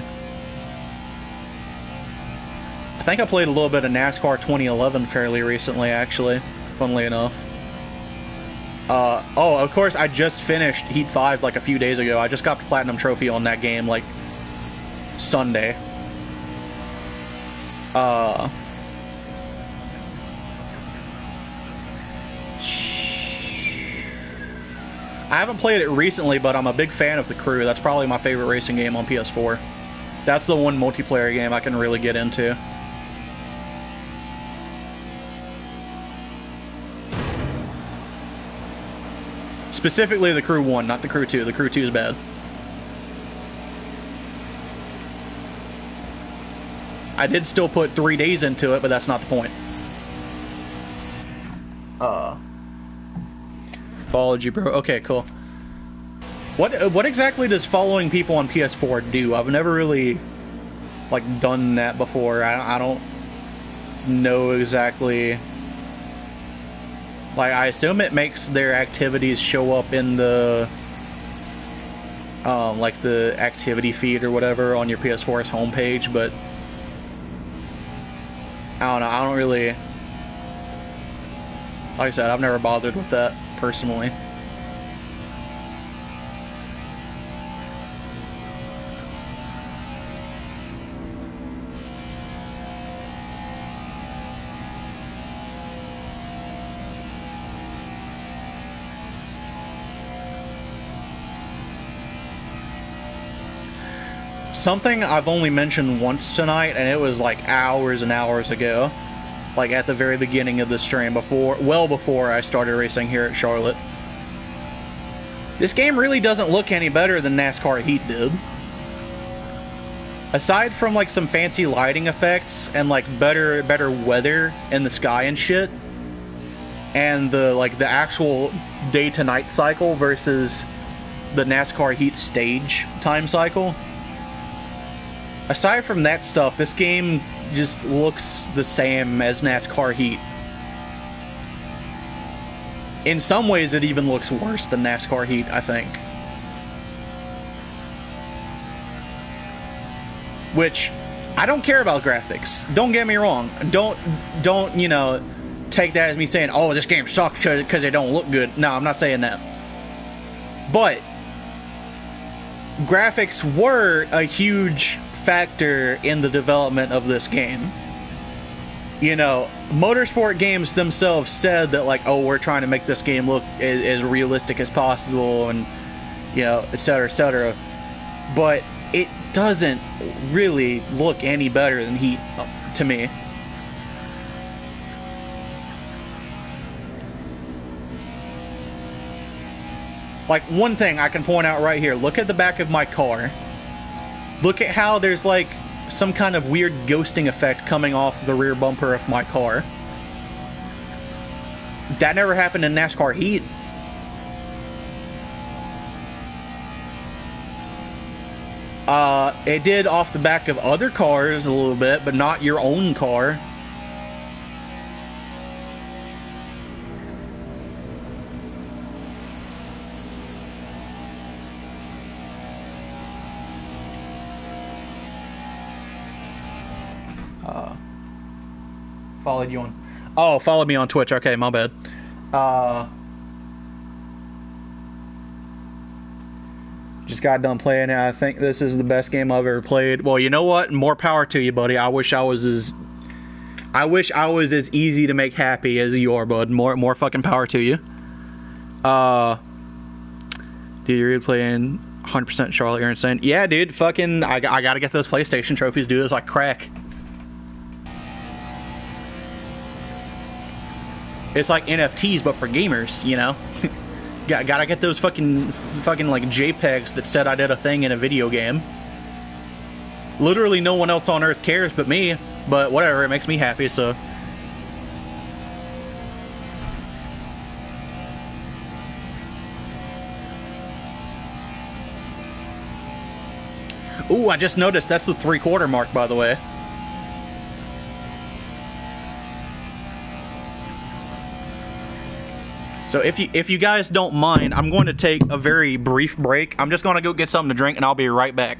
I think I played a little bit of NASCAR 2011 fairly recently, actually, funnily enough. Oh, of course, I just finished Heat 5 like a few days ago. I just got the Platinum Trophy on that game, like, Sunday. I haven't played it recently, but I'm a big fan of The Crew. That's probably my favorite racing game on PS4. That's the one multiplayer game I can really get into. Specifically The Crew 1, not The Crew 2. The Crew 2 is bad. I did still put 3 days into it, but that's not the point. Followed you, bro. Okay, cool. What exactly does following people on PS4 do? I've never really, like, done that before. I don't know exactly. Like, I assume it makes their activities show up in the, like, the activity feed or whatever on your PS4's homepage, but I don't know. I don't really, like I said, I've never bothered with that personally. Something I've only mentioned once tonight, and it was like hours and hours ago. Like at the very beginning of the stream, well before I started racing here at Charlotte. This game really doesn't look any better than NASCAR Heat did. Aside from like some fancy lighting effects and like better weather in the sky and shit, and the actual day to night cycle versus the NASCAR Heat stage time cycle. Aside from that stuff, this game just looks the same as NASCAR Heat. In some ways, it even looks worse than NASCAR Heat, I think. Which, I don't care about graphics. Don't get me wrong. Don't you know, take that as me saying, oh, this game sucks because they don't look good. No, I'm not saying that. But graphics were a huge factor in the development of this game. You know, motorsport games themselves said that, like, oh, we're trying to make this game look as realistic as possible, and, you know, etc., etc. But it doesn't really look any better than Heat to me. Like, one thing I can point out right here, look at the back of my car. Look at how there's, like, some kind of weird ghosting effect coming off the rear bumper of my car. That never happened in NASCAR Heat. It did off the back of other cars a little bit, but not your own car. Followed you on... Oh, followed me on Twitch. Okay, my bad. Just got done playing it. I think this is the best game I've ever played. Well, you know what? More power to you, buddy. I wish I was as I wish I was as easy to make happy as you are, bud. More fucking power to you. Dude, you're really playing 100% Charlotte, you're insane. Yeah, dude, fucking, I gotta get those PlayStation trophies, dude. It's like crack. It's like NFTs, but for gamers, you know? Gotta get those fucking like JPEGs that said I did a thing in a video game. Literally no one else on Earth cares but me, but whatever, it makes me happy, so. Ooh, I just noticed that's the 3/4 mark, by the way. So if you guys don't mind, I'm going to take a very brief break. I'm just going to go get something to drink, and I'll be right back.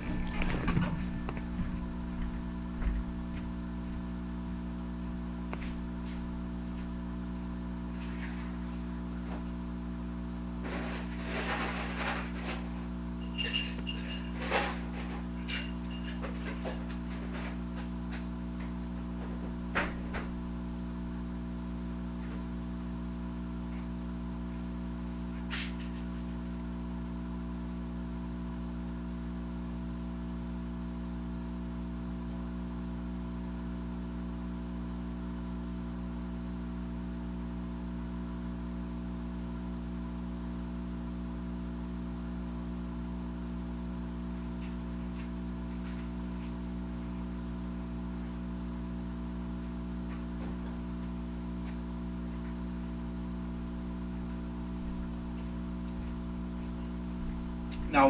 Now,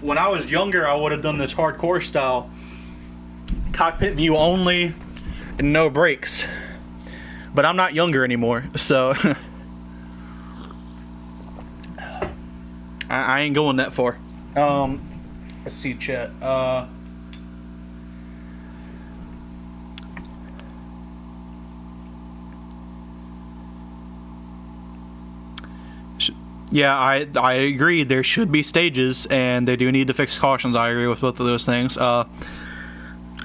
when I was younger, I would have done this hardcore style. Cockpit view only, and no brakes. But I'm not younger anymore, so... I ain't going that far. Let's see, chat. Yeah, I agree. There should be stages, and they do need to fix cautions. I agree with both of those things. I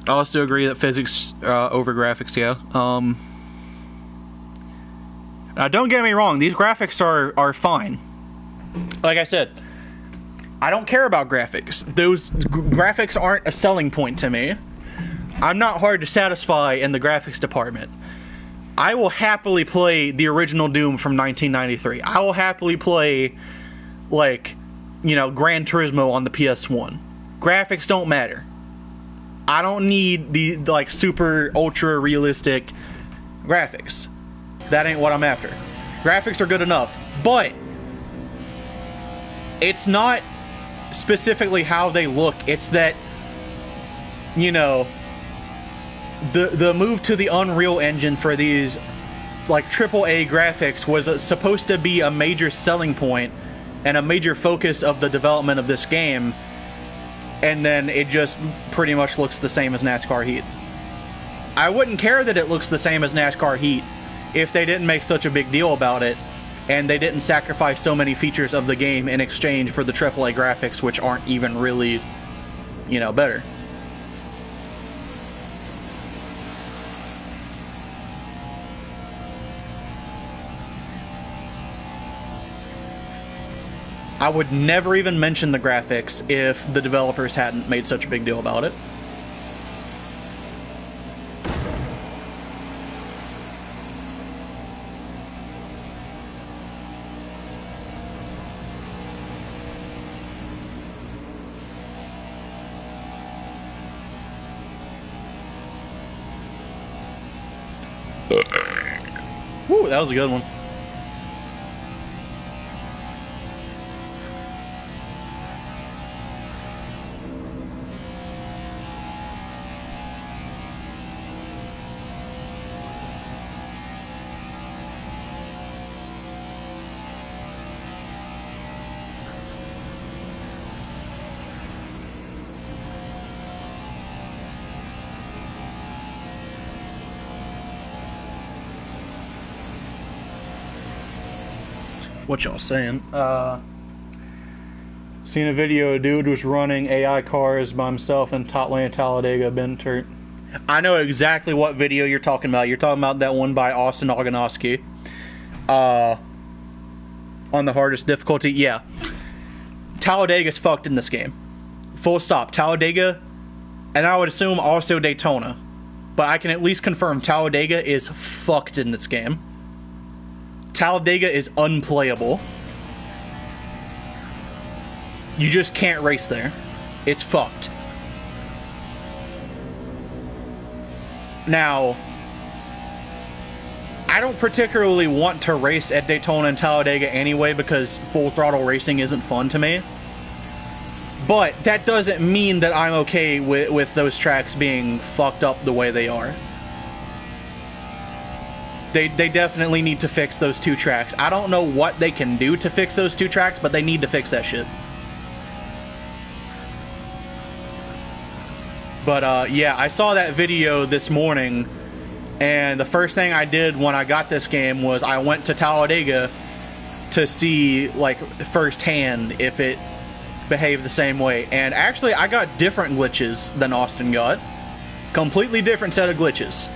also agree that physics over graphics, yeah. Now, don't get me wrong. These graphics are fine. Like I said, I don't care about graphics. Those graphics aren't a selling point to me. I'm not hard to satisfy in the graphics department. I will happily play the original Doom from 1993. I will happily play, like, you know, Gran Turismo on the PS1. Graphics don't matter. I don't need the, like, super ultra realistic graphics. That ain't what I'm after. Graphics are good enough, but it's not specifically how they look. It's that, you know, the move to the Unreal Engine for these, like, AAA graphics was supposed to be a major selling point and a major focus of the development of this game, and then it just pretty much looks the same as NASCAR Heat. I wouldn't care that it looks the same as NASCAR Heat if they didn't make such a big deal about it, and they didn't sacrifice so many features of the game in exchange for the AAA graphics, which aren't even really, you know, better. I would never even mention the graphics if the developers hadn't made such a big deal about it. Woo, that was a good one. What y'all saying? Seen a video, a dude was running AI cars by himself in Talladega, been turnt. I know exactly what video you're talking about. You're talking about that one by Austin Oganowski. On the hardest difficulty, yeah. Talladega's fucked in this game. Full stop. Talladega, and I would assume also Daytona. But I can at least confirm Talladega is fucked in this game. Talladega is unplayable. You just can't race there. It's fucked. Now, I don't particularly want to race at Daytona and Talladega anyway because full throttle racing isn't fun to me. But that doesn't mean that I'm okay with those tracks being fucked up the way they are. They definitely need to fix those two tracks. I don't know what they can do to fix those two tracks, but they need to fix that shit. But yeah, I saw that video this morning, and the first thing I did when I got this game was I went to Talladega to see, like, firsthand if it behaved the same way. And actually, I got different glitches than Austin got. Completely different set of glitches.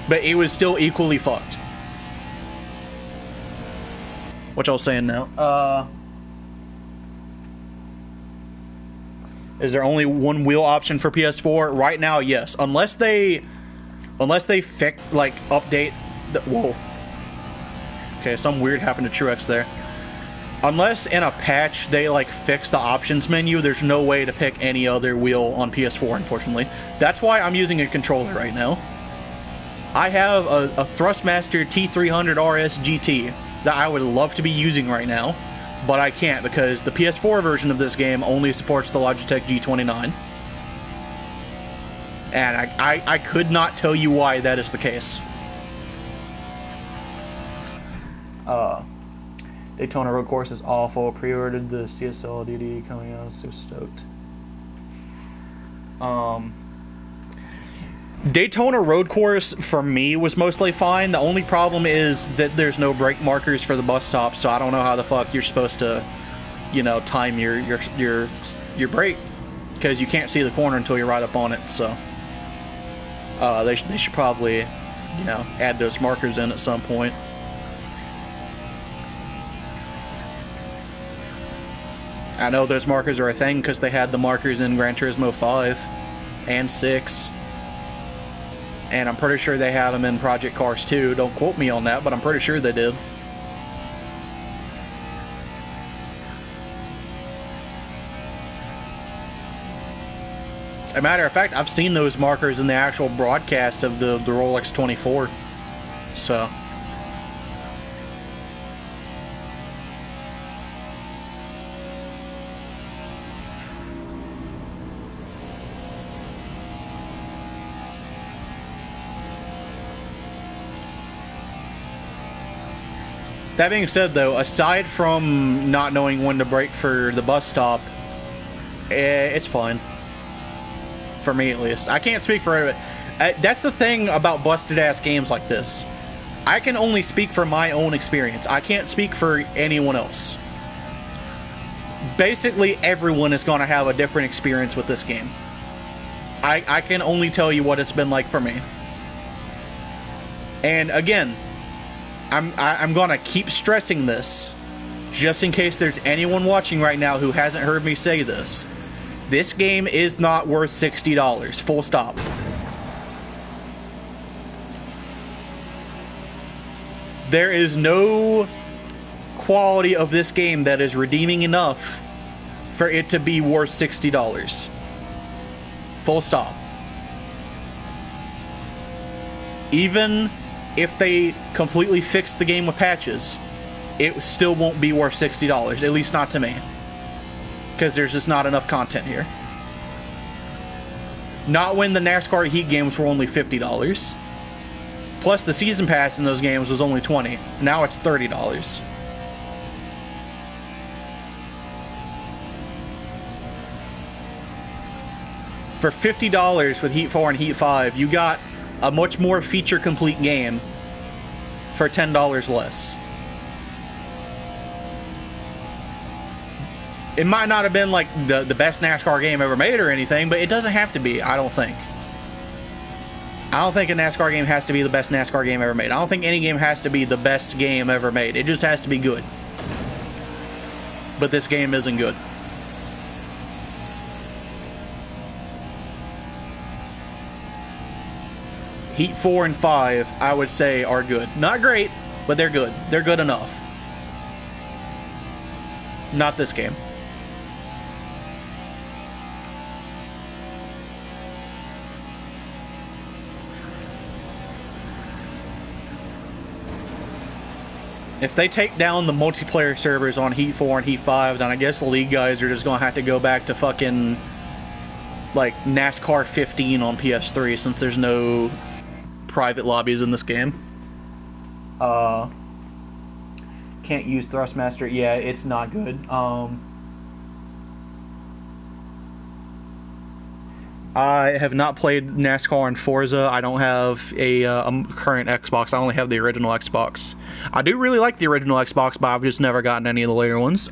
But it was still equally fucked. What y'all saying now? Is there only one wheel option for PS4? Right now, yes. Unless they fix, like, update the... Whoa. Okay, something weird happened to Truex there. Unless in a patch they, like, fix the options menu, there's no way to pick any other wheel on PS4, unfortunately. That's why I'm using a controller right now. I have a Thrustmaster T300 RS GT that I would love to be using right now, but I can't because the PS4 version of this game only supports the Logitech G29. And I could not tell you why that is the case. Daytona Road Course is awful. Pre-ordered the CSL DD coming out. So stoked. Daytona Road Course for me was mostly fine. The only problem is that there's no brake markers for the bus stop, so I don't know how the fuck you're supposed to, you know, time your brake, because you can't see the corner until you're right up on it. So they should probably, you know, add those markers in at some point. I know those markers are a thing because they had the markers in Gran Turismo 5 and 6. And I'm pretty sure they have them in Project Cars 2. Don't quote me on that, but I'm pretty sure they did. As a matter of fact, I've seen those markers in the actual broadcast of the Rolex 24. So... That being said, though, aside from not knowing when to brake for the bus stop, it's fine. For me, at least. I can't speak for it. That's the thing about busted-ass games like this. I can only speak for my own experience. I can't speak for anyone else. Basically, everyone is going to have a different experience with this game. I can only tell you what it's been like for me. And again... I'm gonna keep stressing this, just in case there's anyone watching right now who hasn't heard me say this. This game is not worth $60, full stop. There is no quality of this game that is redeeming enough for it to be worth $60. Full stop. Even if they completely fix the game with patches, it still won't be worth $60, at least not to me. Because there's just not enough content here. Not when the NASCAR Heat games were only $50. Plus the season pass in those games was only $20. Now it's $30. For $50 with Heat 4 and Heat 5, you got a much more feature-complete game for $10 less. It might not have been like the best NASCAR game ever made or anything, but it doesn't have to be, I don't think. I don't think a NASCAR game has to be the best NASCAR game ever made. I don't think any game has to be the best game ever made. It just has to be good. But this game isn't good. Heat 4 and 5, I would say, are good. Not great, but they're good. They're good enough. Not this game. If they take down the multiplayer servers on Heat 4 and Heat 5, then I guess the league guys are just going to have to go back to fucking, like, NASCAR 15 on PS3, since there's no private lobbies in this game. Can't use Thrustmaster. Yeah, it's not good. I have not played NASCAR and Forza. I don't have a current Xbox. I only have the original Xbox. I do really like the original Xbox, but I've just never gotten any of the later ones.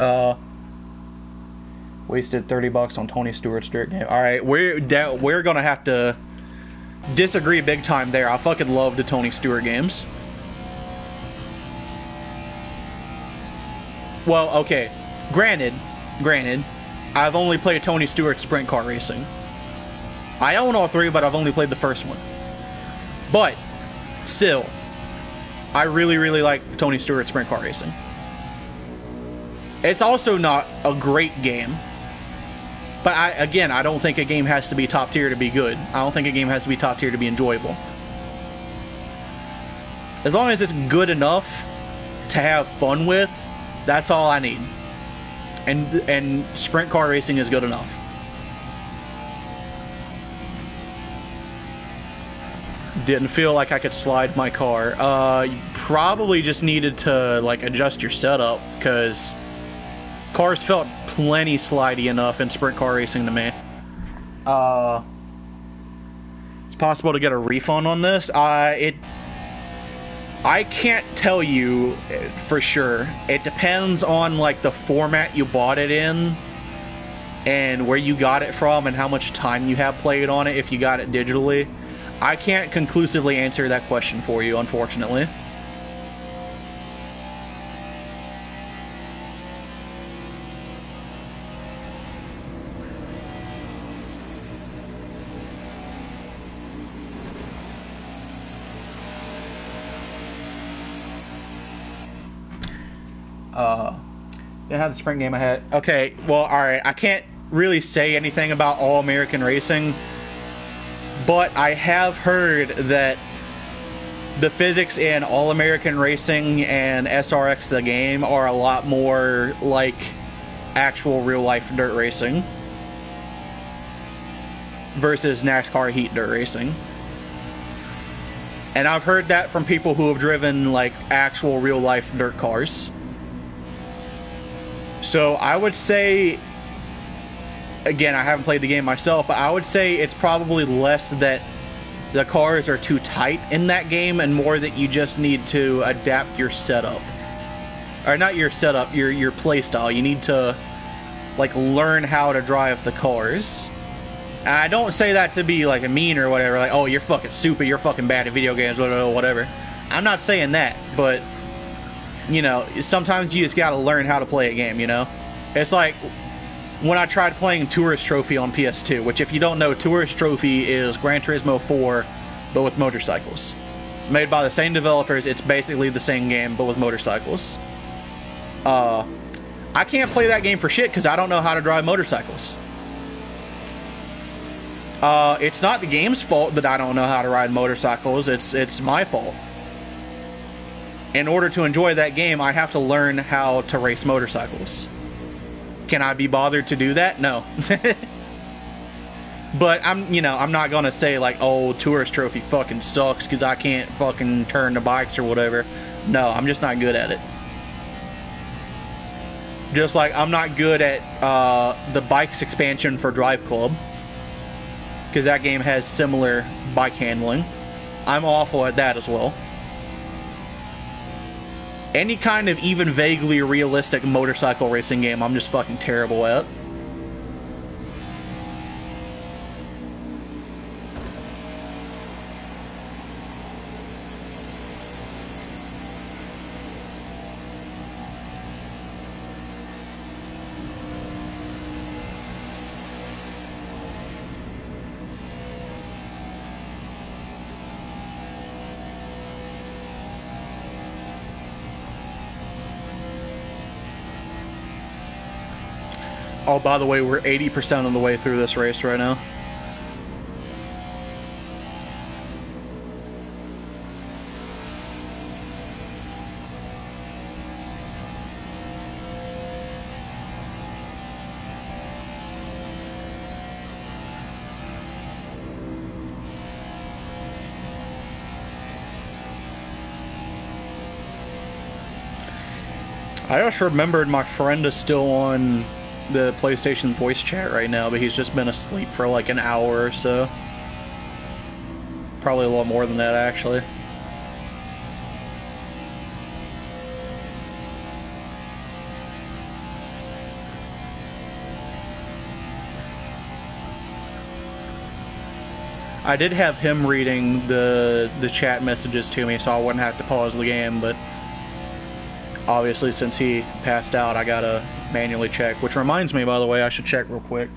Wasted $30 on Tony Stewart's dirt game. Alright, we're gonna have to disagree big time there. I fucking love the Tony Stewart games. Well, okay. Granted, I've only played Tony Stewart Sprint Car Racing. I own all three, but I've only played the first one. But, still, I really, really like Tony Stewart Sprint Car Racing. It's also not a great game. But, I don't think a game has to be top tier to be good. I don't think a game has to be top tier to be enjoyable. As long as it's good enough to have fun with, that's all I need. And Sprint Car Racing is good enough. Didn't feel like I could slide my car. You probably just needed to, like, adjust your setup, because cars felt plenty slidey enough in Sprint Car Racing to me. It's possible to get a refund on this. I can't tell you for sure. It depends on, like, the format you bought it in, and where you got it from, and how much time you have played on it if you got it digitally. I can't conclusively answer that question for you, unfortunately. Didn't have the sprint game I had. Okay, well, alright. I can't really say anything about All American Racing, but I have heard that the physics in All American Racing and SRX the game are a lot more like actual real-life dirt racing versus NASCAR Heat dirt racing. And I've heard that from people who have driven, like, actual real-life dirt cars. So I would say, again, I haven't played the game myself, but I would say it's probably less that the cars are too tight in that game and more that you just need to adapt your setup. Or not your setup, your playstyle. You need to, like, learn how to drive the cars. And I don't say that to be, like, a mean or whatever, like, oh, you're fucking stupid, you're fucking bad at video games, whatever. I'm not saying that, but, you know, sometimes you just gotta learn how to play a game, you know? It's like when I tried playing Tourist Trophy on PS2, which, if you don't know, Tourist Trophy is Gran Turismo 4, but with motorcycles. It's made by the same developers. It's basically the same game, but with motorcycles. I can't play that game for shit because I don't know how to drive motorcycles. It's not the game's fault that I don't know how to ride motorcycles. It's my fault. In order to enjoy that game, I have to learn how to race motorcycles. Can I be bothered to do that? No. But I'm not gonna say, like, oh, Tourist Trophy fucking sucks because I can't fucking turn the bikes or whatever. No, I'm just not good at it. Just like I'm not good at the bikes expansion for Drive Club, because that game has similar bike handling. I'm awful at that as well. Any kind of even vaguely realistic motorcycle racing game, I'm just fucking terrible at. Oh, by the way, we're 80% of the way through this race right now. I just remembered my friend is still on the PlayStation voice chat right now, but he's just been asleep for like an hour or so. Probably a lot more than that, actually. I did have him reading the chat messages to me, so I wouldn't have to pause the game, but obviously since he passed out, I gotta manually check. Which reminds me, by the way, I should check real quick.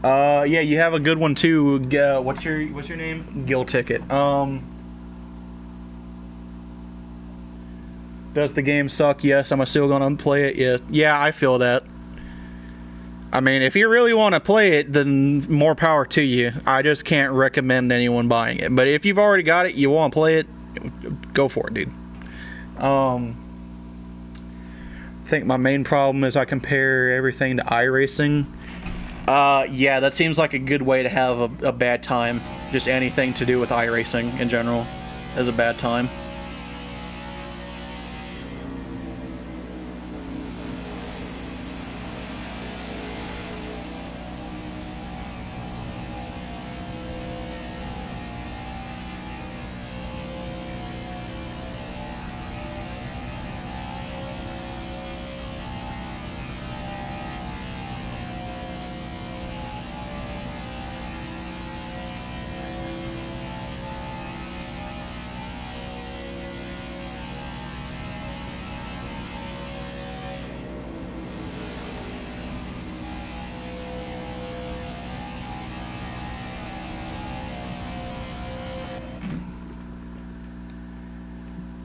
Yeah, you have a good one too. What's your name? Gil Ticket. Does the game suck? Yes. Am I still gonna play it? Yes. Yeah, I feel that. I mean, if you really want to play it, then more power to you. I just can't recommend anyone buying it. But if you've already got it, you want to play it, go for it, dude. I think my main problem is I compare everything to iRacing. Yeah, that seems like a good way to have a bad time. Just anything to do with iRacing in general is a bad time.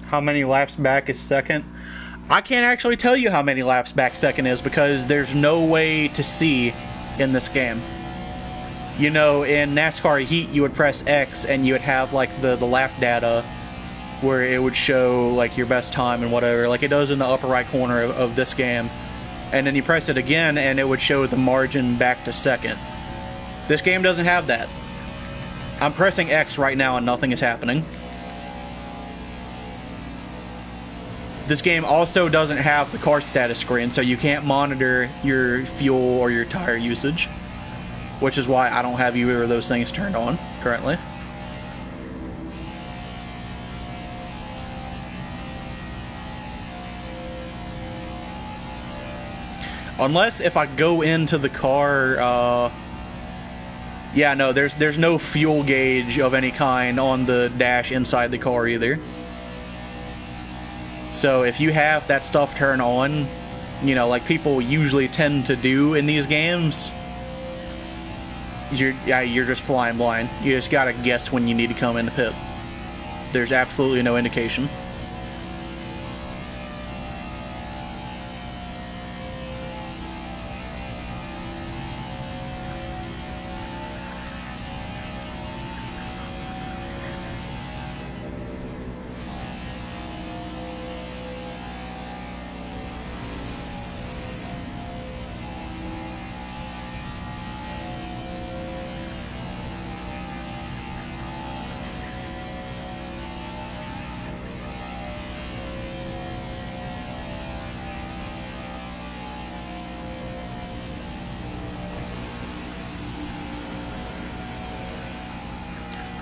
How many laps back is second? I can't actually tell you how many laps back second is because there's no way to see in this game. You know, in NASCAR Heat, you would press X and you would have like the lap data where it would show like your best time and whatever, like it does in the upper right corner of this game. And then you press it again and it would show the margin back to second. This game doesn't have that. I'm pressing X right now and nothing is happening. This game also doesn't have the car status screen, so you can't monitor your fuel or your tire usage, which is why I don't have either of those things turned on currently. Unless if I go into the car, yeah, no, there's no fuel gauge of any kind on the dash inside the car either. So if you have that stuff turned on, you know, like people usually tend to do in these games, you're just flying blind. You just gotta guess when you need to come in the pit. There's absolutely no indication.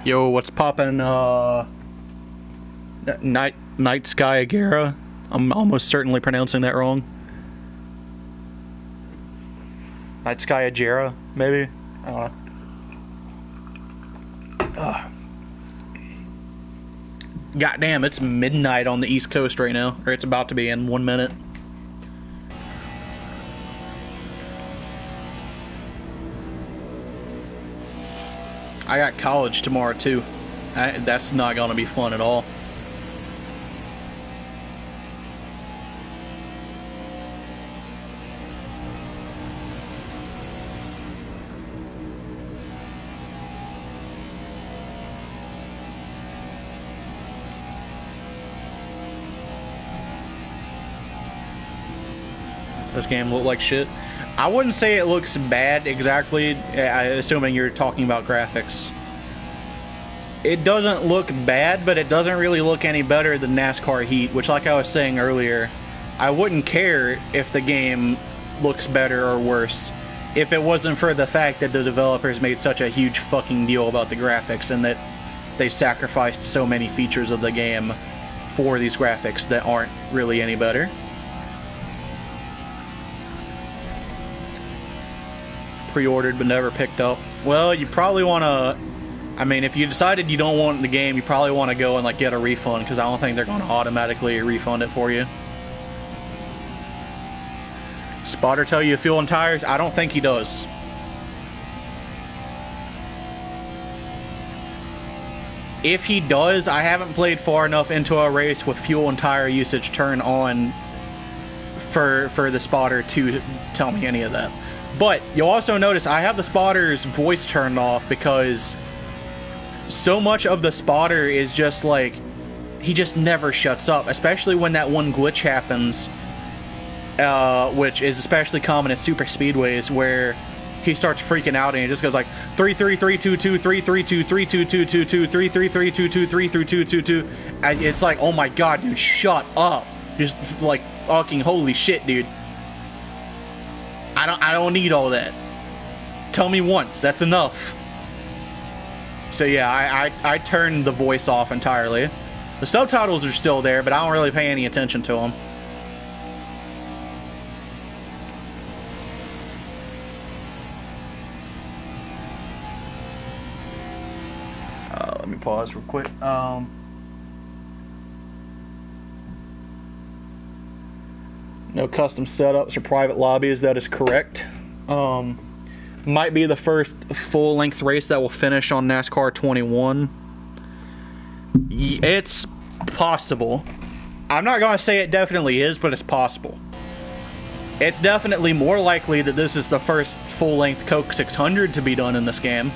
Yo, what's poppin', Night Sky Agera? I'm almost certainly pronouncing that wrong. Night Sky Agera, maybe? I don't know. Goddamn, it's midnight on the East Coast right now. Or it's about to be in 1 minute. I got college tomorrow too. That's not gonna be fun at all. This game looked like shit. I wouldn't say it looks bad exactly, assuming you're talking about graphics. It doesn't look bad, but it doesn't really look any better than NASCAR Heat, which, like I was saying earlier, I wouldn't care if the game looks better or worse if it wasn't for the fact that the developers made such a huge fucking deal about the graphics and that they sacrificed so many features of the game for these graphics that aren't really any better. Pre-ordered but never picked up. Well, you probably want to... I mean, if you decided you don't want the game, you probably want to go and like get a refund, because I don't think they're going to automatically refund it for you. Spotter tell you fuel and tires? I don't think he does. If he does, I haven't played far enough into a race with fuel and tire usage turned on for the spotter to tell me any of that. But you'll also notice I have the spotter's voice turned off because so much of the spotter is just like, he just never shuts up, especially when that one glitch happens, which is especially common at super speedways, where he starts freaking out and he just goes like 33322 332 32222 33322 33222. It's like, oh my god, dude, shut up. Just like fucking holy shit, dude. I don't need all that. Tell me once, that's enough. So yeah, I turned the voice off entirely. The subtitles are still there, but I don't really pay any attention to them. Let me pause real quick. No custom setups or private lobbies, that is correct. Might be the first full-length race that will finish on NASCAR 21. It's possible. I'm not going to say it definitely is, but it's possible. It's definitely more likely that this is the first full-length Coke 600 to be done in this game.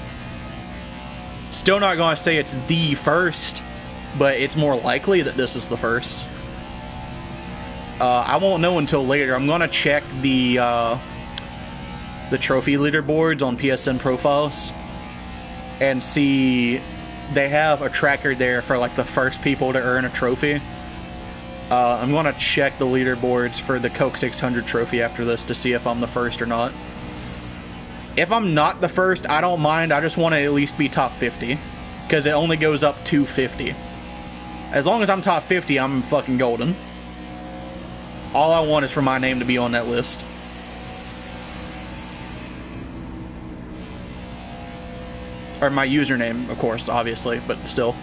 Still not going to say it's the first, but it's more likely that this is the first. I won't know until later. I'm going to check the trophy leaderboards on PSN profiles and see they have a tracker there for like the first people to earn a trophy. I'm going to check the leaderboards for the Coke 600 trophy after this to see if I'm the first or not. If I'm not the first, I don't mind. I just want to at least be top 50, because it only goes up to 50. As long as I'm top 50, I'm fucking golden. All I want is for my name to be on that list. Or my username, of course, obviously, but still.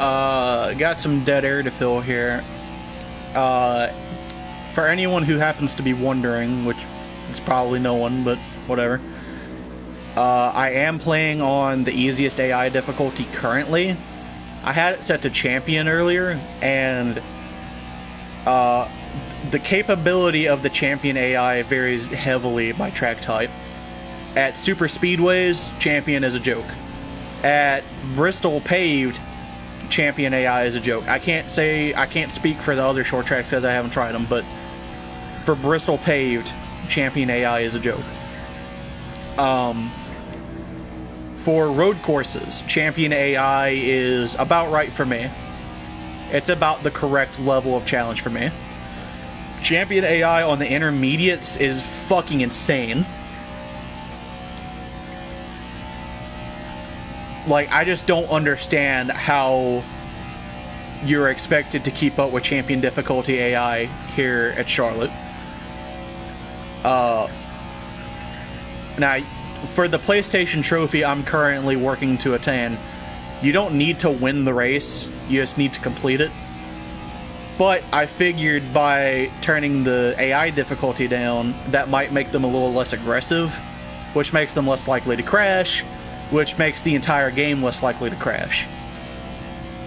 Got some dead air to fill here. For anyone who happens to be wondering, which is probably no one, but whatever. I am playing on the easiest AI difficulty currently. I had it set to champion earlier, and the capability of the champion AI varies heavily by track type. At super speedways, champion is a joke. At Bristol paved, champion AI is a joke. I can't speak for the other short tracks because I haven't tried them, but for Bristol paved, champion AI is a joke. For road courses, champion AI is about right for me. It's about the correct level of challenge for me. Champion AI on the intermediates is fucking insane. Like, I just don't understand how you're expected to keep up with champion difficulty AI here at Charlotte. Now, for the PlayStation trophy I'm currently working to attain, you don't need to win the race, you just need to complete it. But I figured by turning the AI difficulty down, that might make them a little less aggressive, which makes them less likely to crash, which makes the entire game less likely to crash.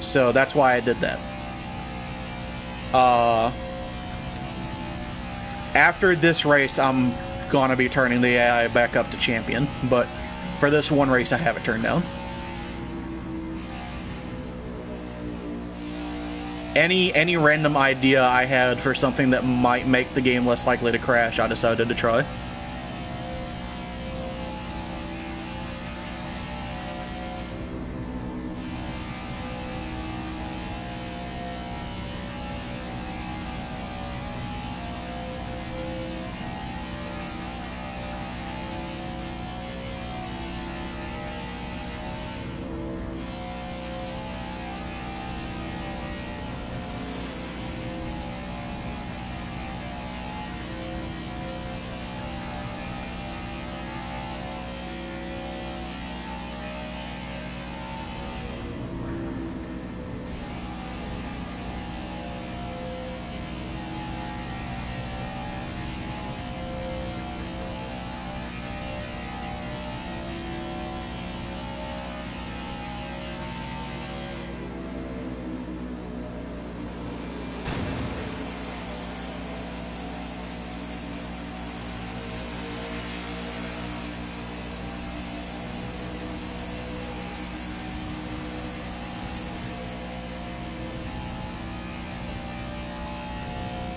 So that's why I did that. After this race, I'm gonna be turning the AI back up to champion, but for this one race I have it turned down. Any random idea I had for something that might make the game less likely to crash, I decided to try.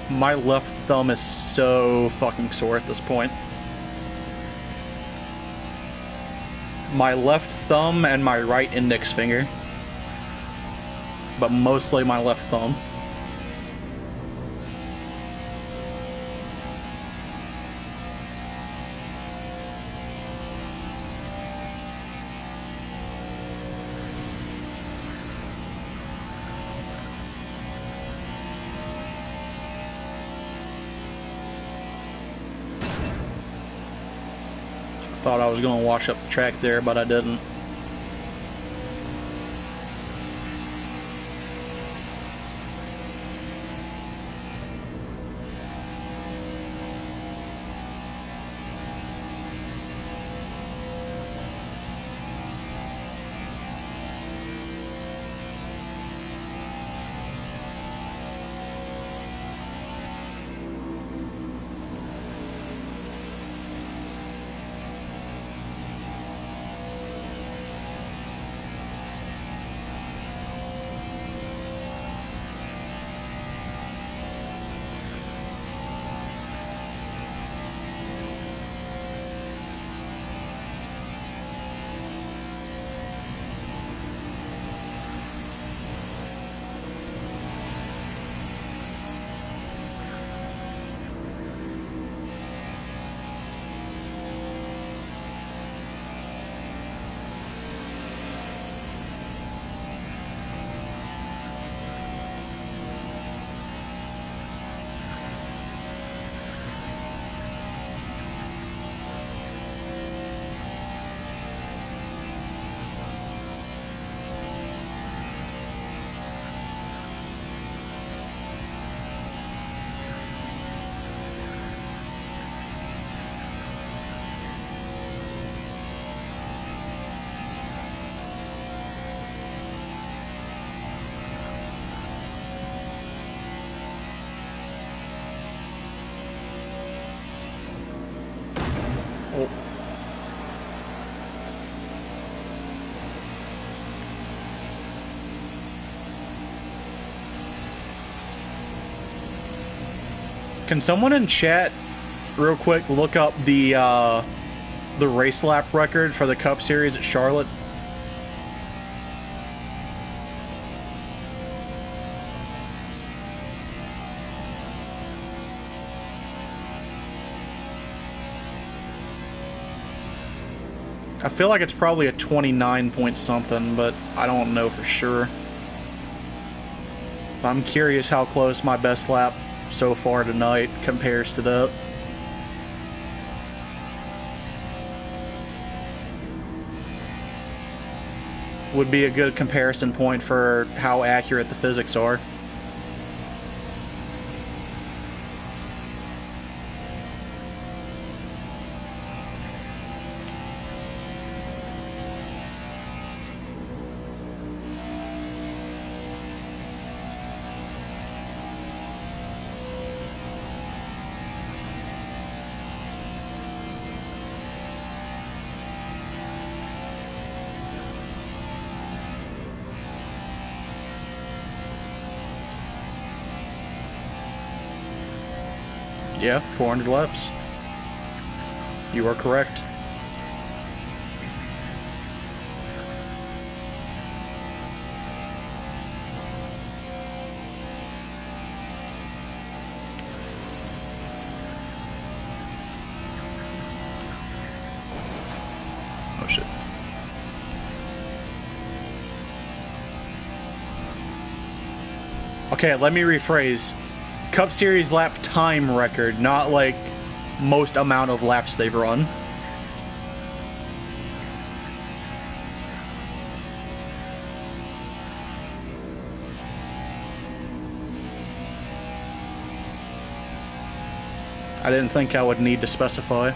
My left thumb is so fucking sore at this point. My left thumb and my right index finger. But mostly my left thumb. Thought I was going to wash up the track there, but I didn't. Can someone in chat, real quick, look up the race lap record for the Cup Series at Charlotte? I feel like it's probably a 29 point something, but I don't know for sure. I'm curious how close my best lap so far tonight compares to that. Would be a good comparison point for how accurate the physics are. Yeah, 400 laps. You are correct. Oh shit. Okay, let me rephrase. Cup Series lap time record, not like most amount of laps they've run. I didn't think I would need to specify.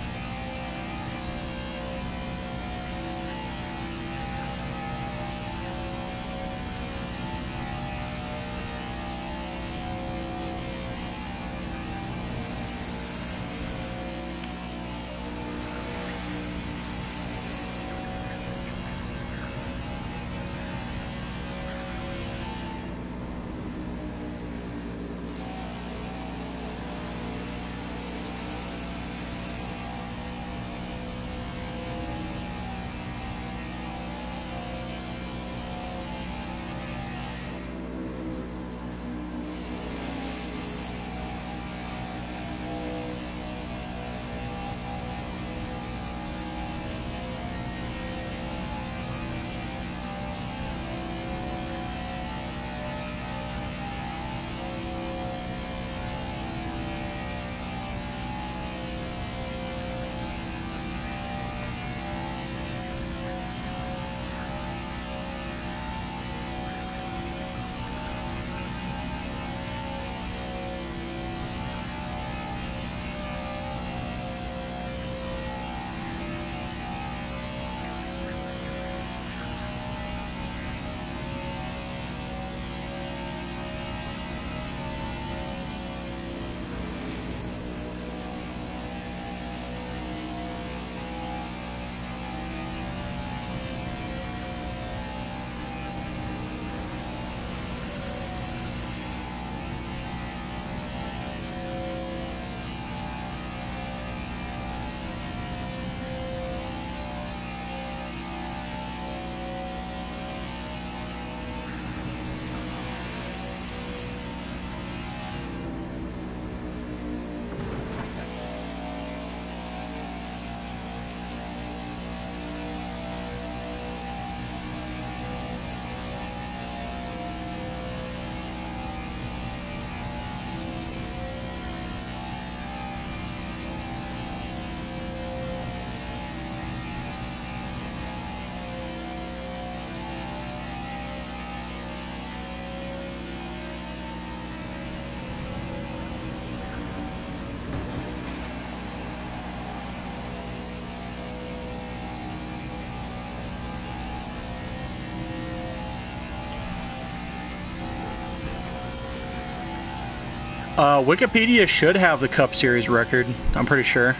Wikipedia should have the Cup Series record, I'm pretty sure.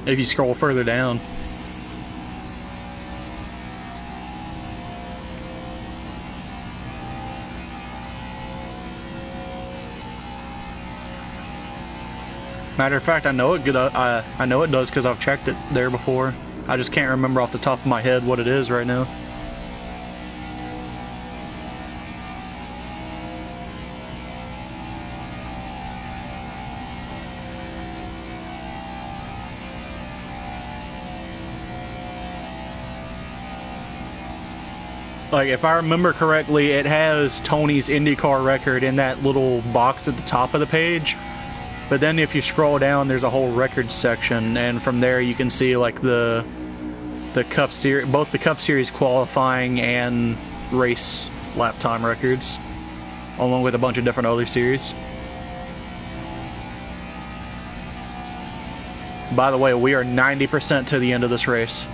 If you scroll further down. Matter of fact, I know it good. I know it does because I've checked it there before. I just can't remember off the top of my head what it is right now. Like, if I remember correctly, it has Tony's IndyCar record in that little box at the top of the page. But then if you scroll down, there's a whole records section, and from there you can see like the Cup Series, both the Cup Series qualifying and race lap time records, along with a bunch of different other series. By the way, we are 90% to the end of this race.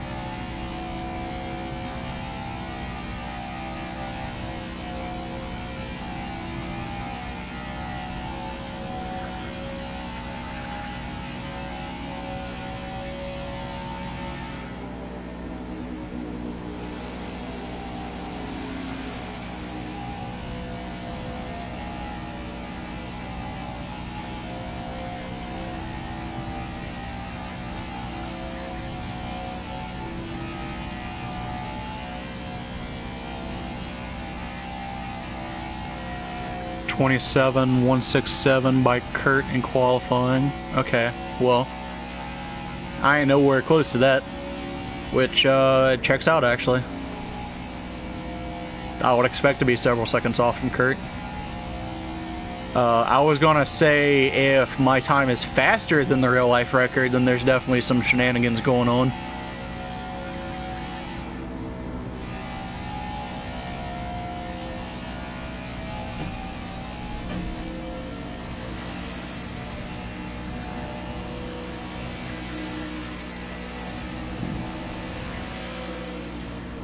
.27.167 by Kurt in qualifying. Okay, well, I ain't nowhere close to that, which checks out actually. I would expect to be several seconds off from Kurt. I was gonna say if my time is faster than the real life record, then there's definitely some shenanigans going on.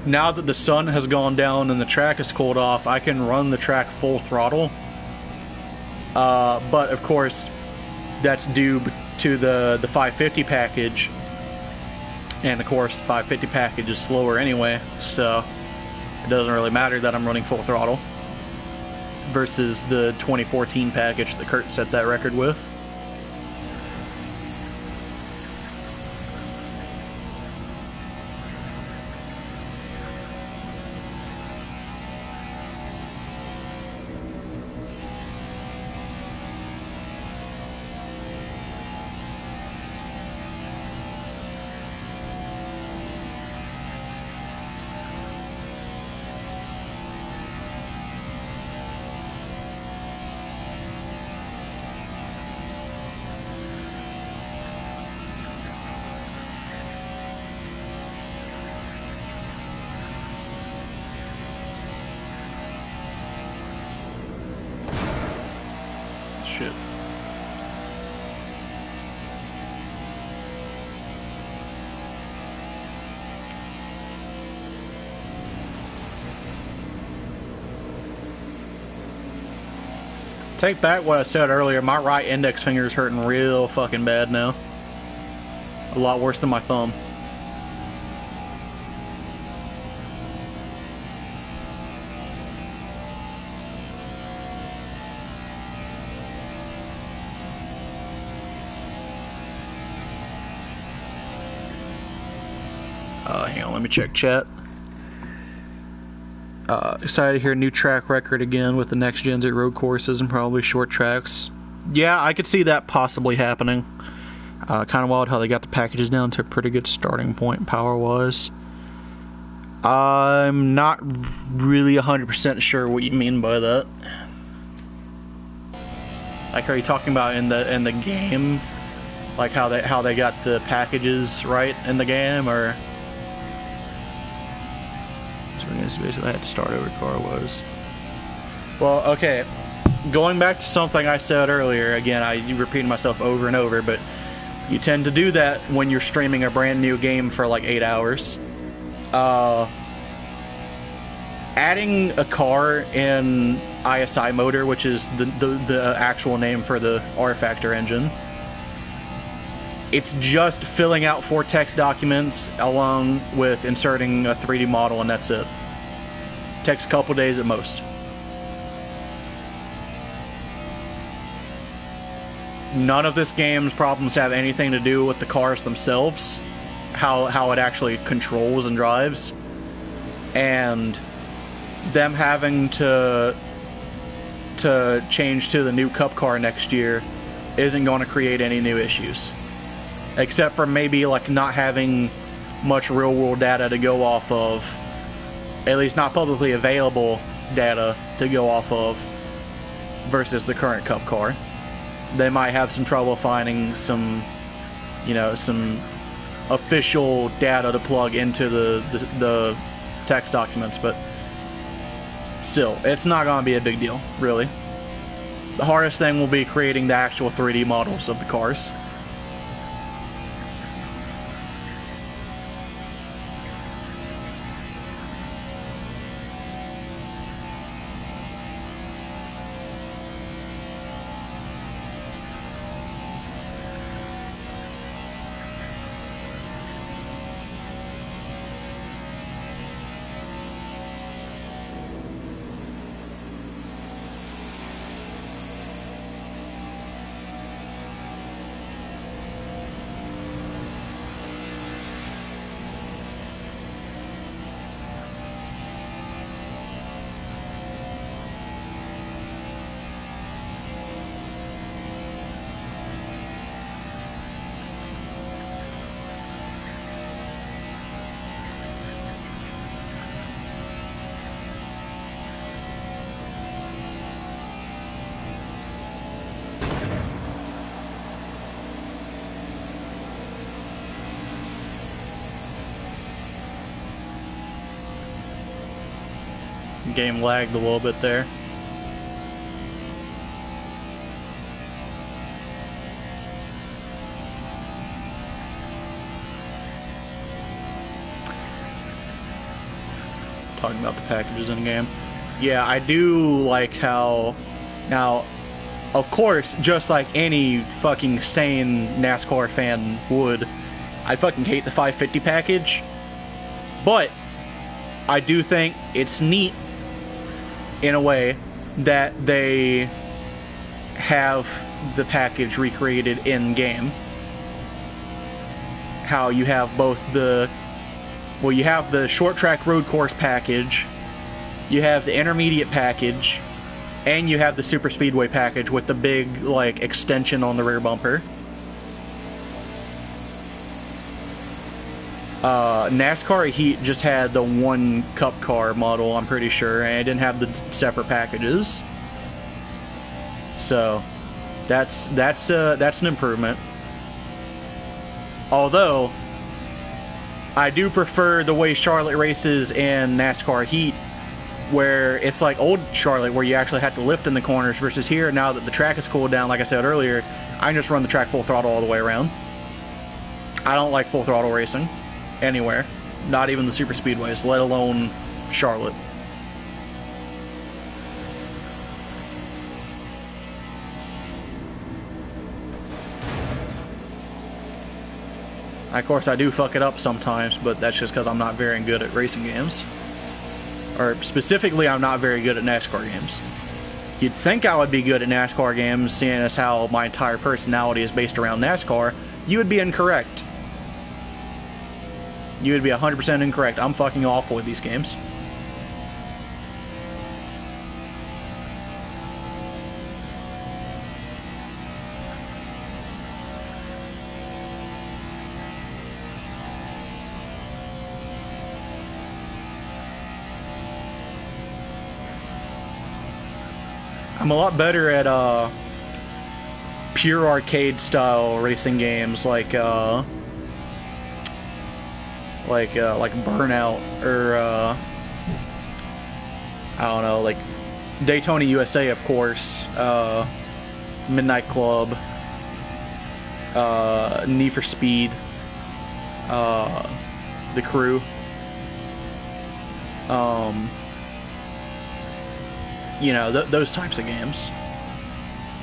Now that the sun has gone down and the track is cooled off, I can run the track full throttle. But of course, that's due to the 550 package. And of course, the 550 package is slower anyway, so it doesn't really matter that I'm running full throttle. Versus the 2014 package that Kurt set that record with. Shit. Take back what I said earlier, my right index finger is hurting real fucking bad now. A lot worse than my thumb. Hang on, let me check chat. Excited to hear new track record again with the next gens at road courses and probably short tracks. Yeah, I could see that possibly happening. Kind of wild how they got the packages down to a pretty good starting point power-wise. I'm not really 100% sure what you mean by that. Like, are you talking about in the game? Like how they got the packages right in the game, or? Basically, I had to start over car was. Well, okay. Going back to something I said earlier, again, I repeated myself over and over, but you tend to do that when you're streaming a brand new game for like 8 hours. Adding a car in ISI motor, which is the actual name for the R-Factor engine, it's just filling out 4 text documents along with inserting a 3D model, and that's it. Takes a couple days at most. none of this game's problems have anything to do with the cars themselves, how it actually controls and drives, and them having to change to the new Cup car next year isn't going to create any new issues, except for maybe like not having much real world data to go off of, at least not publicly available data to go off of versus the current Cup car. They might have some trouble finding some, you know, some official data to plug into the text documents, but still, it's not going to be a big deal, really. The hardest thing will be creating the actual 3D models of the cars. Game lagged a little bit there. Talking about the packages in game. Yeah, I do like how, now, of course, just like any fucking sane NASCAR fan would, I fucking hate the 550 package, but I do think it's neat in a way that they have the package recreated in game. How you have both the, well, you have the short track road course package, you have the intermediate package, and you have the super speedway package with the big like extension on the rear bumper. NASCAR Heat just had the one Cup car model, I'm pretty sure, and it didn't have the separate packages. So that's an improvement. Although I do prefer the way Charlotte races in NASCAR Heat, where it's like old Charlotte, where you actually have to lift in the corners, versus here, now that the track is cooled down, like I said earlier, I can just run the track full throttle all the way around. I don't like full throttle racing anywhere, not even the super speedways, let alone Charlotte. Of course, I do fuck it up sometimes, but that's just because I'm not very good at racing games. Or specifically, I'm not very good at NASCAR games. You'd think I would be good at NASCAR games, seeing as how my entire personality is based around NASCAR. You would be incorrect. You would be 100% incorrect. I'm fucking awful with these games. I'm a lot better at pure arcade style racing games like Burnout, or I don't know, like Daytona USA, of course, Midnight Club, Need for Speed, The Crew, you know, those types of games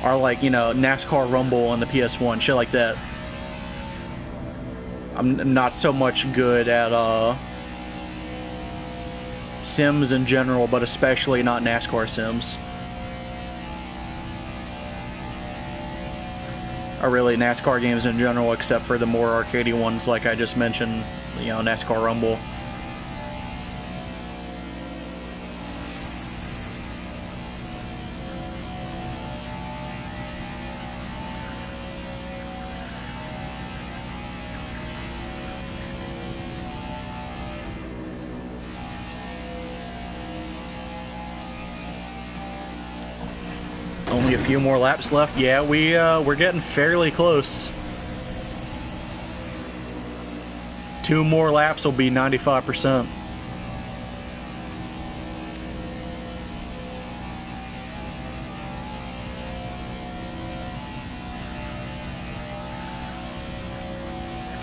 are like, you know, NASCAR Rumble on the PS1, shit like that. I'm not so much good at Sims in general, but especially not NASCAR Sims. or really NASCAR games in general, except for the more arcadey ones like I just mentioned, you know, NASCAR Rumble. Only a few more laps left. Yeah, we're getting fairly close. 2 more laps will be 95%.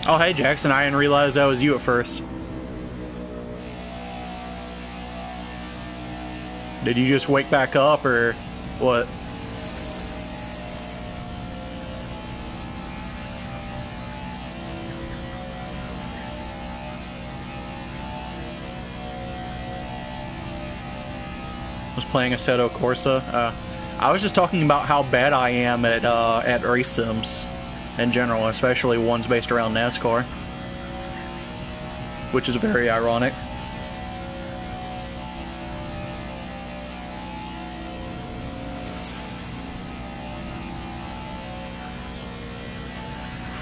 Oh, hey Jackson, I didn't realize that was you at first. Did you just wake back up or what? Was playing Assetto Corsa. I was just talking about how bad I am at race sims in general, especially ones based around NASCAR, which is very ironic.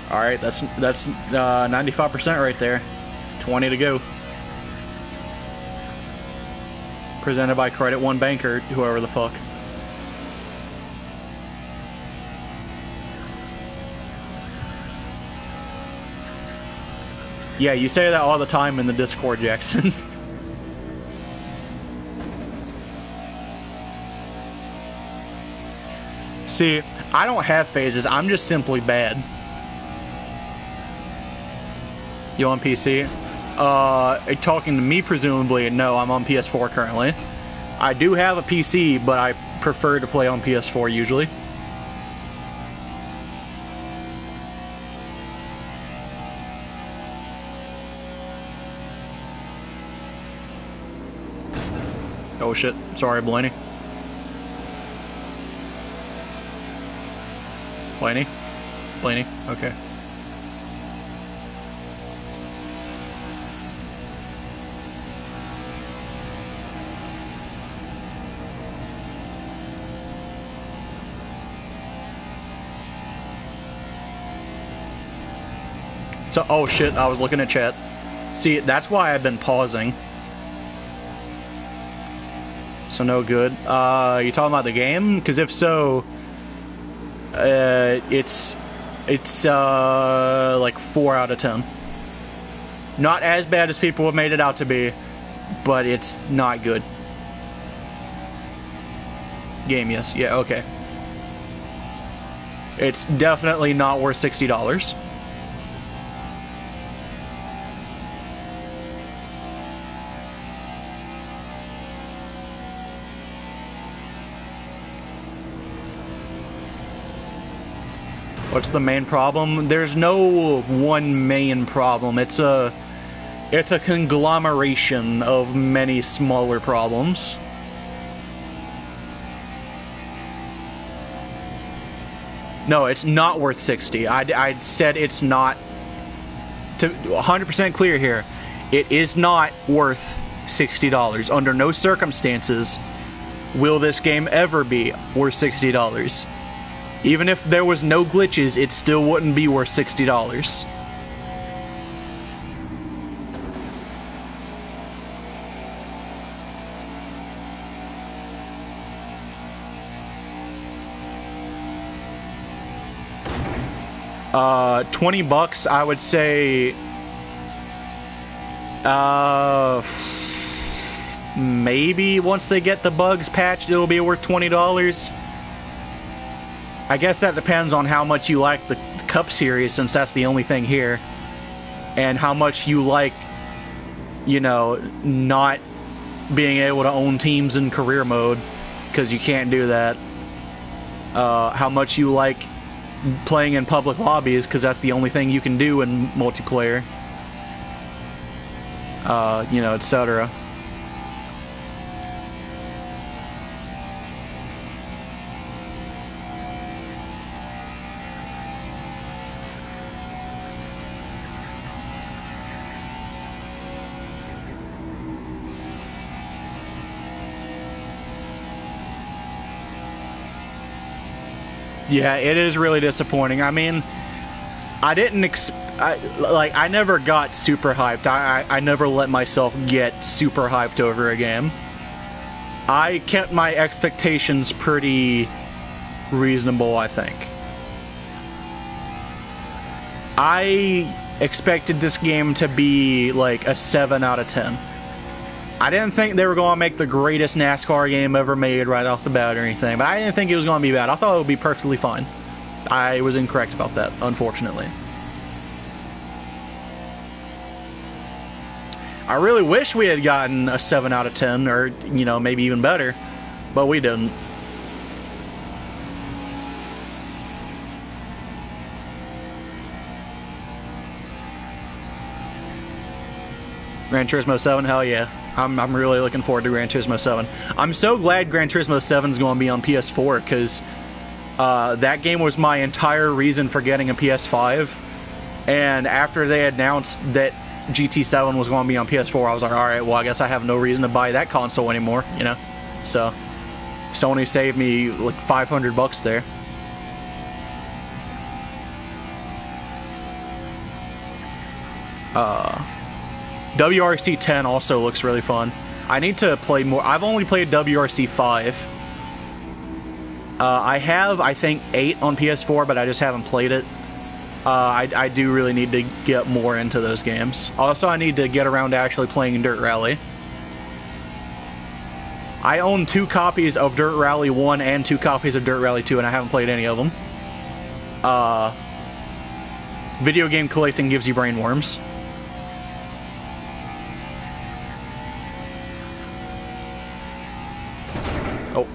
All right, that's 95% right there. 20 to go. Presented by Credit One Banker, whoever the fuck. Yeah, you say that all the time in the Discord, Jackson. See, I don't have phases, I'm just simply bad. You on PC? Talking to me presumably, no, I'm on PS4 currently. I do have a PC, but I prefer to play on PS4 usually. Oh shit, sorry Blaney. Blaney? Blaney, okay. So, oh shit, I was looking at chat. See, that's why I've been pausing. So no good. You talking about the game? Because if so, it's like 4 out of 10. Not as bad as people have made it out to be, but it's not good. Game, yes. Yeah, okay. It's definitely not worth $60. What's the main problem? There's no one main problem. It's a conglomeration of many smaller problems. No, it's not worth 60. I said it's not. To 100% clear here, it is not worth $60. Under no circumstances will this game ever be worth $60. Even if there was no glitches, it still wouldn't be worth $60. $20, I would say. Maybe once they get the bugs patched, it'll be worth $20. I guess that depends on how much you like the Cup Series, since that's the only thing here, and how much you like, you know, not being able to own teams in career mode, because you can't do that. How much you like playing in public lobbies, because that's the only thing you can do in multiplayer. You know, etc. Yeah, it is really disappointing. I mean, I didn't I never got super hyped. I never let myself get super hyped over a game. I kept my expectations pretty reasonable, I think. I expected this game to be like a 7 out of 10. I didn't think they were going to make the greatest NASCAR game ever made right off the bat or anything, but I didn't think it was going to be bad. I thought it would be perfectly fine. I was incorrect about that, unfortunately. I really wish we had gotten a 7 out of 10, or, you know, maybe even better, but we didn't. Gran Turismo 7, hell yeah. I'm really looking forward to Gran Turismo 7. I'm so glad Gran Turismo 7 is going to be on PS4, because that game was my entire reason for getting a PS5. And after they announced that GT7 was going to be on PS4, I was like, alright, well, I guess I have no reason to buy that console anymore, you know? So, Sony saved me like $500 there. WRC 10 also looks really fun. I need to play more. I've only played WRC 5. I have, I think, 8 on PS4, but I just haven't played it. I do really need to get more into those games. Also, I need to get around to actually playing Dirt Rally. I own 2 copies of Dirt Rally 1 and 2 copies of Dirt Rally 2, and I haven't played any of them. Video game collecting gives you brainworms. Oh.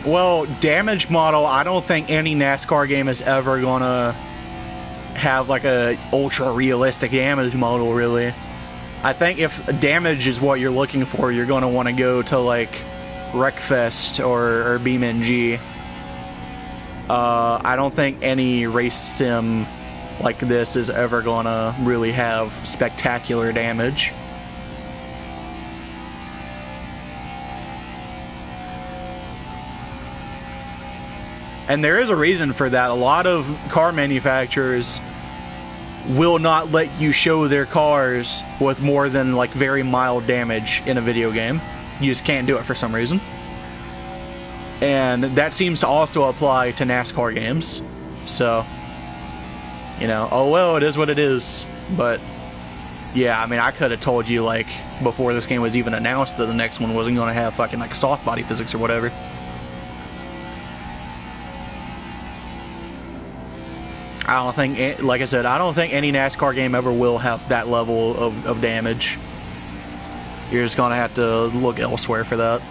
Well, damage model, I don't think any NASCAR game is ever gonna have like a ultra realistic damage model, really. I think if damage is what you're looking for, you're gonna want to go to like Wreckfest or BeamNG. I don't think any race sim like this is ever gonna really have spectacular damage. And there is a reason for that. A lot of car manufacturers will not let you show their cars with more than like very mild damage in a video game. You just can't do it for some reason. And that seems to also apply to NASCAR games. So, you know, oh well, it is what it is. But yeah, I mean, I could have told you like before this game was even announced that the next one wasn't going to have fucking like soft body physics or whatever. I don't think, like I said, I don't think any NASCAR game ever will have that level of damage. You're just gonna have to look elsewhere for that.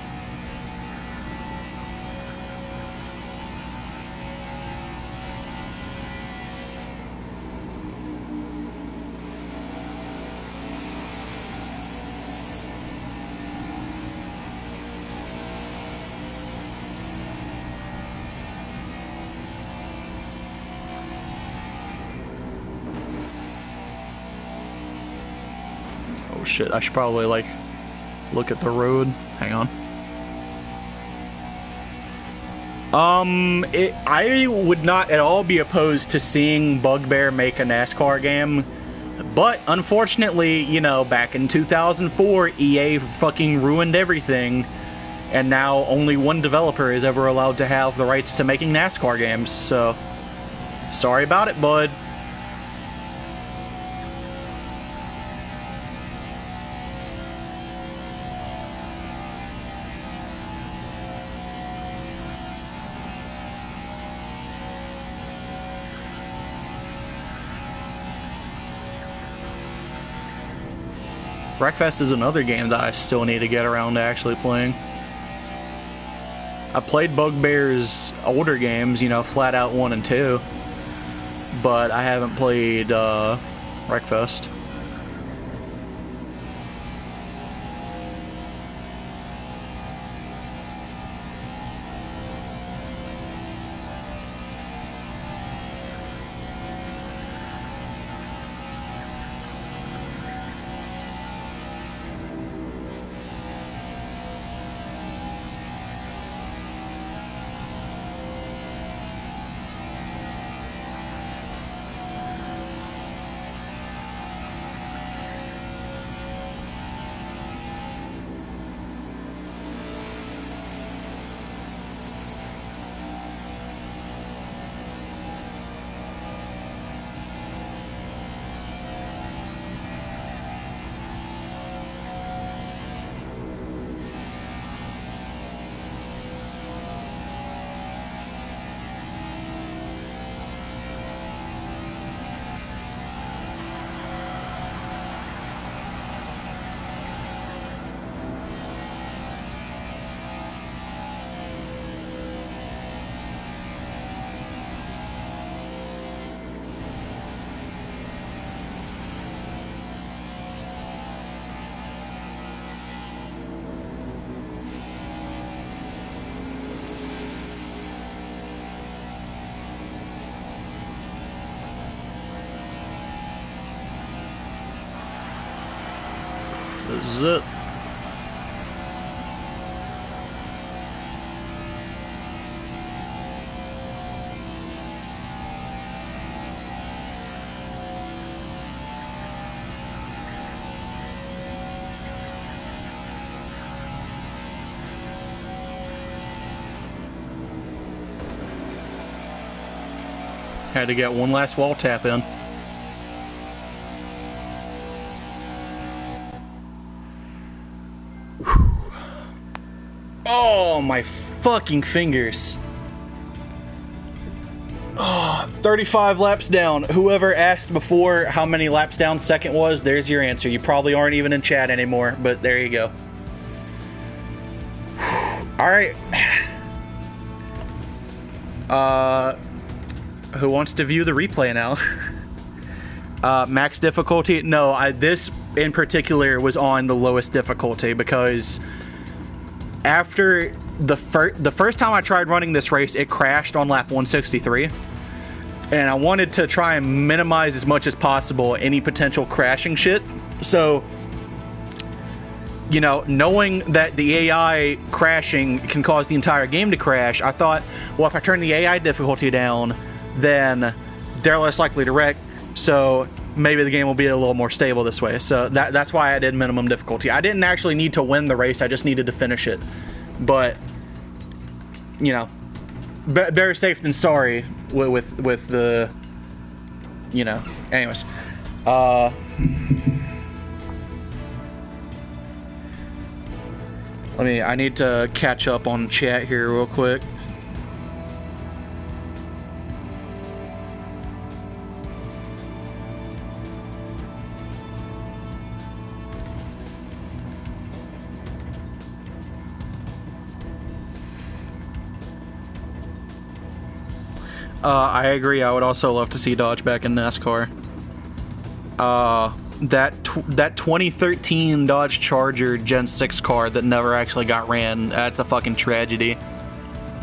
Oh shit, I should probably like look at the road. Hang on. I would not at all be opposed to seeing Bugbear make a NASCAR game, but unfortunately, you know, back in 2004, EA fucking ruined everything, and now only one developer is ever allowed to have the rights to making NASCAR games, so sorry about it, bud. Wreckfest is another game that I still need to get around to actually playing. I played Bugbear's older games, you know, Flat Out 1 and 2, but I haven't played Wreckfest. This is it. Had to get one last wall tap in. Whew. Oh, my fucking fingers. Oh, 35 laps down. Whoever asked before how many laps down second was, there's your answer. You probably aren't even in chat anymore, but there you go. Alright. Who wants to view the replay now? Max difficulty? No, this in particular was on the lowest difficulty because after the first time I tried running this race, it crashed on lap 163. And I wanted to try and minimize as much as possible any potential crashing shit. So, you know, knowing that the AI crashing can cause the entire game to crash, I thought, well, if I turn the AI difficulty down, then they're less likely to wreck, so maybe the game will be a little more stable this way. So that's why I did minimum difficulty. I didn't actually need to win the race, I just needed to finish it. But, you know, better safe than sorry with the, you know, anyways. I need to catch up on chat here real quick. I agree. I would also love to see Dodge back in NASCAR. That 2013 Dodge Charger Gen 6 car that never actually got ran, that's a fucking tragedy.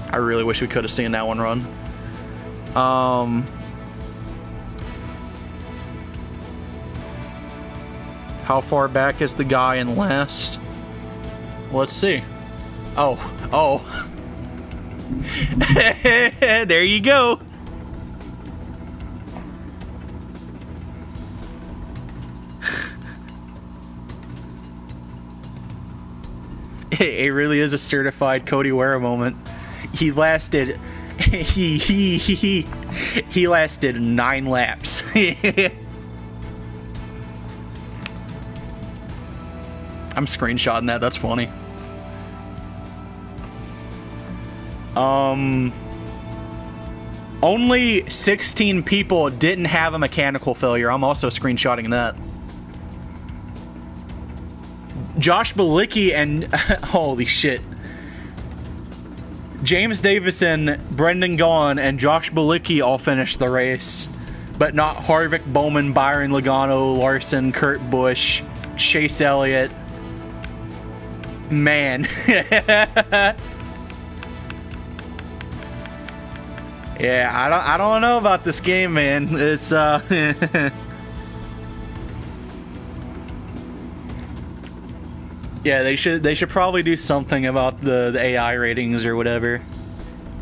I really wish we could have seen that one run. How far back is the guy in last? Let's see. Oh. There you go. It really is a certified Cody Ware moment. He lasted he lasted 9 laps. I'm screenshotting that, that's funny. Only 16 people didn't have a mechanical failure. I'm also screenshotting that. Josh Bilicki and holy shit. James Davison, Brendan Gaughan, and Josh Bilicki all finished the race. But not Harvick, Bowman, Byron, Logano, Larson, Kurt Busch, Chase Elliott. Man. Yeah, I don't know about this game, man. It's yeah, they should probably do something about the AI ratings or whatever,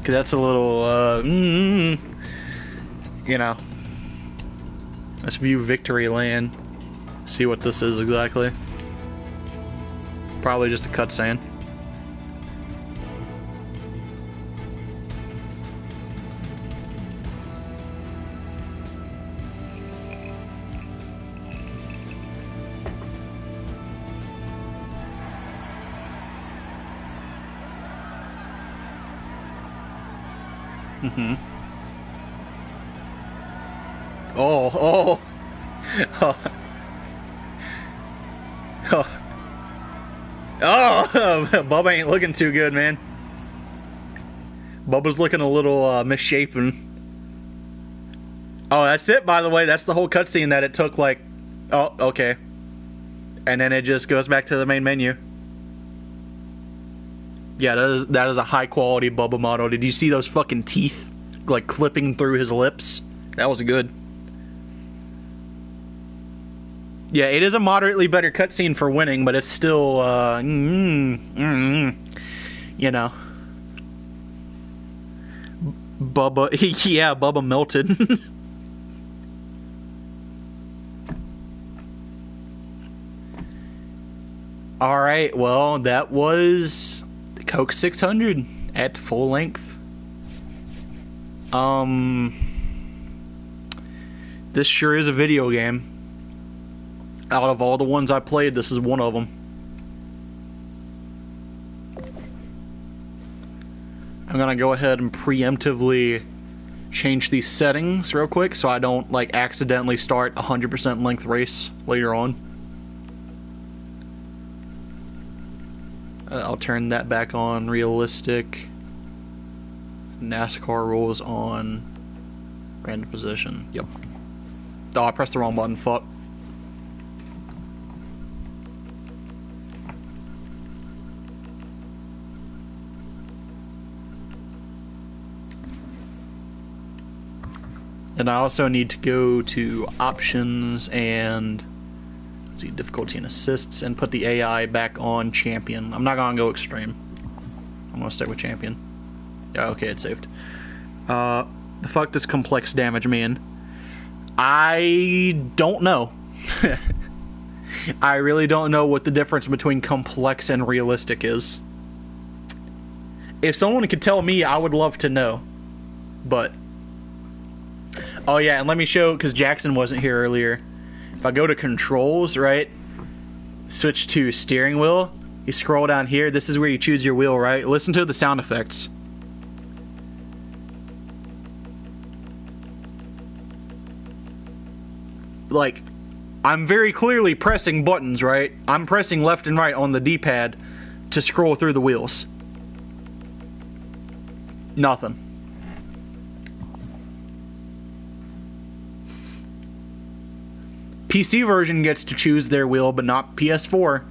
cause that's a little you know. Let's view Victory Lane. See what this is exactly. Probably just a cutscene. Oh. Bubba ain't looking too good, man. Bubba's looking a little misshapen. Oh, that's it, by the way. That's the whole cutscene that it took, like... Oh, okay. And then it just goes back to the main menu. Yeah, that is a high-quality Bubba model. Did you see those fucking teeth, like, clipping through his lips? That was good. Yeah, it is a moderately better cutscene for winning, but it's still, you know. Bubba, yeah, Bubba melted. Alright, well, that was the Coke 600 at full length. This sure is a video game. Out of all the ones I played, this is one of them. I'm gonna go ahead and preemptively change these settings real quick so I don't like accidentally start 100% length race later on. I'll turn that back on realistic. NASCAR rules on random position. Yep. Oh, I pressed the wrong button. Fuck. And I also need to go to options and let's see, difficulty and assists, and put the AI back on champion. I'm not gonna go extreme. I'm gonna stick with champion. Yeah, okay, it's saved. The fuck does complex damage mean? I don't know. I really don't know what the difference between complex and realistic is. If someone could tell me, I would love to know. But oh yeah, and let me show, because Jackson wasn't here earlier. If I go to controls, right, switch to steering wheel, you scroll down here, this is where you choose your wheel, right? Listen to the sound effects. Like, I'm very clearly pressing buttons, right? I'm pressing left and right on the D-pad to scroll through the wheels. Nothing. PC version gets to choose their wheel, but not PS4.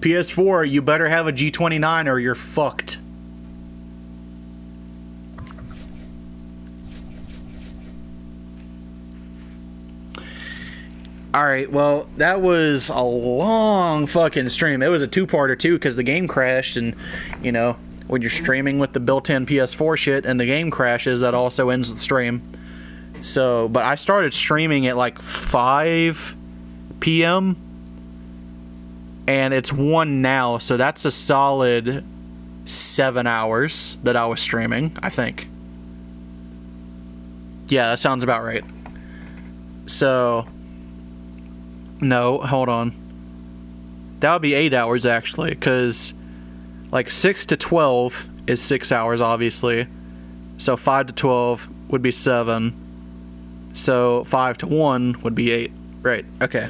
PS4, you better have a G29 or you're fucked. Alright, well, that was a long fucking stream. It was a two-parter too, because the game crashed, and, you know, when you're streaming with the built-in PS4 shit and the game crashes, that also ends the stream. So, but I started streaming at like 5 p.m. and it's 1 now, so that's a solid 7 hours that I was streaming, I think. Yeah, that sounds about right. So, no, hold on. That would be 8 hours actually, because like 6 to 12 is 6 hours, obviously. So 5 to 12 would be 7. So 5 to 1 would be 8. Right, okay.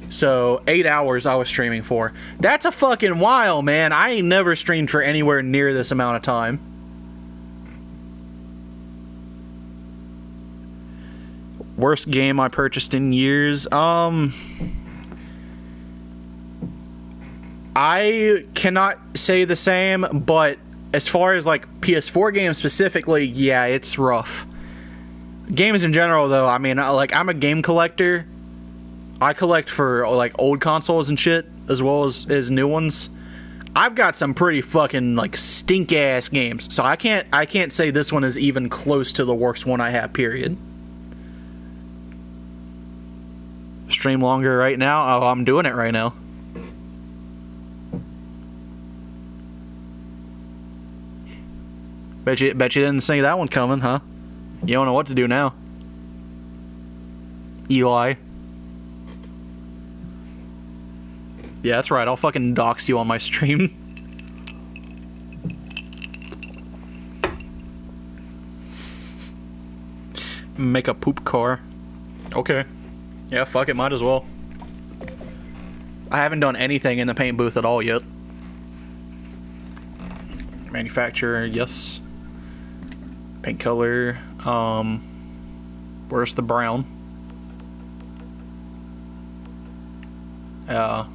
So 8 hours I was streaming for. That's a fucking while, man. I ain't never streamed for anywhere near this amount of time. Worst game I purchased in years? I cannot say the same, but as far as like PS4 games specifically, yeah, it's rough. Games in general, though, I mean, like, I'm a game collector. I collect for like old consoles and shit, as well as new ones. I've got some pretty fucking like stink ass games, so I can't say this one is even close to the worst one I have. Period. Stream longer right now. Oh, I'm doing it right now. Bet you didn't see that one coming, huh? You don't know what to do now, Eli. Yeah, that's right. I'll fucking dox you on my stream. Make a poop car. Okay. Yeah, fuck it. Might as well. I haven't done anything in the paint booth at all yet. Manufacturer, yes. Paint color. Where's the brown? Yeah,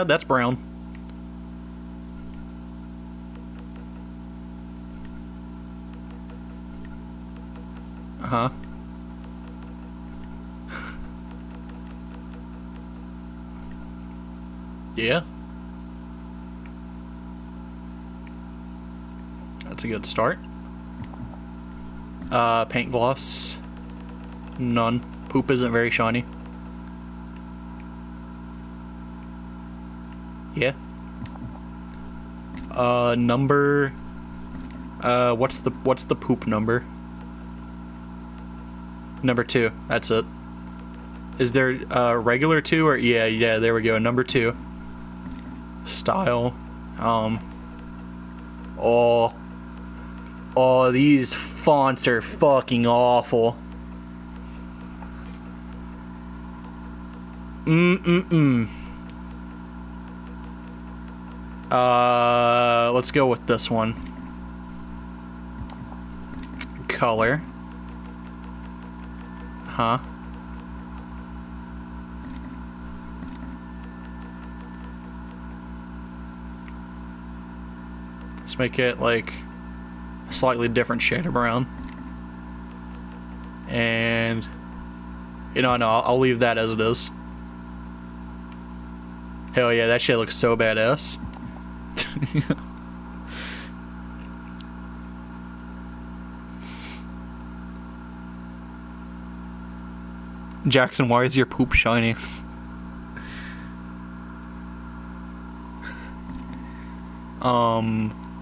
that's brown. Uh-huh. Yeah. That's a good start. Paint gloss. None. Poop isn't very shiny. Yeah. Number. What's the poop number? Number 2. That's it. Is there regular 2 or yeah, there we go. Number 2. Style. Oh, these fonts are fucking awful. Let's go with this one. Color. Huh? Let's make it like a slightly different shade of brown. And no, I'll leave that as it is. Hell yeah, that shit looks so badass. Jackson, why is your poop shiny?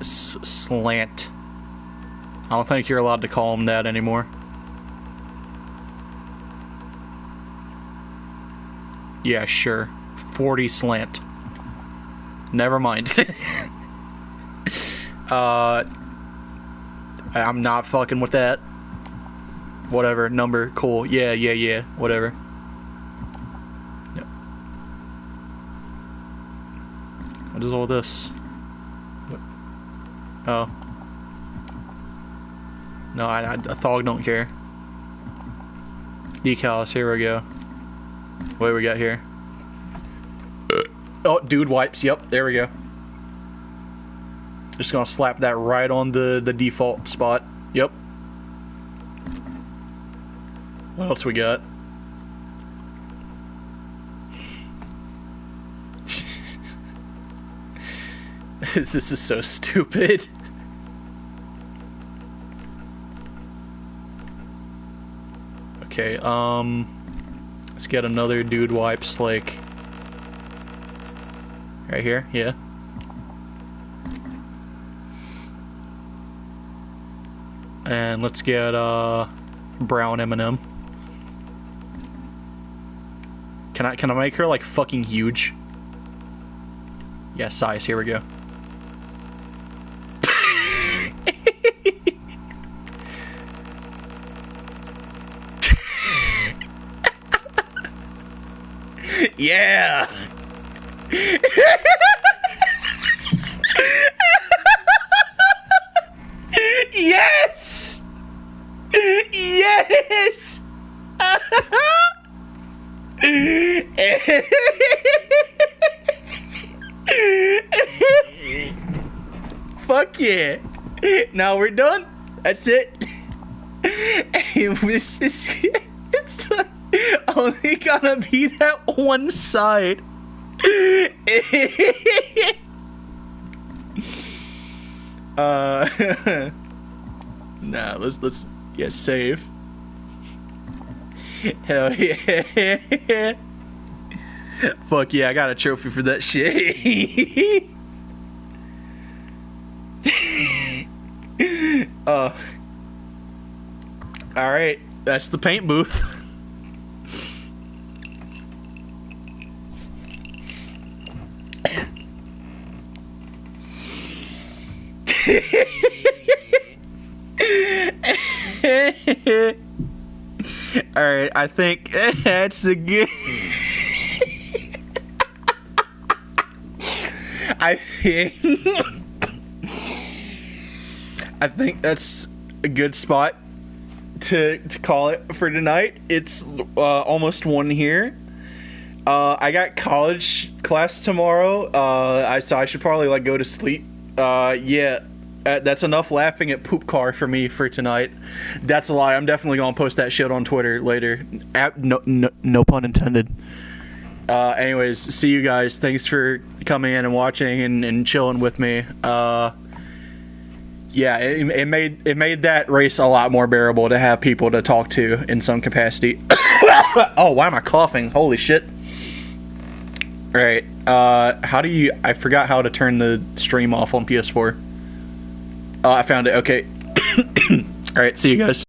Slant. I don't think you're allowed to call him that anymore. Yeah, sure. 40 slant. Never mind. I'm not fucking with that. Whatever, number, cool. Yeah, whatever. Yep. What is all this? Oh. No, I thog don't care. Decals, here we go. What do we got here? Oh, dude wipes, yep, there we go. Just gonna slap that right on the default spot. Yep. What else we got? This is so stupid. Okay, let's get another dude wipes, like right here, yeah. And let's get brown M&M. Can I make her like fucking huge? Yeah, size, here we go. Yeah. Yes. Yes. Fuck yeah. Now we're done. That's it. It's only gonna be that one side. Nah, let's yeah, save. Hell yeah. Fuck yeah, I got a trophy for that shit. Alright, that's the paint booth. Alright, I think that's a good... I think that's a good spot to call it for tonight. It's almost 1 here. I got college class tomorrow, so I should probably like go to sleep. Yeah, that's enough laughing at poop car for me for tonight. That's a lie. I'm definitely gonna post that shit on Twitter later. No pun intended. Anyways, see you guys. Thanks for coming in and watching and chilling with me. Yeah, it made that race a lot more bearable to have people to talk to in some capacity. Oh, why am I coughing? Holy shit. Alright, how do you... I forgot how to turn the stream off on PS4. Oh, I found it. Okay. Alright, see you guys.